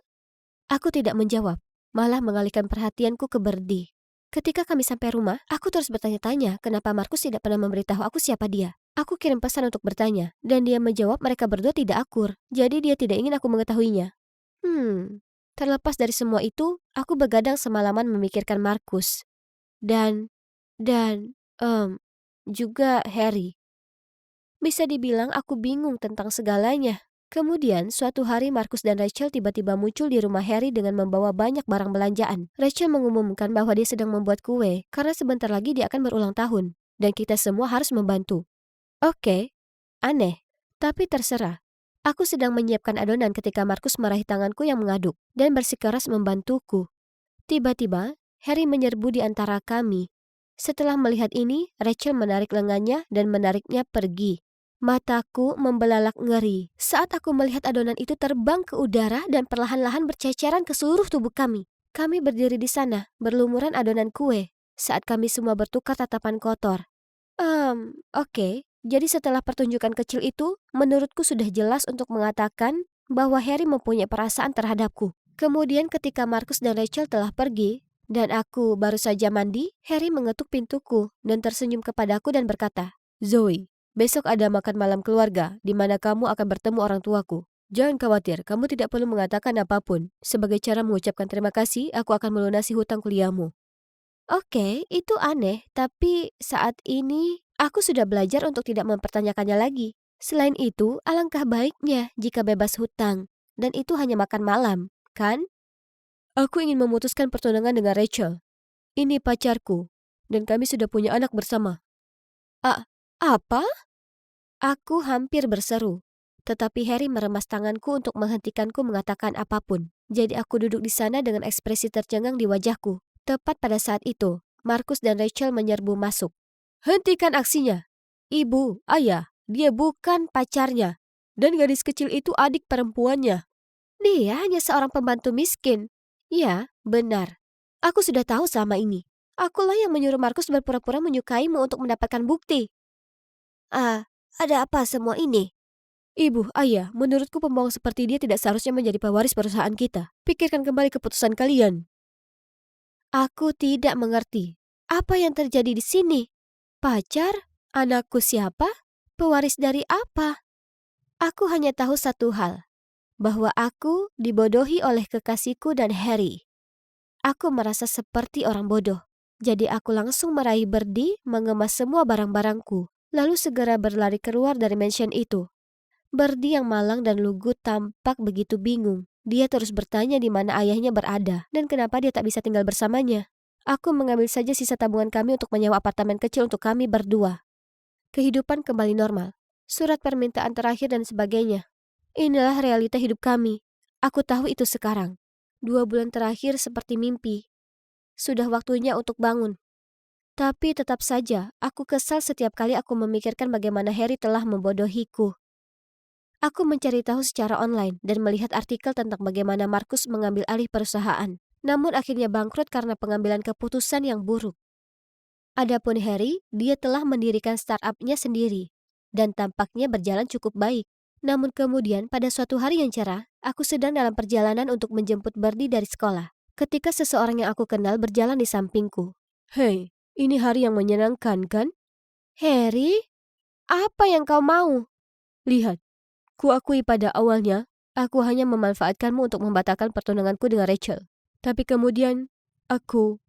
Aku tidak menjawab, malah mengalihkan perhatianku ke Berdi. Ketika kami sampai rumah, aku terus bertanya-tanya kenapa Markus tidak pernah memberitahu aku siapa dia. Aku kirim pesan untuk bertanya, dan dia menjawab mereka berdua tidak akur, jadi dia tidak ingin aku mengetahuinya. Terlepas dari semua itu, aku begadang semalaman memikirkan Markus. Dan, juga Harry. Bisa dibilang aku bingung tentang segalanya. Kemudian, suatu hari Markus dan Rachel tiba-tiba muncul di rumah Harry dengan membawa banyak barang belanjaan. Rachel mengumumkan bahwa dia sedang membuat kue, karena sebentar lagi dia akan berulang tahun, dan kita semua harus membantu. Oke, aneh, tapi terserah. Aku sedang menyiapkan adonan ketika Markus meraih tanganku yang mengaduk, dan bersikeras membantuku. Tiba-tiba, Harry menyerbu di antara kami. Setelah melihat ini, Rachel menarik lengannya dan menariknya pergi. Mataku membelalak ngeri saat aku melihat adonan itu terbang ke udara dan perlahan-lahan berceceran ke seluruh tubuh kami. Kami berdiri di sana, berlumuran adonan kue, saat kami semua bertukar tatapan kotor. Oke. Jadi setelah pertunjukan kecil itu, menurutku sudah jelas untuk mengatakan bahwa Harry mempunyai perasaan terhadapku. Kemudian ketika Marcus dan Rachel telah pergi, dan aku baru saja mandi, Harry mengetuk pintuku dan tersenyum kepadaku dan berkata, "Zoe, besok ada makan malam keluarga di mana kamu akan bertemu orang tuaku. Jangan khawatir, kamu tidak perlu mengatakan apapun. Sebagai cara mengucapkan terima kasih, aku akan melunasi hutang kuliahmu." Oke, itu aneh, tapi saat ini aku sudah belajar untuk tidak mempertanyakannya lagi. Selain itu, alangkah baiknya jika bebas hutang, dan itu hanya makan malam, kan? Aku ingin memutuskan pertunangan dengan Rachel. Ini pacarku, dan kami sudah punya anak bersama. Apa? Aku hampir berseru, tetapi Harry meremas tanganku untuk menghentikanku mengatakan apapun. Jadi aku duduk di sana dengan ekspresi tercengang di wajahku. Tepat pada saat itu, Marcus dan Rachel menyerbu masuk. "Hentikan aksinya! Ibu, ayah, dia bukan pacarnya. Dan gadis kecil itu adik perempuannya. Dia hanya seorang pembantu miskin." "Ya, benar. Aku sudah tahu selama ini. Akulah yang menyuruh Marcus berpura-pura menyukaimu untuk mendapatkan bukti." Ada apa semua ini?" "Ibu, ayah, menurutku pembohong seperti dia tidak seharusnya menjadi pewaris perusahaan kita. Pikirkan kembali keputusan kalian." Aku tidak mengerti. Apa yang terjadi di sini? Pacar? Anakku siapa? Pewaris dari apa? Aku hanya tahu satu hal, bahwa aku dibodohi oleh kekasihku dan Harry. Aku merasa seperti orang bodoh. Jadi aku langsung meraih Birdie, mengemas semua barang-barangku, lalu segera berlari keluar dari mansion itu. Birdie yang malang dan lugu tampak begitu bingung. Dia terus bertanya di mana ayahnya berada dan kenapa dia tak bisa tinggal bersamanya. Aku mengambil saja sisa tabungan kami untuk menyewa apartemen kecil untuk kami berdua. Kehidupan kembali normal. Surat permintaan terakhir dan sebagainya. Inilah realita hidup kami. Aku tahu itu sekarang. 2 bulan terakhir seperti mimpi. Sudah waktunya untuk bangun. Tapi tetap saja, aku kesal setiap kali aku memikirkan bagaimana Harry telah membodohiku. Aku mencari tahu secara online dan melihat artikel tentang bagaimana Marcus mengambil alih perusahaan, namun akhirnya bangkrut karena pengambilan keputusan yang buruk. Adapun Harry, dia telah mendirikan startup-nya sendiri, dan tampaknya berjalan cukup baik. Namun kemudian pada suatu hari yang cerah, aku sedang dalam perjalanan untuk menjemput Birdie dari sekolah, ketika seseorang yang aku kenal berjalan di sampingku. "Hei, ini hari yang menyenangkan, kan?" "Harry, apa yang kau mau?" "Lihat. Kuakui pada awalnya, aku hanya memanfaatkanmu untuk membatalkan pertunanganku dengan Rachel. Tapi kemudian, aku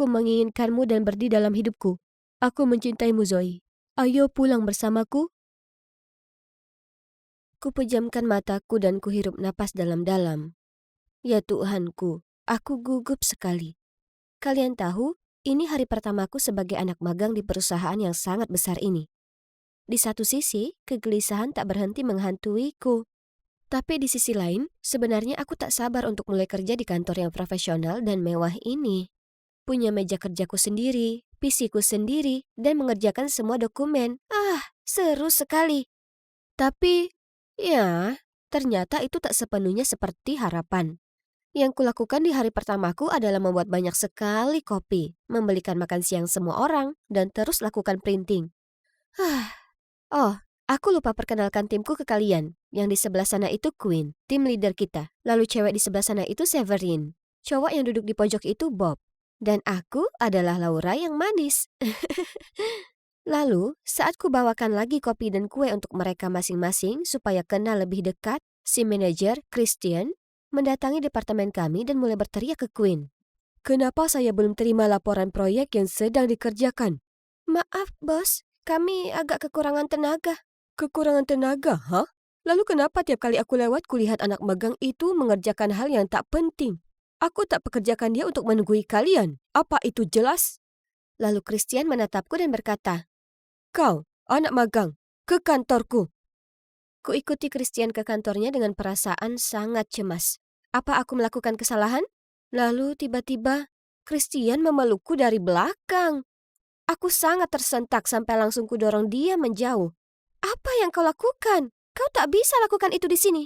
menginginkanmu dan Birdie dalam hidupku. Aku mencintaimu, Zoe. Ayo pulang bersamaku." Kupejamkan mataku dan kuhirup napas dalam-dalam. Ya Tuhanku, aku gugup sekali. Kalian tahu, ini hari pertamaku sebagai anak magang di perusahaan yang sangat besar ini. Di satu sisi, kegelisahan tak berhenti menghantuiku. Tapi di sisi lain, sebenarnya aku tak sabar untuk mulai kerja di kantor yang profesional dan mewah ini. Punya meja kerjaku sendiri, PC-ku sendiri, dan mengerjakan semua dokumen. Seru sekali. Tapi, ya, ternyata itu tak sepenuhnya seperti harapan. Yang kulakukan di hari pertamaku adalah membuat banyak sekali kopi, membelikan makan siang semua orang, dan terus lakukan printing. Oh, aku lupa perkenalkan timku ke kalian. Yang di sebelah sana itu Queen, tim leader kita. Lalu cewek di sebelah sana itu Severin. Cowok yang duduk di pojok itu Bob. Dan aku adalah Laura yang manis. Lalu, saat ku bawakan lagi kopi dan kue untuk mereka masing-masing supaya kenal lebih dekat, si manajer, Christian, mendatangi departemen kami dan mulai berteriak ke Queen. "Kenapa saya belum terima laporan proyek yang sedang dikerjakan?" "Maaf, bos. Kami agak kekurangan tenaga." "Kekurangan tenaga, hah? Lalu kenapa tiap kali aku lewat kulihat anak magang itu mengerjakan hal yang tak penting? Aku tak pekerjakan dia untuk menunggui kalian. Apa itu jelas?" Lalu Christian menatapku dan berkata, "Kau, anak magang, ke kantorku." Kuikuti Christian ke kantornya dengan perasaan sangat cemas. Apa aku melakukan kesalahan? Lalu tiba-tiba Christian memelukku dari belakang. Aku sangat tersentak sampai langsung kudorong dia menjauh. "Apa yang kau lakukan? Kau tak bisa lakukan itu di sini."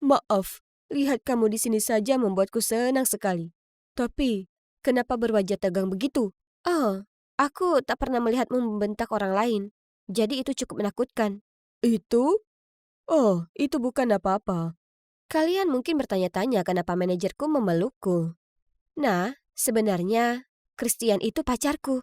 "Maaf, Lihat kamu di sini saja membuatku senang sekali. Tapi, kenapa berwajah tegang begitu? Oh, aku tak pernah melihatmu membentak orang lain. Jadi itu cukup menakutkan. Itu? Oh, itu bukan apa-apa. Kalian mungkin bertanya-tanya kenapa manajerku memelukku. Nah, sebenarnya Christian itu pacarku.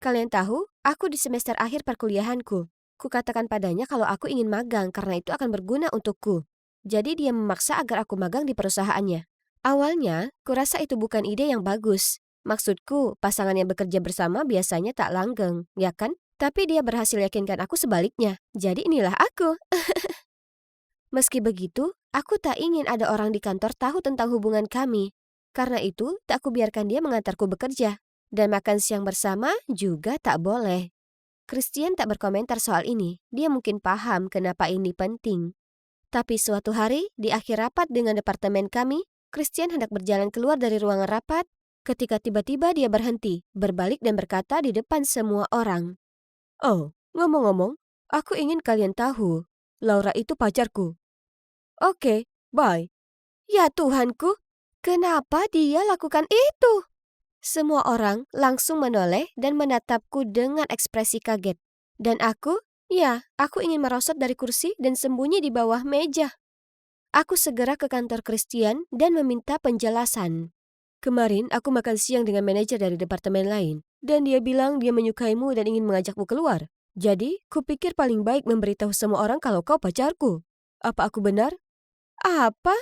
Kalian tahu, aku di semester akhir perkuliahanku. Kukatakan padanya kalau aku ingin magang karena itu akan berguna untukku. Jadi dia memaksa agar aku magang di perusahaannya. Awalnya, kurasa itu bukan ide yang bagus. Maksudku, pasangan yang bekerja bersama biasanya tak langgeng, ya kan? Tapi dia berhasil yakinkan aku sebaliknya. Jadi inilah aku. Meski begitu, aku tak ingin ada orang di kantor tahu tentang hubungan kami. Karena itu, tak aku biarkan dia mengantarku bekerja. Dan makan siang bersama juga tak boleh. Christian tak berkomentar soal ini. Dia mungkin paham kenapa ini penting. Tapi suatu hari, di akhir rapat dengan departemen kami, Christian hendak berjalan keluar dari ruangan rapat ketika tiba-tiba dia berhenti, berbalik dan berkata di depan semua orang. Oh, ngomong-ngomong, aku ingin kalian tahu, Laura itu pacarku. Oke, bye. Ya Tuhanku, kenapa dia lakukan itu? Semua orang langsung menoleh dan menatapku dengan ekspresi kaget. Dan aku ingin merosot dari kursi dan sembunyi di bawah meja. Aku segera ke kantor Christian dan meminta penjelasan. Kemarin aku makan siang dengan manajer dari departemen lain, dan dia bilang dia menyukaimu dan ingin mengajakmu keluar. Jadi, kupikir paling baik memberitahu semua orang kalau kau pacarku. Apa aku benar? Apa?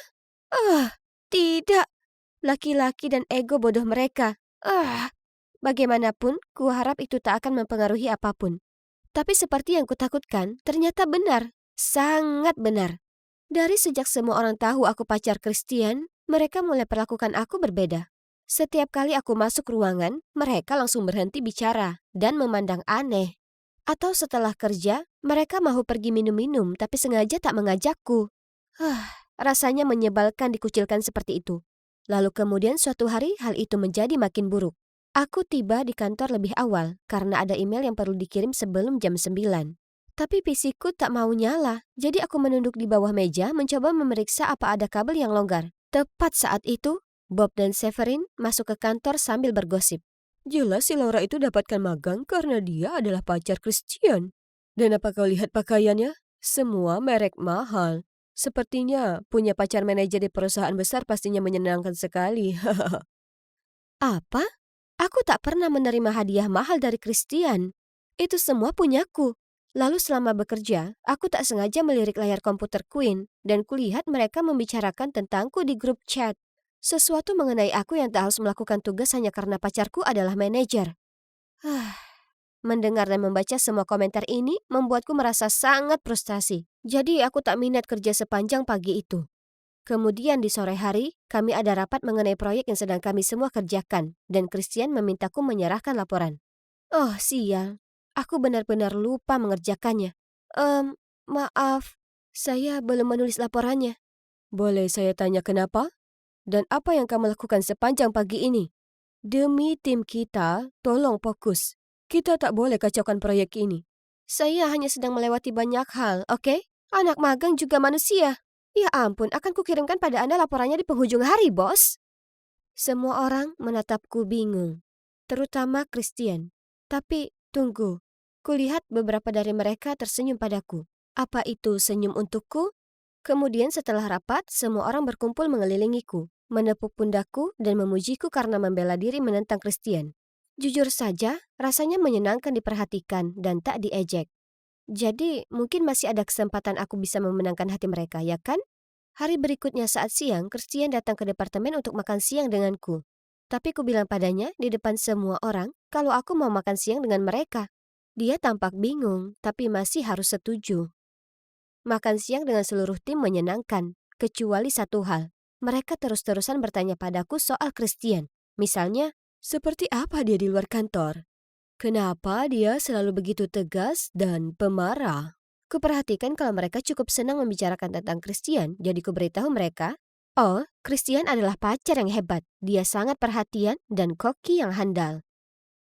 Tidak. Laki-laki dan ego bodoh mereka. Bagaimanapun, kuharap itu tak akan mempengaruhi apapun. Tapi seperti yang kutakutkan, ternyata benar. Sangat benar. Dari sejak semua orang tahu aku pacar Christian, mereka mulai perlakukan aku berbeda. Setiap kali aku masuk ruangan, mereka langsung berhenti bicara dan memandang aneh. Atau setelah kerja, mereka mau pergi minum-minum tapi sengaja tak mengajakku. Rasanya menyebalkan dikucilkan seperti itu. Lalu kemudian suatu hari hal itu menjadi makin buruk. Aku tiba di kantor lebih awal karena ada email yang perlu dikirim sebelum jam 9. Tapi PC-ku tak mau nyala, jadi aku menunduk di bawah meja mencoba memeriksa apa ada kabel yang longgar. Tepat saat itu, Bob dan Severin masuk ke kantor sambil bergosip. Jelas si Laura itu dapatkan magang karena dia adalah pacar Christian. Dan apa kau lihat pakaiannya? Semua merek mahal. Sepertinya punya pacar manajer di perusahaan besar pastinya menyenangkan sekali. Apa? Aku tak pernah menerima hadiah mahal dari Christian. Itu semua punyaku. Lalu selama bekerja, aku tak sengaja melirik layar komputer Queen dan kulihat mereka membicarakan tentangku di grup chat. Sesuatu mengenai aku yang tak harus melakukan tugas hanya karena pacarku adalah manajer. Mendengar dan membaca semua komentar ini membuatku merasa sangat frustasi. Jadi aku tak minat kerja sepanjang pagi itu. Kemudian di sore hari, kami ada rapat mengenai proyek yang sedang kami semua kerjakan, dan Christian memintaku menyerahkan laporan. Oh, sial. Aku benar-benar lupa mengerjakannya. Maaf, saya belum menulis laporannya. Boleh saya tanya kenapa? Dan apa yang kamu lakukan sepanjang pagi ini? Demi tim kita, tolong fokus. Kita tak boleh kacaukan proyek ini. Saya hanya sedang melewati banyak hal, oke? Anak magang juga manusia. Ya ampun, akan kukirimkan pada Anda laporannya di penghujung hari, bos. Semua orang menatapku bingung, terutama Christian. Tapi, tunggu. Kulihat beberapa dari mereka tersenyum padaku. Apa itu senyum untukku? Kemudian setelah rapat, semua orang berkumpul mengelilingiku, menepuk pundakku dan memujiku karena membela diri menentang Christian. Jujur saja, rasanya menyenangkan diperhatikan dan tak diejek. Jadi, mungkin masih ada kesempatan aku bisa memenangkan hati mereka, ya kan? Hari berikutnya saat siang, Christian datang ke departemen untuk makan siang denganku. Tapi ku bilang padanya di depan semua orang kalau aku mau makan siang dengan mereka. Dia tampak bingung, tapi masih harus setuju. Makan siang dengan seluruh tim menyenangkan, kecuali satu hal. Mereka terus-terusan bertanya padaku soal Christian. Misalnya, seperti apa dia di luar kantor? Kenapa dia selalu begitu tegas dan pemarah? Kuperhatikan kalau mereka cukup senang membicarakan tentang Christian, jadi kuberitahu mereka, oh, Christian adalah pacar yang hebat. Dia sangat perhatian dan koki yang handal.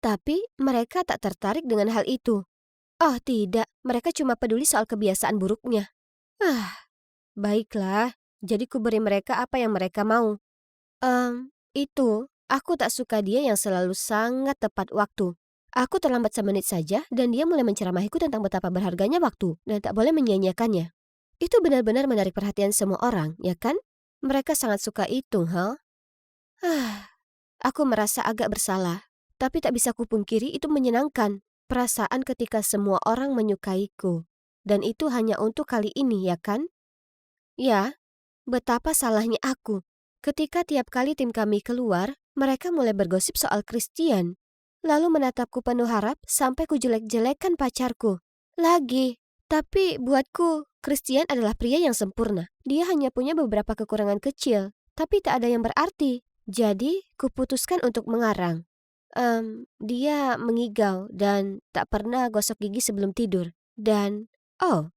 Tapi mereka tak tertarik dengan hal itu. Oh tidak, mereka cuma peduli soal kebiasaan buruknya. Baiklah, Jadi ku beri mereka apa yang mereka mau. Itu, aku tak suka dia yang selalu sangat tepat waktu. Aku terlambat semenit saja dan dia mulai menceramahiku tentang betapa berharganya waktu dan tak boleh menyia-nyiakannya. Itu benar-benar menarik perhatian semua orang, ya kan? Mereka sangat suka itu, Aku merasa agak bersalah, tapi tak bisa kupungkiri itu menyenangkan. Perasaan ketika semua orang menyukaiku. Dan itu hanya untuk kali ini, ya kan? Ya, betapa salahnya aku. Ketika tiap kali tim kami keluar, mereka mulai bergosip soal Christian. Lalu menatapku penuh harap sampai ku jelek-jelekan pacarku. Lagi. Tapi buatku, Christian adalah pria yang sempurna. Dia hanya punya beberapa kekurangan kecil, tapi tak ada yang berarti. Jadi, kuputuskan untuk mengarang. Dia mengigau dan tak pernah gosok gigi sebelum tidur. Dan,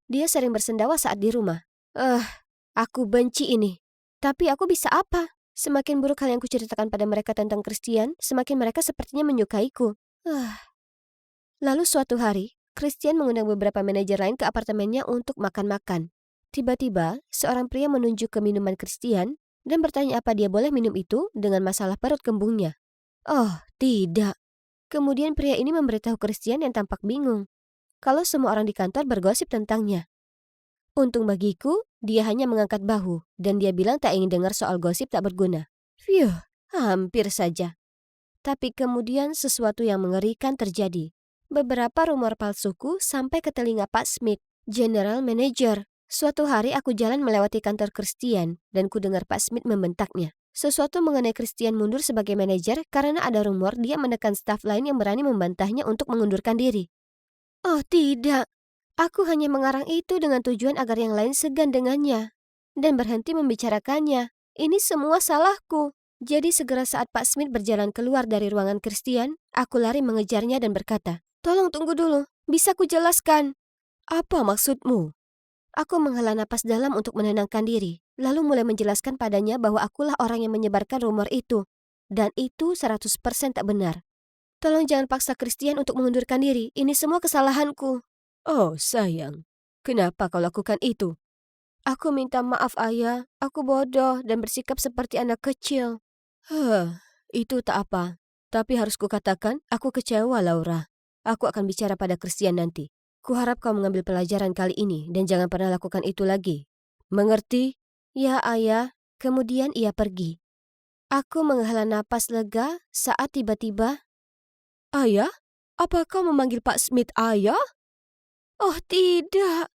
dia sering bersendawa saat di rumah. Aku benci ini. Tapi aku bisa apa? Semakin buruk hal yang kuceritakan pada mereka tentang Christian, semakin mereka sepertinya menyukaiku. Lalu suatu hari, Christian mengundang beberapa manajer lain ke apartemennya untuk makan-makan. Tiba-tiba, seorang pria menunjuk ke minuman Christian dan bertanya apa dia boleh minum itu dengan masalah perut kembungnya. Oh, tidak. Kemudian pria ini memberitahu Christian yang tampak bingung kalau semua orang di kantor bergosip tentangnya. Untung bagiku, dia hanya mengangkat bahu dan dia bilang tak ingin dengar soal gosip tak berguna. Hampir saja. Tapi kemudian sesuatu yang mengerikan terjadi. Beberapa rumor palsuku sampai ke telinga Pak Smith, General Manager. Suatu hari aku jalan melewati kantor Christian dan ku dengar Pak Smith membentaknya. Sesuatu mengenai Christian mundur sebagai manajer karena ada rumor dia menekan staf lain yang berani membantahnya untuk mengundurkan diri. Oh tidak, aku hanya mengarang itu dengan tujuan agar yang lain segan dengannya dan berhenti membicarakannya. Ini semua salahku. Jadi segera saat Pak Smith berjalan keluar dari ruangan Christian, aku lari mengejarnya dan berkata, "Tolong tunggu dulu, bisa ku jelaskan." "Apa maksudmu?" Aku menghela napas dalam untuk menenangkan diri, lalu mulai menjelaskan padanya bahwa akulah orang yang menyebarkan rumor itu. Dan itu 100% tak benar. "Tolong jangan paksa Christian untuk mengundurkan diri, ini semua kesalahanku." "Oh sayang, kenapa kau lakukan itu?" "Aku minta maaf ayah, aku bodoh dan bersikap seperti anak kecil." Itu tak apa. Tapi harus kukatakan, aku kecewa, Laura. Aku akan bicara pada Christian nanti. Kuharap kau mengambil pelajaran kali ini dan jangan pernah lakukan itu lagi. Mengerti? Ya, ayah. Kemudian ia pergi. Aku menghela napas lega saat tiba-tiba, "Ayah? Apa kau memanggil Pak Smith ayah?" "Oh tidak.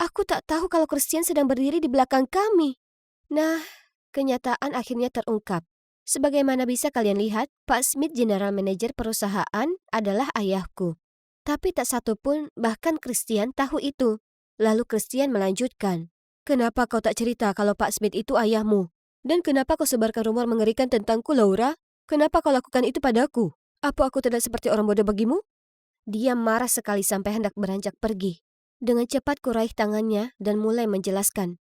Aku tak tahu kalau Christian sedang berdiri di belakang kami." Nah, kenyataan akhirnya terungkap. Sebagaimana bisa kalian lihat, Pak Smith, General Manager perusahaan, adalah ayahku. Tapi tak satu pun, bahkan Christian, tahu itu. Lalu Christian melanjutkan, "Kenapa kau tak cerita kalau Pak Smith itu ayahmu? Dan kenapa kau sebarkan rumor mengerikan tentangku, Laura? Kenapa kau lakukan itu padaku? Apa aku tidak seperti orang bodoh bagimu?" Dia marah sekali sampai hendak beranjak pergi. Dengan cepat kuraih tangannya dan mulai menjelaskan.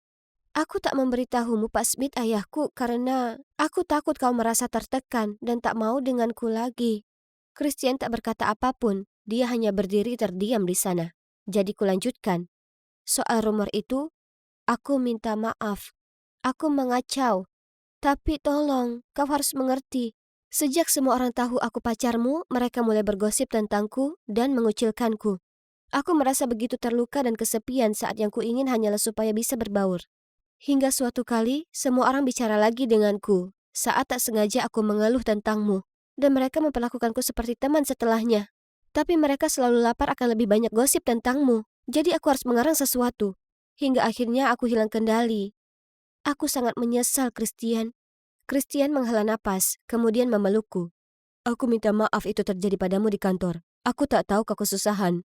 "Aku tak memberitahumu Pak Smith ayahku karena aku takut kau merasa tertekan dan tak mau denganku lagi." Christian tak berkata apapun, dia hanya berdiri terdiam di sana. Jadi kulanjutkan. "Soal rumor itu, aku minta maaf. Aku mengacau. Tapi tolong, kau harus mengerti. Sejak semua orang tahu aku pacarmu, mereka mulai bergosip tentangku dan mengucilkanku. Aku merasa begitu terluka dan kesepian saat yang kuingin hanyalah supaya bisa berbaur. Hingga suatu kali, semua orang bicara lagi denganku saat tak sengaja aku mengeluh tentangmu. Dan mereka memperlakukanku seperti teman setelahnya. Tapi mereka selalu lapar akan lebih banyak gosip tentangmu. Jadi aku harus mengarang sesuatu. Hingga akhirnya aku hilang kendali. Aku sangat menyesal, Christian." Christian menghela napas, kemudian memelukku. "Aku minta maaf itu terjadi padamu di kantor. Aku tak tahu kau kesusahan.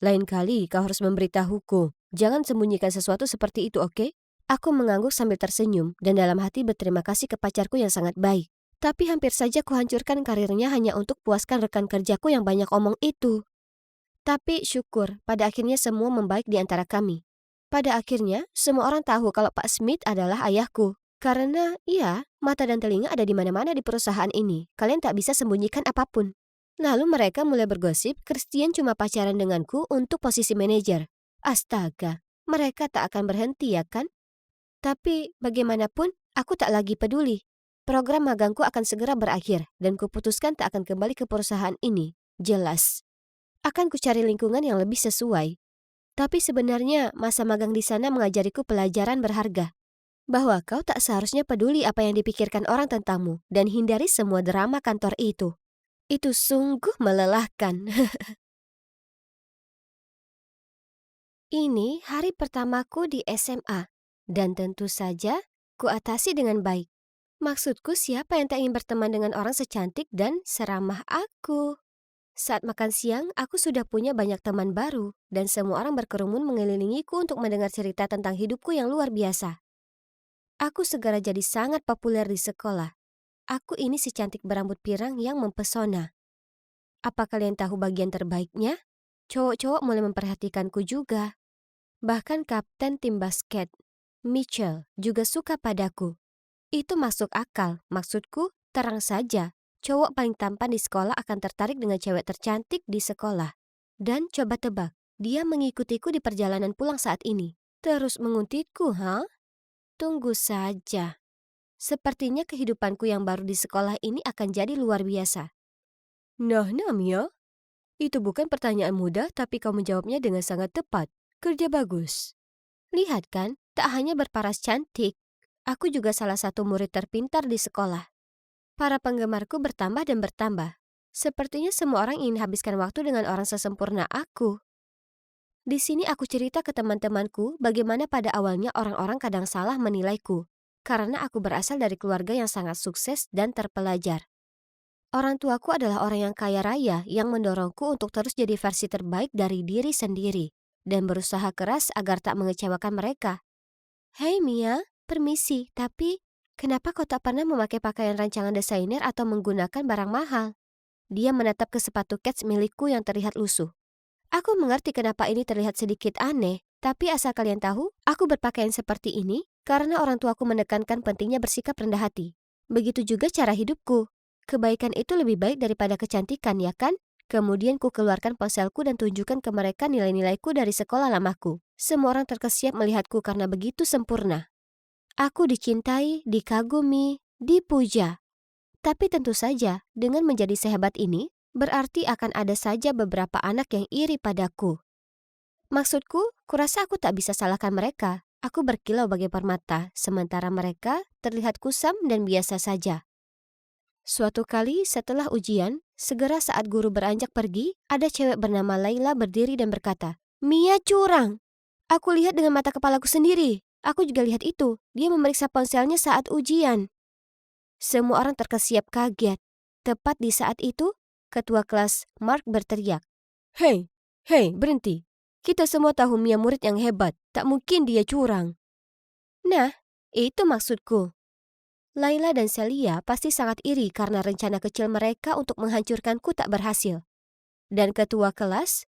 Lain kali kau harus memberitahuku. Jangan sembunyikan sesuatu seperti itu, oke?" Aku mengangguk sambil tersenyum dan dalam hati berterima kasih ke pacarku yang sangat baik. Tapi hampir saja kuhancurkan karirnya hanya untuk puaskan rekan kerjaku yang banyak omong itu. Tapi syukur, pada akhirnya semua membaik di antara kami. Pada akhirnya, semua orang tahu kalau Pak Smith adalah ayahku. Karena, ya, mata dan telinga ada di mana-mana di perusahaan ini. Kalian tak bisa sembunyikan apapun. Lalu mereka mulai bergosip Christian cuma pacaran denganku untuk posisi manajer. Astaga, mereka tak akan berhenti ya kan? Tapi bagaimanapun, aku tak lagi peduli. Program magangku akan segera berakhir dan kuputuskan tak akan kembali ke perusahaan ini. Jelas. Akan kucari lingkungan yang lebih sesuai. Tapi sebenarnya masa magang di sana mengajariku pelajaran berharga. Bahwa kau tak seharusnya peduli apa yang dipikirkan orang tentangmu dan hindari semua drama kantor itu. Itu sungguh melelahkan. Ini hari pertamaku di SMA. Dan tentu saja, kuatasi dengan baik. Maksudku siapa yang tak ingin berteman dengan orang secantik dan seramah aku? Saat makan siang, aku sudah punya banyak teman baru, dan semua orang berkerumun mengelilingiku untuk mendengar cerita tentang hidupku yang luar biasa. Aku segera jadi sangat populer di sekolah. Aku ini si cantik berambut pirang yang mempesona. Apa kalian tahu bagian terbaiknya? Cowok-cowok mulai memperhatikanku juga. Bahkan kapten tim basket, Mitchell, juga suka padaku. Itu masuk akal, maksudku terang saja. Cowok paling tampan di sekolah akan tertarik dengan cewek tercantik di sekolah. Dan coba tebak, dia mengikutiku di perjalanan pulang saat ini. Terus menguntitku, ha? Tunggu saja. Sepertinya kehidupanku yang baru di sekolah ini akan jadi luar biasa. Nah, Namia, itu bukan pertanyaan mudah tapi kau menjawabnya dengan sangat tepat. Kerja bagus. Lihat kan, tak hanya berparas cantik, aku juga salah satu murid terpintar di sekolah. Para penggemarku bertambah dan bertambah. Sepertinya semua orang ingin habiskan waktu dengan orang sesempurna aku. Di sini aku cerita ke teman-temanku bagaimana pada awalnya orang-orang kadang salah menilaiku. Karena aku berasal dari keluarga yang sangat sukses dan terpelajar. Orang tuaku adalah orang yang kaya raya yang mendorongku untuk terus jadi versi terbaik dari diri sendiri. Dan berusaha keras agar tak mengecewakan mereka. Hei Mia, permisi, tapi kenapa kau tak pernah memakai pakaian rancangan desainer atau menggunakan barang mahal? Dia menatap ke sepatu kets milikku yang terlihat lusuh. Aku mengerti kenapa ini terlihat sedikit aneh, tapi asal kalian tahu, aku berpakaian seperti ini karena orang tuaku menekankan pentingnya bersikap rendah hati. Begitu juga cara hidupku. Kebaikan itu lebih baik daripada kecantikan, ya kan? Kemudian ku keluarkan ponselku dan tunjukkan ke mereka nilai-nilaiku dari sekolah lamaku. Semua orang terkesiap melihatku karena begitu sempurna. Aku dicintai, dikagumi, dipuja. Tapi tentu saja, dengan menjadi sehebat ini, berarti akan ada saja beberapa anak yang iri padaku. Maksudku, kurasa aku tak bisa salahkan mereka. Aku berkilau bagai permata, sementara mereka terlihat kusam dan biasa saja. Suatu kali setelah ujian, segera saat guru beranjak pergi, ada cewek bernama Laila berdiri dan berkata, "Mia curang. Aku lihat dengan mata kepalaku sendiri. Aku juga lihat itu. Dia memeriksa ponselnya saat ujian." Semua orang terkesiap kaget. Tepat di saat itu, ketua kelas Mark berteriak, Hei, berhenti. Kita semua tahu Mia murid yang hebat. Tak mungkin dia curang." Nah, itu maksudku. Laila dan Celia pasti sangat iri karena rencana kecil mereka untuk menghancurkanku tak berhasil. Dan ketua kelas?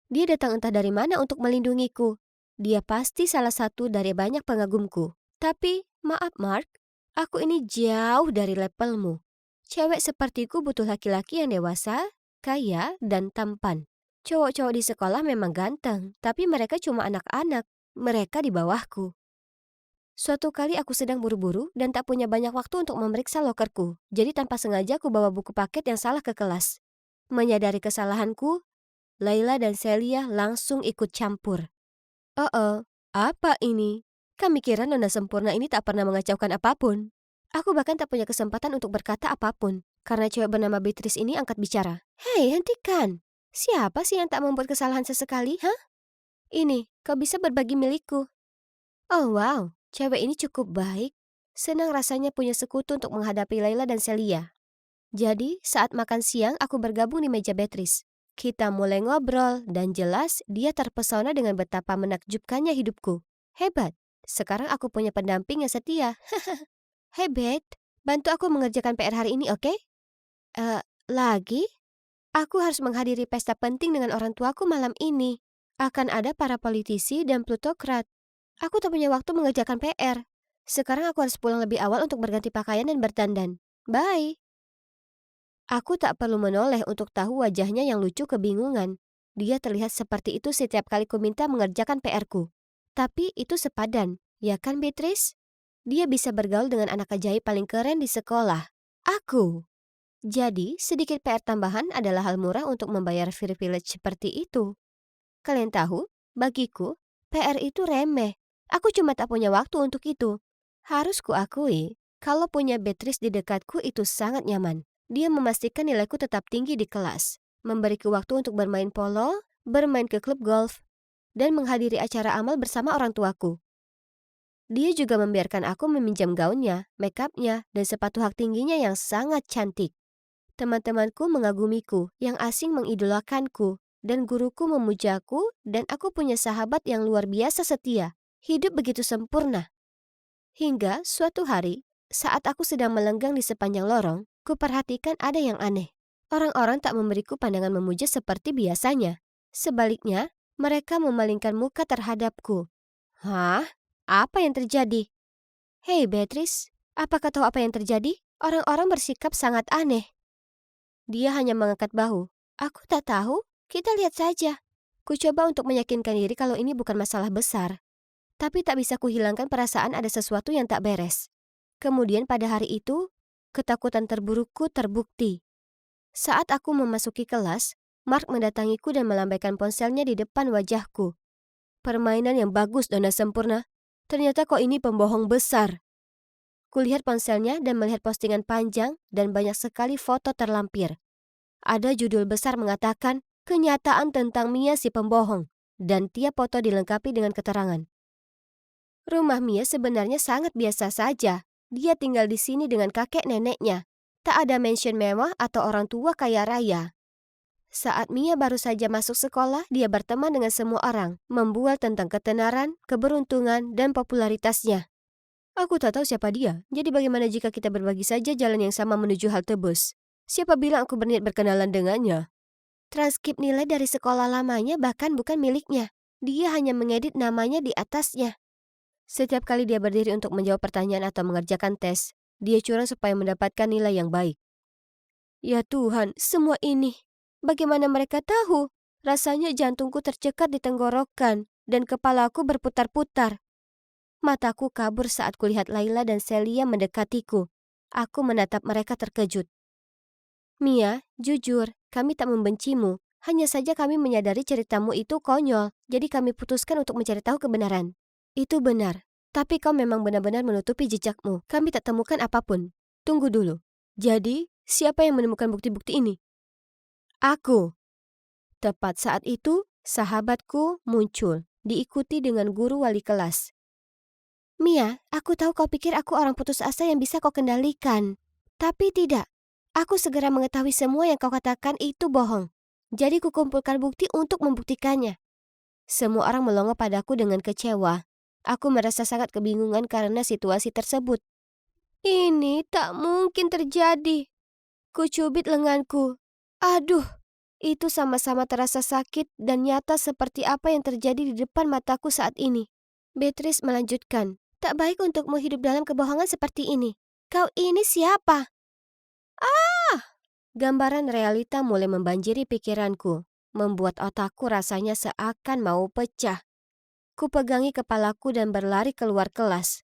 Dia datang entah dari mana untuk melindungiku. Dia pasti salah satu dari banyak pengagumku. Tapi, maaf Mark, aku ini jauh dari levelmu. Cewek sepertiku butuh laki-laki yang dewasa, kaya, dan tampan. Cowok-cowok di sekolah memang ganteng, tapi mereka cuma anak-anak. Mereka di bawahku. Suatu kali aku sedang buru-buru dan tak punya banyak waktu untuk memeriksa lokerku. Jadi tanpa sengaja aku bawa buku paket yang salah ke kelas. Menyadari kesalahanku, Laila dan Celia langsung ikut campur. Oh, apa ini? Kami kira nona sempurna ini tak pernah mengacaukan apapun. Aku bahkan tak punya kesempatan untuk berkata apapun. Karena cewek bernama Beatrice ini angkat bicara. Hei, hentikan. Siapa sih yang tak membuat kesalahan sesekali, hah? Ini, kau bisa berbagi milikku. Oh wow. Cewek ini cukup baik. Senang rasanya punya sekutu untuk menghadapi Laila dan Celia. Jadi, saat makan siang aku bergabung di meja Beatrice. Kita mulai ngobrol dan jelas dia terpesona dengan betapa menakjubkannya hidupku. Hebat, sekarang aku punya pendamping yang setia. Hey Beth, bantu aku mengerjakan PR hari ini, oke? Lagi? Aku harus menghadiri pesta penting dengan orang tuaku malam ini. Akan ada para politisi dan plutokrat. Aku tak punya waktu mengerjakan PR. Sekarang aku harus pulang lebih awal untuk berganti pakaian dan berdandan. Bye. Aku tak perlu menoleh untuk tahu wajahnya yang lucu kebingungan. Dia terlihat seperti itu setiap kali ku minta mengerjakan PR-ku. Tapi itu sepadan. Ya kan, Beatrice? Dia bisa bergaul dengan anak ajaib paling keren di sekolah. Aku. Jadi, sedikit PR tambahan adalah hal murah untuk membayar privilege seperti itu. Kalian tahu, bagiku, PR itu remeh. Aku cuma tak punya waktu untuk itu. Harus kuakui, kalau punya Beatrice di dekatku itu sangat nyaman. Dia memastikan nilaiku tetap tinggi di kelas, memberiku waktu untuk bermain polo, bermain ke klub golf, dan menghadiri acara amal bersama orang tuaku. Dia juga membiarkan aku meminjam gaunnya, make-upnya, dan sepatu hak tingginya yang sangat cantik. Teman-temanku mengagumiku, yang asing mengidolakanku, dan guruku memujaku, dan aku punya sahabat yang luar biasa setia. Hidup begitu sempurna. Hingga suatu hari, saat aku sedang melenggang di sepanjang lorong, kuperhatikan ada yang aneh. Orang-orang tak memberiku pandangan memuja seperti biasanya. Sebaliknya, mereka memalingkan muka terhadapku. Hah? Apa yang terjadi? Hei Beatrice, apakah tahu apa yang terjadi? Orang-orang bersikap sangat aneh. Dia hanya mengangkat bahu. Aku tak tahu, kita lihat saja. Ku coba untuk meyakinkan diri kalau ini bukan masalah besar. Tapi tak bisa kuhilangkan perasaan ada sesuatu yang tak beres. Kemudian pada hari itu, ketakutan terburukku terbukti. Saat aku memasuki kelas, Mark mendatangiku dan melambaikan ponselnya di depan wajahku. Permainan yang bagus, Dona sempurna. Ternyata kau ini pembohong besar. Kulihat ponselnya dan melihat postingan panjang dan banyak sekali foto terlampir. Ada judul besar mengatakan, kenyataan tentang Mia si pembohong, dan tiap foto dilengkapi dengan keterangan. Rumah Mia sebenarnya sangat biasa saja. Dia tinggal di sini dengan kakek neneknya. Tak ada mansion mewah atau orang tua kaya raya. Saat Mia baru saja masuk sekolah, dia berteman dengan semua orang, membual tentang ketenaran, keberuntungan, dan popularitasnya. Aku tak tahu siapa dia, jadi bagaimana jika kita berbagi saja jalan yang sama menuju halte bus? Siapa bilang aku berniat berkenalan dengannya? Transkrip nilai dari sekolah lamanya bahkan bukan miliknya. Dia hanya mengedit namanya di atasnya. Setiap kali dia berdiri untuk menjawab pertanyaan atau mengerjakan tes, dia curang supaya mendapatkan nilai yang baik. Ya Tuhan, semua ini. Bagaimana mereka tahu? Rasanya jantungku tercekat di tenggorokan dan kepalaku berputar-putar. Mataku kabur saat kulihat Laila dan Celia mendekatiku. Aku menatap mereka terkejut. Mia, jujur, kami tak membencimu. Hanya saja kami menyadari ceritamu itu konyol, jadi kami putuskan untuk mencari tahu kebenaran. Itu benar, tapi kau memang benar-benar menutupi jejakmu. Kami tak temukan apapun. Tunggu dulu. Jadi, siapa yang menemukan bukti-bukti ini? Aku. Tepat saat itu, sahabatku muncul, diikuti dengan guru wali kelas. Mia, aku tahu kau pikir aku orang putus asa yang bisa kau kendalikan. Tapi tidak. Aku segera mengetahui semua yang kau katakan itu bohong. Jadi kukumpulkan bukti untuk membuktikannya. Semua orang melongo padaku dengan kecewa. Aku merasa sangat kebingungan karena situasi tersebut. Ini tak mungkin terjadi. Kucubit lenganku. Aduh, itu sama-sama terasa sakit dan nyata seperti apa yang terjadi di depan mataku saat ini. Beatrice melanjutkan, tak baik untukmu hidup dalam kebohongan seperti ini. Kau ini siapa? Gambaran realita mulai membanjiri pikiranku, membuat otakku rasanya seakan mau pecah. Kupegangi kepalaku dan berlari keluar kelas.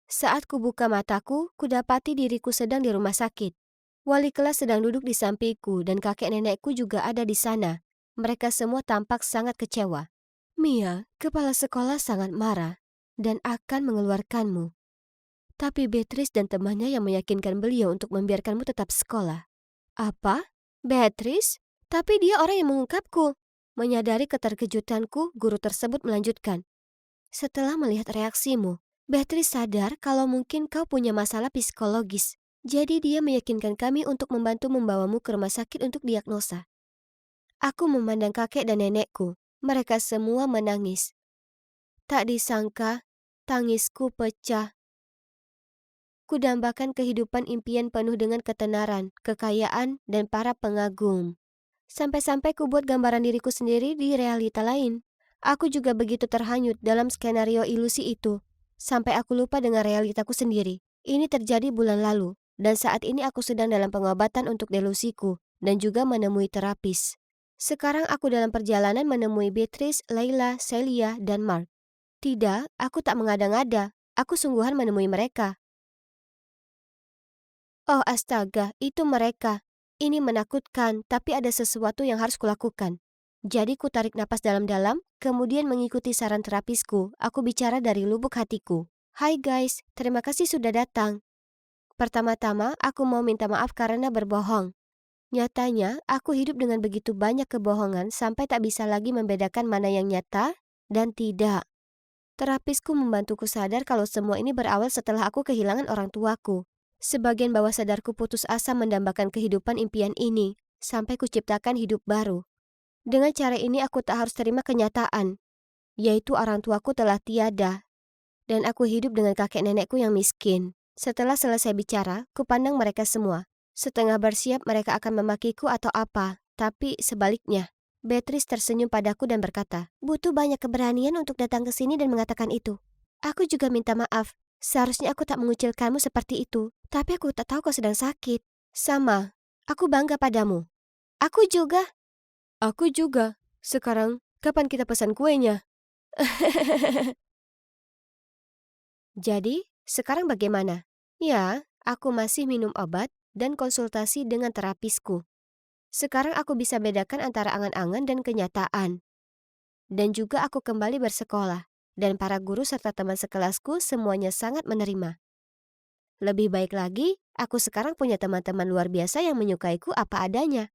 Saat kubuka mataku, kudapati diriku sedang di rumah sakit. Wali kelas sedang duduk di sampingku dan kakek nenekku juga ada di sana. Mereka semua tampak sangat kecewa. Mia, kepala sekolah sangat marah dan akan mengeluarkanmu. Tapi Beatrice dan temannya yang meyakinkan beliau untuk membiarkanmu tetap sekolah. Apa? Beatrice? Tapi dia orang yang mengungkapku. Menyadari keterkejutanku, guru tersebut melanjutkan. Setelah melihat reaksimu, Beatrice sadar kalau mungkin kau punya masalah psikologis. Jadi dia meyakinkan kami untuk membantu membawamu ke rumah sakit untuk diagnosa. Aku memandang kakek dan nenekku. Mereka semua menangis. Tak disangka, tangisku pecah. Kudambakan kehidupan impian penuh dengan ketenaran, kekayaan, dan para pengagum. Sampai-sampai kubuat gambaran diriku sendiri di realita lain. Aku juga begitu terhanyut dalam skenario ilusi itu. Sampai aku lupa dengan realitaku sendiri. Ini terjadi bulan lalu, dan saat ini aku sedang dalam pengobatan untuk delusiku, dan juga menemui terapis. Sekarang aku dalam perjalanan menemui Beatrice, Laila, Celia, dan Mark. Tidak, aku tak mengada-ngada. Aku sungguhan menemui mereka. Oh astaga, itu mereka. Ini menakutkan, tapi ada sesuatu yang harus kulakukan. Jadi ku tarik napas dalam-dalam, kemudian mengikuti saran terapisku. Aku bicara dari lubuk hatiku. Hai guys, terima kasih sudah datang. Pertama-tama, aku mau minta maaf karena berbohong. Nyatanya, aku hidup dengan begitu banyak kebohongan sampai tak bisa lagi membedakan mana yang nyata dan tidak. Terapisku membantuku sadar kalau semua ini berawal setelah aku kehilangan orang tuaku. Sebagian bawah sadarku putus asa mendambakan kehidupan impian ini, sampai kuciptakan hidup baru. Dengan cara ini aku tak harus terima kenyataan, yaitu orang tuaku telah tiada, dan aku hidup dengan kakek nenekku yang miskin. Setelah selesai bicara, kupandang mereka semua. Setengah bersiap mereka akan memakiku atau apa, tapi sebaliknya. Beatrice tersenyum padaku dan berkata, butuh banyak keberanian untuk datang ke sini dan mengatakan itu. Aku juga minta maaf. Seharusnya aku tak mengucilkanmu seperti itu, tapi aku tak tahu kau sedang sakit. Sama, aku bangga padamu. Aku juga. Aku juga. Sekarang, kapan kita pesan kuenya? Jadi, sekarang bagaimana? Ya, aku masih minum obat dan konsultasi dengan terapisku. Sekarang aku bisa bedakan antara angan-angan dan kenyataan. Dan juga aku kembali bersekolah. Dan para guru serta teman sekelasku semuanya sangat menerima. Lebih baik lagi, aku sekarang punya teman-teman luar biasa yang menyukaiku apa adanya.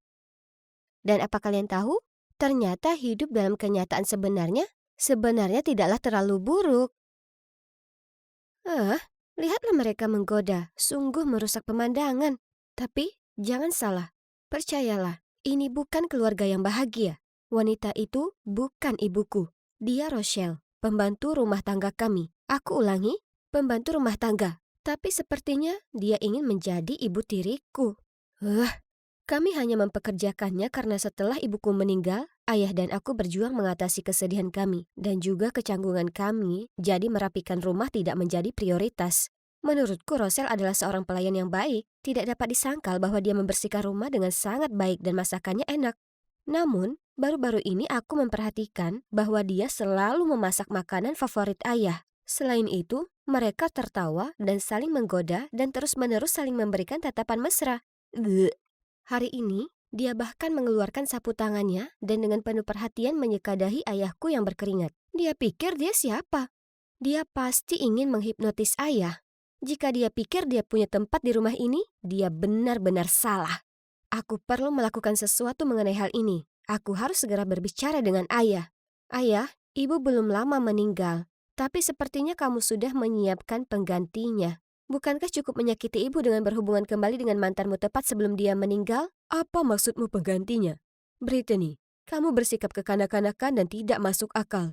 Dan apa kalian tahu? Ternyata hidup dalam kenyataan sebenarnya tidaklah terlalu buruk. Lihatlah mereka menggoda, sungguh merusak pemandangan. Tapi, jangan salah. Percayalah, ini bukan keluarga yang bahagia. Wanita itu bukan ibuku. Dia Rochelle, pembantu rumah tangga kami. Aku ulangi, pembantu rumah tangga. Tapi sepertinya dia ingin menjadi ibu tiriku. Kami hanya mempekerjakannya karena setelah ibuku meninggal, ayah dan aku berjuang mengatasi kesedihan kami dan juga kecanggungan kami, jadi merapikan rumah tidak menjadi prioritas. Menurutku Rosel adalah seorang pelayan yang baik, tidak dapat disangkal bahwa dia membersihkan rumah dengan sangat baik dan masakannya enak. Namun, baru-baru ini aku memperhatikan bahwa dia selalu memasak makanan favorit ayah. Selain itu, mereka tertawa dan saling menggoda dan terus-menerus saling memberikan tatapan mesra. Hari ini, dia bahkan mengeluarkan sapu tangannya dan dengan penuh perhatian menyekadahi ayahku yang berkeringat. Dia pikir dia siapa? Dia pasti ingin menghipnotis ayah. Jika dia pikir dia punya tempat di rumah ini, dia benar-benar salah. Aku perlu melakukan sesuatu mengenai hal ini. Aku harus segera berbicara dengan ayah. Ayah, ibu belum lama meninggal, tapi sepertinya kamu sudah menyiapkan penggantinya. Bukankah cukup menyakiti ibu dengan berhubungan kembali dengan mantanmu tepat sebelum dia meninggal? Apa maksudmu penggantinya? Brittany, kamu bersikap kekanak-kanakan dan tidak masuk akal.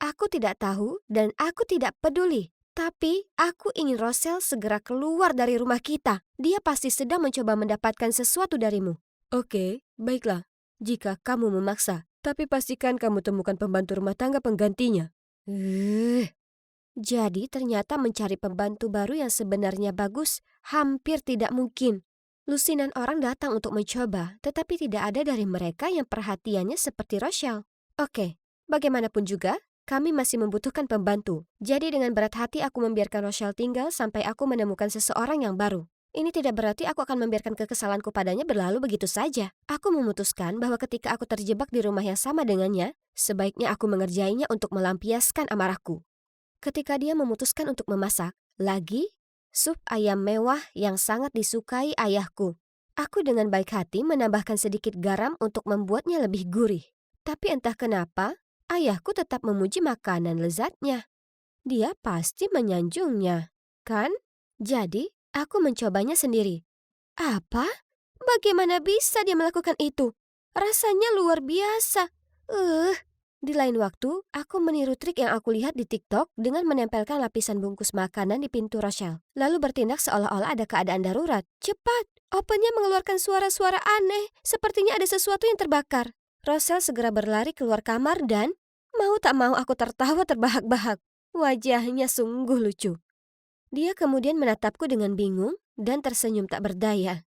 Aku tidak tahu dan aku tidak peduli. Tapi aku ingin Rosel segera keluar dari rumah kita. Dia pasti sedang mencoba mendapatkan sesuatu darimu. Oke, baiklah. Jika kamu memaksa, tapi pastikan kamu temukan pembantu rumah tangga penggantinya. Jadi ternyata mencari pembantu baru yang sebenarnya bagus hampir tidak mungkin. Lusinan orang datang untuk mencoba, tetapi tidak ada dari mereka yang perhatiannya seperti Rochelle. Oke, bagaimanapun juga, kami masih membutuhkan pembantu. Jadi dengan berat hati aku membiarkan Rochelle tinggal sampai aku menemukan seseorang yang baru. Ini tidak berarti aku akan membiarkan kekesalanku padanya berlalu begitu saja. Aku memutuskan bahwa ketika aku terjebak di rumah yang sama dengannya, sebaiknya aku mengerjainya untuk melampiaskan amarahku. Ketika dia memutuskan untuk memasak, lagi, sup ayam mewah yang sangat disukai ayahku. Aku dengan baik hati menambahkan sedikit garam untuk membuatnya lebih gurih. Tapi entah kenapa, ayahku tetap memuji makanan lezatnya. Dia pasti menyanjungnya, kan? Jadi, aku mencobanya sendiri. Apa? Bagaimana bisa dia melakukan itu? Rasanya luar biasa. Di lain waktu, aku meniru trik yang aku lihat di TikTok dengan menempelkan lapisan bungkus makanan di pintu Rochelle, lalu bertindak seolah-olah ada keadaan darurat. Cepat! Opennya mengeluarkan suara-suara aneh, sepertinya ada sesuatu yang terbakar. Rochelle segera berlari keluar kamar dan, mau tak mau aku tertawa terbahak-bahak. Wajahnya sungguh lucu. Dia kemudian menatapku dengan bingung dan tersenyum tak berdaya.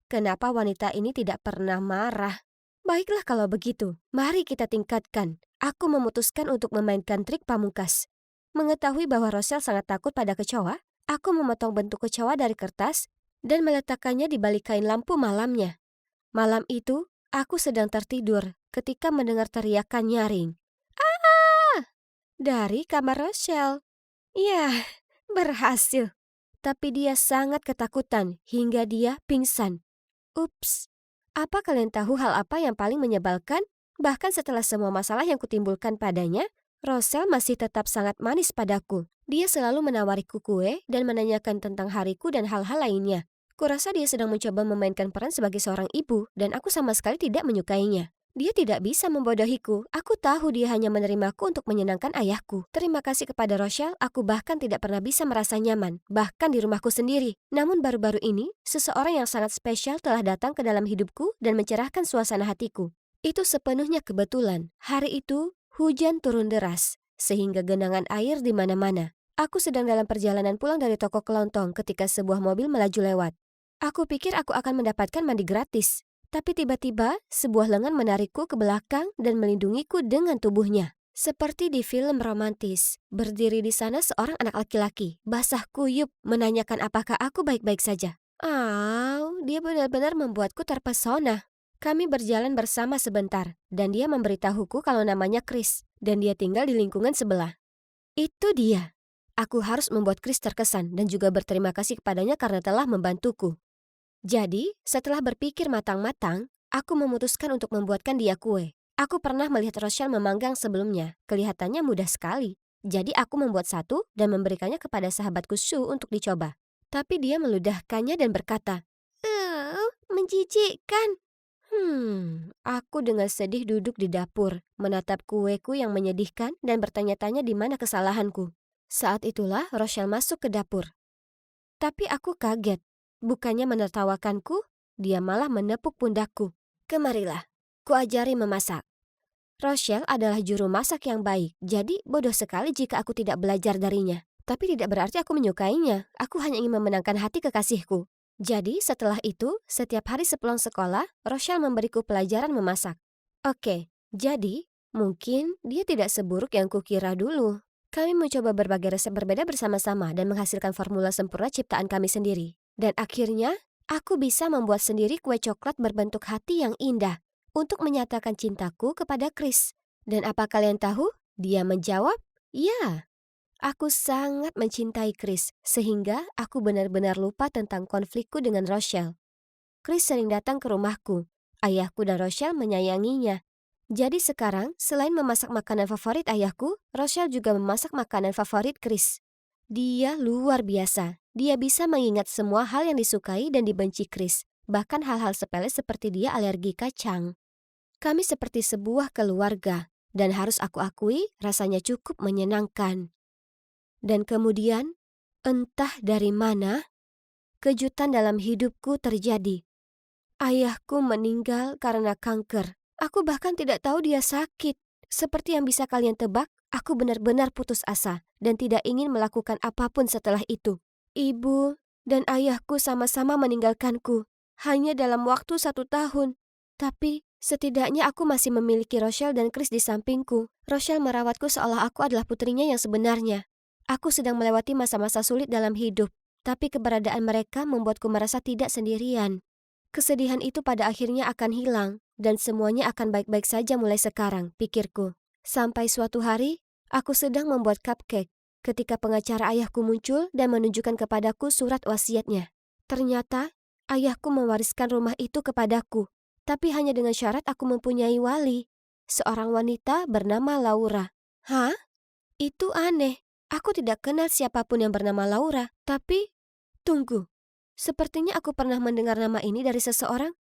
Kenapa wanita ini tidak pernah marah? Baiklah kalau begitu, mari kita tingkatkan. Aku memutuskan untuk memainkan trik pamungkas. Mengetahui bahwa Rochelle sangat takut pada kecoa, aku memotong bentuk kecoa dari kertas dan meletakkannya di balik kain lampu malamnya. Malam itu, aku sedang tertidur ketika mendengar teriakan nyaring. Ah! Dari kamar Rochelle. Ya, berhasil. Tapi dia sangat ketakutan hingga dia pingsan. Ups, apa kalian tahu hal apa yang paling menyebalkan? Bahkan setelah semua masalah yang kutimbulkan padanya, Rochelle masih tetap sangat manis padaku. Dia selalu menawariku kue dan menanyakan tentang hariku dan hal-hal lainnya. Kurasa dia sedang mencoba memainkan peran sebagai seorang ibu dan aku sama sekali tidak menyukainya. Dia tidak bisa membodohiku. Aku tahu dia hanya menerimaku untuk menyenangkan ayahku. Terima kasih kepada Rochelle, aku bahkan tidak pernah bisa merasa nyaman, bahkan di rumahku sendiri. Namun baru-baru ini, seseorang yang sangat spesial telah datang ke dalam hidupku dan mencerahkan suasana hatiku. Itu sepenuhnya kebetulan. Hari itu, hujan turun deras, sehingga genangan air di mana-mana. Aku sedang dalam perjalanan pulang dari toko kelontong ketika sebuah mobil melaju lewat. Aku pikir aku akan mendapatkan mandi gratis. Tapi tiba-tiba, sebuah lengan menarikku ke belakang dan melindungiku dengan tubuhnya. Seperti di film romantis, berdiri di sana seorang anak laki-laki, basah kuyup, menanyakan apakah aku baik-baik saja. Dia benar-benar membuatku terpesona. Kami berjalan bersama sebentar, dan dia memberitahuku kalau namanya Chris, dan dia tinggal di lingkungan sebelah. Itu dia. Aku harus membuat Chris terkesan dan juga berterima kasih kepadanya karena telah membantuku. Jadi, setelah berpikir matang-matang, aku memutuskan untuk membuatkan dia kue. Aku pernah melihat Rochelle memanggang sebelumnya. Kelihatannya mudah sekali. Jadi aku membuat satu dan memberikannya kepada sahabatku Sue untuk dicoba. Tapi dia meludahkannya dan berkata, menjijikkan. Aku dengan sedih duduk di dapur, menatap kueku yang menyedihkan dan bertanya-tanya di mana kesalahanku. Saat itulah Rochelle masuk ke dapur. Tapi aku kaget. Bukannya menertawakanku, dia malah menepuk pundakku. Kemarilah, kuajari memasak. Rochelle adalah juru masak yang baik, jadi bodoh sekali jika aku tidak belajar darinya. Tapi tidak berarti aku menyukainya, aku hanya ingin memenangkan hati kekasihku. Jadi setelah itu, setiap hari sepulang sekolah, Rochelle memberiku pelajaran memasak. Oke, jadi mungkin dia tidak seburuk yang kukira dulu. Kami mencoba berbagai resep berbeda bersama-sama dan menghasilkan formula sempurna ciptaan kami sendiri. Dan akhirnya, aku bisa membuat sendiri kue coklat berbentuk hati yang indah untuk menyatakan cintaku kepada Chris. Dan apa kalian tahu? Dia menjawab, "Ya." Aku sangat mencintai Chris, sehingga aku benar-benar lupa tentang konflikku dengan Rochelle. Chris sering datang ke rumahku. Ayahku dan Rochelle menyayanginya. Jadi sekarang, selain memasak makanan favorit ayahku, Rochelle juga memasak makanan favorit Chris. Dia luar biasa. Dia bisa mengingat semua hal yang disukai dan dibenci Chris. Bahkan hal-hal sepele seperti dia alergi kacang. Kami seperti sebuah keluarga. Dan harus aku akui, rasanya cukup menyenangkan. Dan kemudian, entah dari mana, kejutan dalam hidupku terjadi. Ayahku meninggal karena kanker. Aku bahkan tidak tahu dia sakit. Seperti yang bisa kalian tebak, aku benar-benar putus asa dan tidak ingin melakukan apapun setelah itu. Ibu dan ayahku sama-sama meninggalkanku, hanya dalam waktu 1 tahun. Tapi setidaknya aku masih memiliki Rochelle dan Chris di sampingku. Rochelle merawatku seolah aku adalah putrinya yang sebenarnya. Aku sedang melewati masa-masa sulit dalam hidup, tapi keberadaan mereka membuatku merasa tidak sendirian. Kesedihan itu pada akhirnya akan hilang, dan semuanya akan baik-baik saja mulai sekarang, pikirku. Sampai suatu hari, aku sedang membuat cupcake ketika pengacara ayahku muncul dan menunjukkan kepadaku surat wasiatnya. Ternyata, ayahku mewariskan rumah itu kepadaku, tapi hanya dengan syarat aku mempunyai wali, seorang wanita bernama Laura. Hah? Itu aneh. Aku tidak kenal siapapun yang bernama Laura, tapi tunggu. Sepertinya aku pernah mendengar nama ini dari seseorang.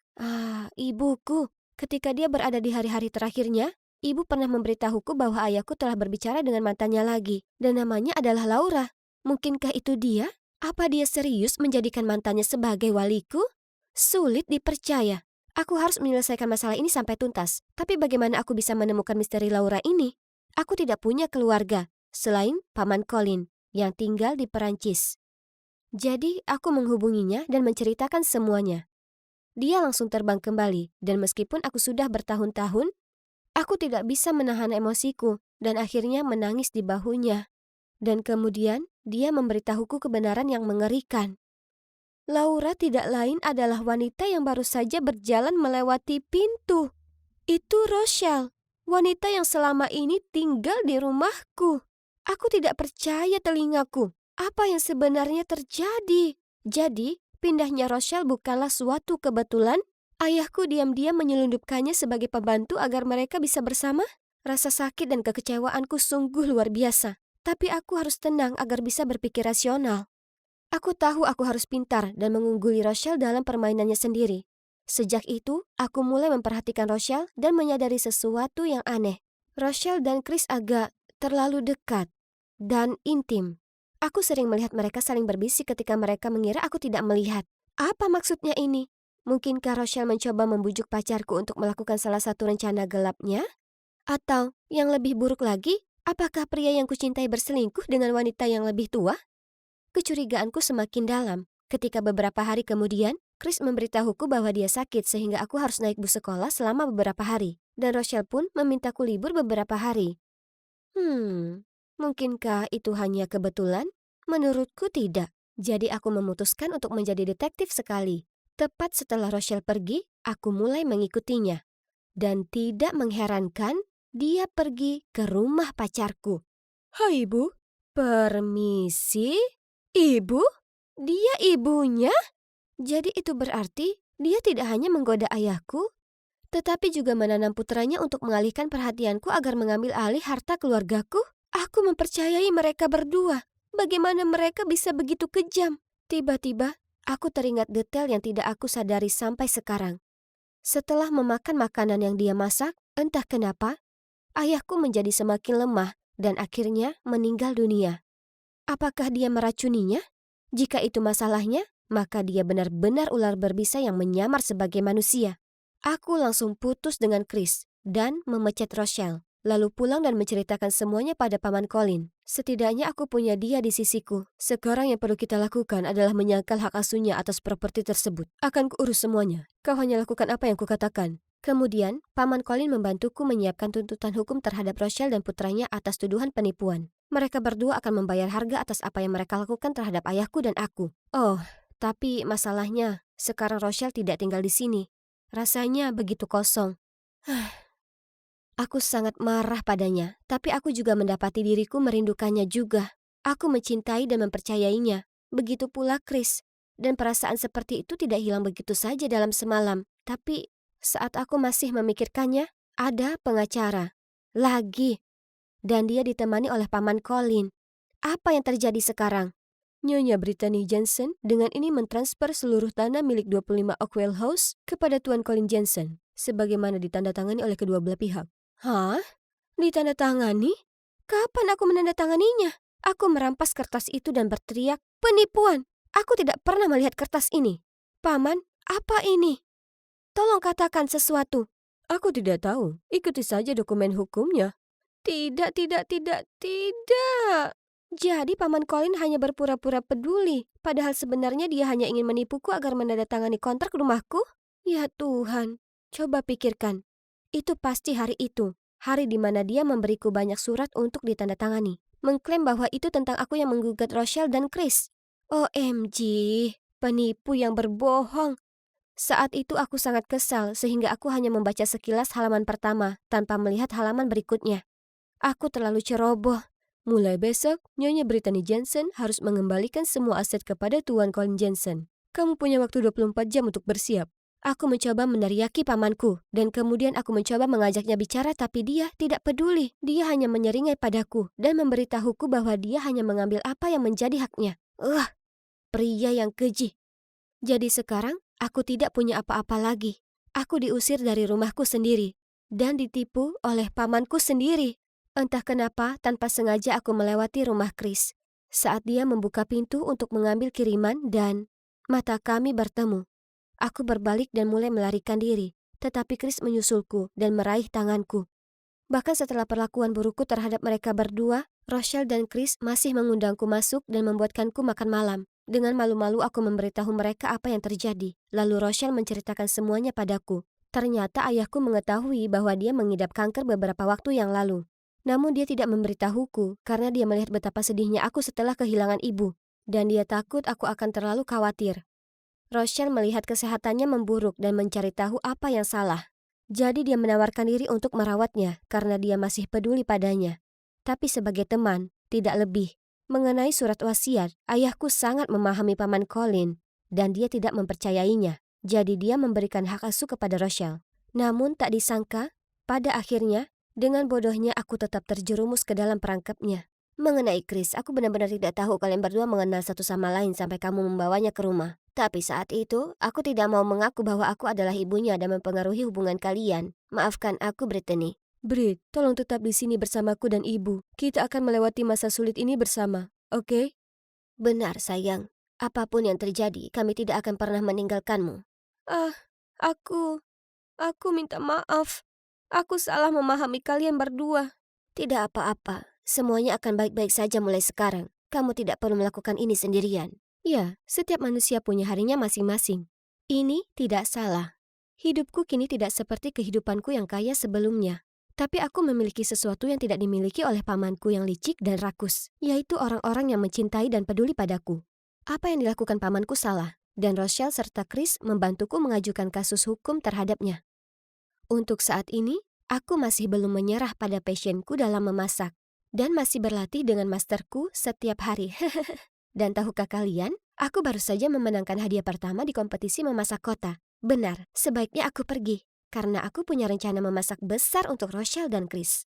Ibuku. Ketika dia berada di hari-hari terakhirnya, ibu pernah memberitahuku bahwa ayahku telah berbicara dengan mantannya lagi, dan namanya adalah Laura. Mungkinkah itu dia? Apa dia serius menjadikan mantannya sebagai waliku? Sulit dipercaya. Aku harus menyelesaikan masalah ini sampai tuntas. Tapi bagaimana aku bisa menemukan misteri Laura ini? Aku tidak punya keluarga, selain Paman Colin, yang tinggal di Perancis. Jadi, aku menghubunginya dan menceritakan semuanya. Dia langsung terbang kembali, dan meskipun aku sudah bertahun-tahun Aku tidak bisa menahan emosiku dan akhirnya menangis di bahunya. Dan kemudian dia memberitahuku kebenaran yang mengerikan. Laura tidak lain adalah wanita yang baru saja berjalan melewati pintu. Itu Rochelle, wanita yang selama ini tinggal di rumahku. Aku tidak percaya telingaku. Apa yang sebenarnya terjadi? Jadi, pindahnya Rochelle bukanlah suatu kebetulan. Ayahku diam-diam menyelundupkannya sebagai pembantu agar mereka bisa bersama. Rasa sakit dan kekecewaanku sungguh luar biasa. Tapi aku harus tenang agar bisa berpikir rasional. Aku tahu aku harus pintar dan mengungguli Rochelle dalam permainannya sendiri. Sejak itu, aku mulai memperhatikan Rochelle dan menyadari sesuatu yang aneh. Rochelle dan Chris agak terlalu dekat dan intim. Aku sering melihat mereka saling berbisik ketika mereka mengira aku tidak melihat. Apa maksudnya ini? Mungkinkah Rochelle mencoba membujuk pacarku untuk melakukan salah satu rencana gelapnya? Atau, yang lebih buruk lagi, apakah pria yang kucintai berselingkuh dengan wanita yang lebih tua? Kecurigaanku semakin dalam ketika beberapa hari kemudian, Chris memberitahuku bahwa dia sakit sehingga aku harus naik bus sekolah selama beberapa hari. Dan Rochelle pun memintaku libur beberapa hari. Mungkinkah itu hanya kebetulan? Menurutku tidak. Jadi aku memutuskan untuk menjadi detektif sekali. Tepat setelah Rochelle pergi, aku mulai mengikutinya. Dan tidak mengherankan, dia pergi ke rumah pacarku. Hai ibu, permisi? Ibu? Dia ibunya? Jadi itu berarti dia tidak hanya menggoda ayahku, tetapi juga menanam putranya untuk mengalihkan perhatianku agar mengambil alih harta keluargaku? Aku mempercayai mereka berdua. Bagaimana mereka bisa begitu kejam? Tiba-tiba, aku teringat detail yang tidak aku sadari sampai sekarang. Setelah memakan makanan yang dia masak, entah kenapa, ayahku menjadi semakin lemah dan akhirnya meninggal dunia. Apakah dia meracuninya? Jika itu masalahnya, maka dia benar-benar ular berbisa yang menyamar sebagai manusia. Aku langsung putus dengan Chris dan memecat Rochelle, lalu pulang dan menceritakan semuanya pada Paman Colin. Setidaknya aku punya dia di sisiku. Sekarang yang perlu kita lakukan adalah menyangkal hak asuhnya atas properti tersebut. Akan kuurus semuanya. Kau hanya lakukan apa yang kukatakan. Kemudian, Paman Colin membantuku menyiapkan tuntutan hukum terhadap Rochelle dan putranya atas tuduhan penipuan. Mereka berdua akan membayar harga atas apa yang mereka lakukan terhadap ayahku dan aku. Oh, tapi masalahnya, sekarang Rochelle tidak tinggal di sini. Rasanya begitu kosong. Aku sangat marah padanya, tapi aku juga mendapati diriku merindukannya juga. Aku mencintai dan mempercayainya. Begitu pula Chris. Dan perasaan seperti itu tidak hilang begitu saja dalam semalam. Tapi saat aku masih memikirkannya, ada pengacara. Lagi. Dan dia ditemani oleh Paman Colin. Apa yang terjadi sekarang? Nyonya Brittany Jensen dengan ini mentransfer seluruh tanah milik 25 Oakwell House kepada Tuan Colin Jensen, sebagaimana ditandatangani oleh kedua belah pihak. Hah? Ditandatangani? Kapan aku menandatanganinya? Aku merampas kertas itu dan berteriak, penipuan! Aku tidak pernah melihat kertas ini. Paman, apa ini? Tolong katakan sesuatu. Aku tidak tahu. Ikuti saja dokumen hukumnya. Tidak. Jadi Paman Colin hanya berpura-pura peduli, padahal sebenarnya dia hanya ingin menipuku agar menandatangani kontrak rumahku? Ya Tuhan, coba pikirkan. Itu pasti hari itu, hari di mana dia memberiku banyak surat untuk ditandatangani. Mengklaim bahwa itu tentang aku yang menggugat Rochelle dan Chris. OMG, penipu yang berbohong. Saat itu aku sangat kesal sehingga aku hanya membaca sekilas halaman pertama tanpa melihat halaman berikutnya. Aku terlalu ceroboh. Mulai besok, Nyonya Brittany Jensen harus mengembalikan semua aset kepada Tuan Colin Jensen. Kamu punya waktu 24 jam untuk bersiap. Aku mencoba meneriaki pamanku, dan kemudian aku mencoba mengajaknya bicara tapi dia tidak peduli. Dia hanya menyeringai padaku dan memberitahuku bahwa dia hanya mengambil apa yang menjadi haknya. Pria yang keji. Jadi sekarang, aku tidak punya apa-apa lagi. Aku diusir dari rumahku sendiri dan ditipu oleh pamanku sendiri. Entah kenapa, tanpa sengaja aku melewati rumah Chris saat dia membuka pintu untuk mengambil kiriman dan mata kami bertemu. Aku berbalik dan mulai melarikan diri, tetapi Chris menyusulku dan meraih tanganku. Bahkan setelah perlakuan burukku terhadap mereka berdua, Rochelle dan Chris masih mengundangku masuk dan membuatkanku makan malam. Dengan malu-malu aku memberitahu mereka apa yang terjadi. Lalu Rochelle menceritakan semuanya padaku. Ternyata ayahku mengetahui bahwa dia mengidap kanker beberapa waktu yang lalu. Namun dia tidak memberitahuku karena dia melihat betapa sedihnya aku setelah kehilangan ibu. Dan dia takut aku akan terlalu khawatir. Rochelle melihat kesehatannya memburuk dan mencari tahu apa yang salah. Jadi dia menawarkan diri untuk merawatnya karena dia masih peduli padanya. Tapi sebagai teman, tidak lebih. Mengenai surat wasiat, ayahku sangat memahami Paman Colin dan dia tidak mempercayainya. Jadi dia memberikan hak asuh kepada Rochelle. Namun tak disangka, pada akhirnya, dengan bodohnya aku tetap terjerumus ke dalam perangkapnya. Mengenai Chris, aku benar-benar tidak tahu kalian berdua mengenal satu sama lain sampai kamu membawanya ke rumah. Tapi saat itu, aku tidak mau mengaku bahwa aku adalah ibunya dan mempengaruhi hubungan kalian. Maafkan aku, Brittany. Brit, tolong tetap di sini bersamaku dan ibu. Kita akan melewati masa sulit ini bersama, oke? Benar, sayang. Apapun yang terjadi, kami tidak akan pernah meninggalkanmu. Aku minta maaf. Aku salah memahami kalian berdua. Tidak apa-apa. Semuanya akan baik-baik saja mulai sekarang. Kamu tidak perlu melakukan ini sendirian. Ya, setiap manusia punya harinya masing-masing. Ini tidak salah. Hidupku kini tidak seperti kehidupanku yang kaya sebelumnya. Tapi aku memiliki sesuatu yang tidak dimiliki oleh pamanku yang licik dan rakus, yaitu orang-orang yang mencintai dan peduli padaku. Apa yang dilakukan pamanku salah, dan Rochelle serta Chris membantuku mengajukan kasus hukum terhadapnya. Untuk saat ini, aku masih belum menyerah pada passionku dalam memasak, dan masih berlatih dengan masterku setiap hari. Dan tahukah kalian, aku baru saja memenangkan hadiah pertama di kompetisi memasak kota. Benar, sebaiknya aku pergi, karena aku punya rencana memasak besar untuk Rochelle dan Chris.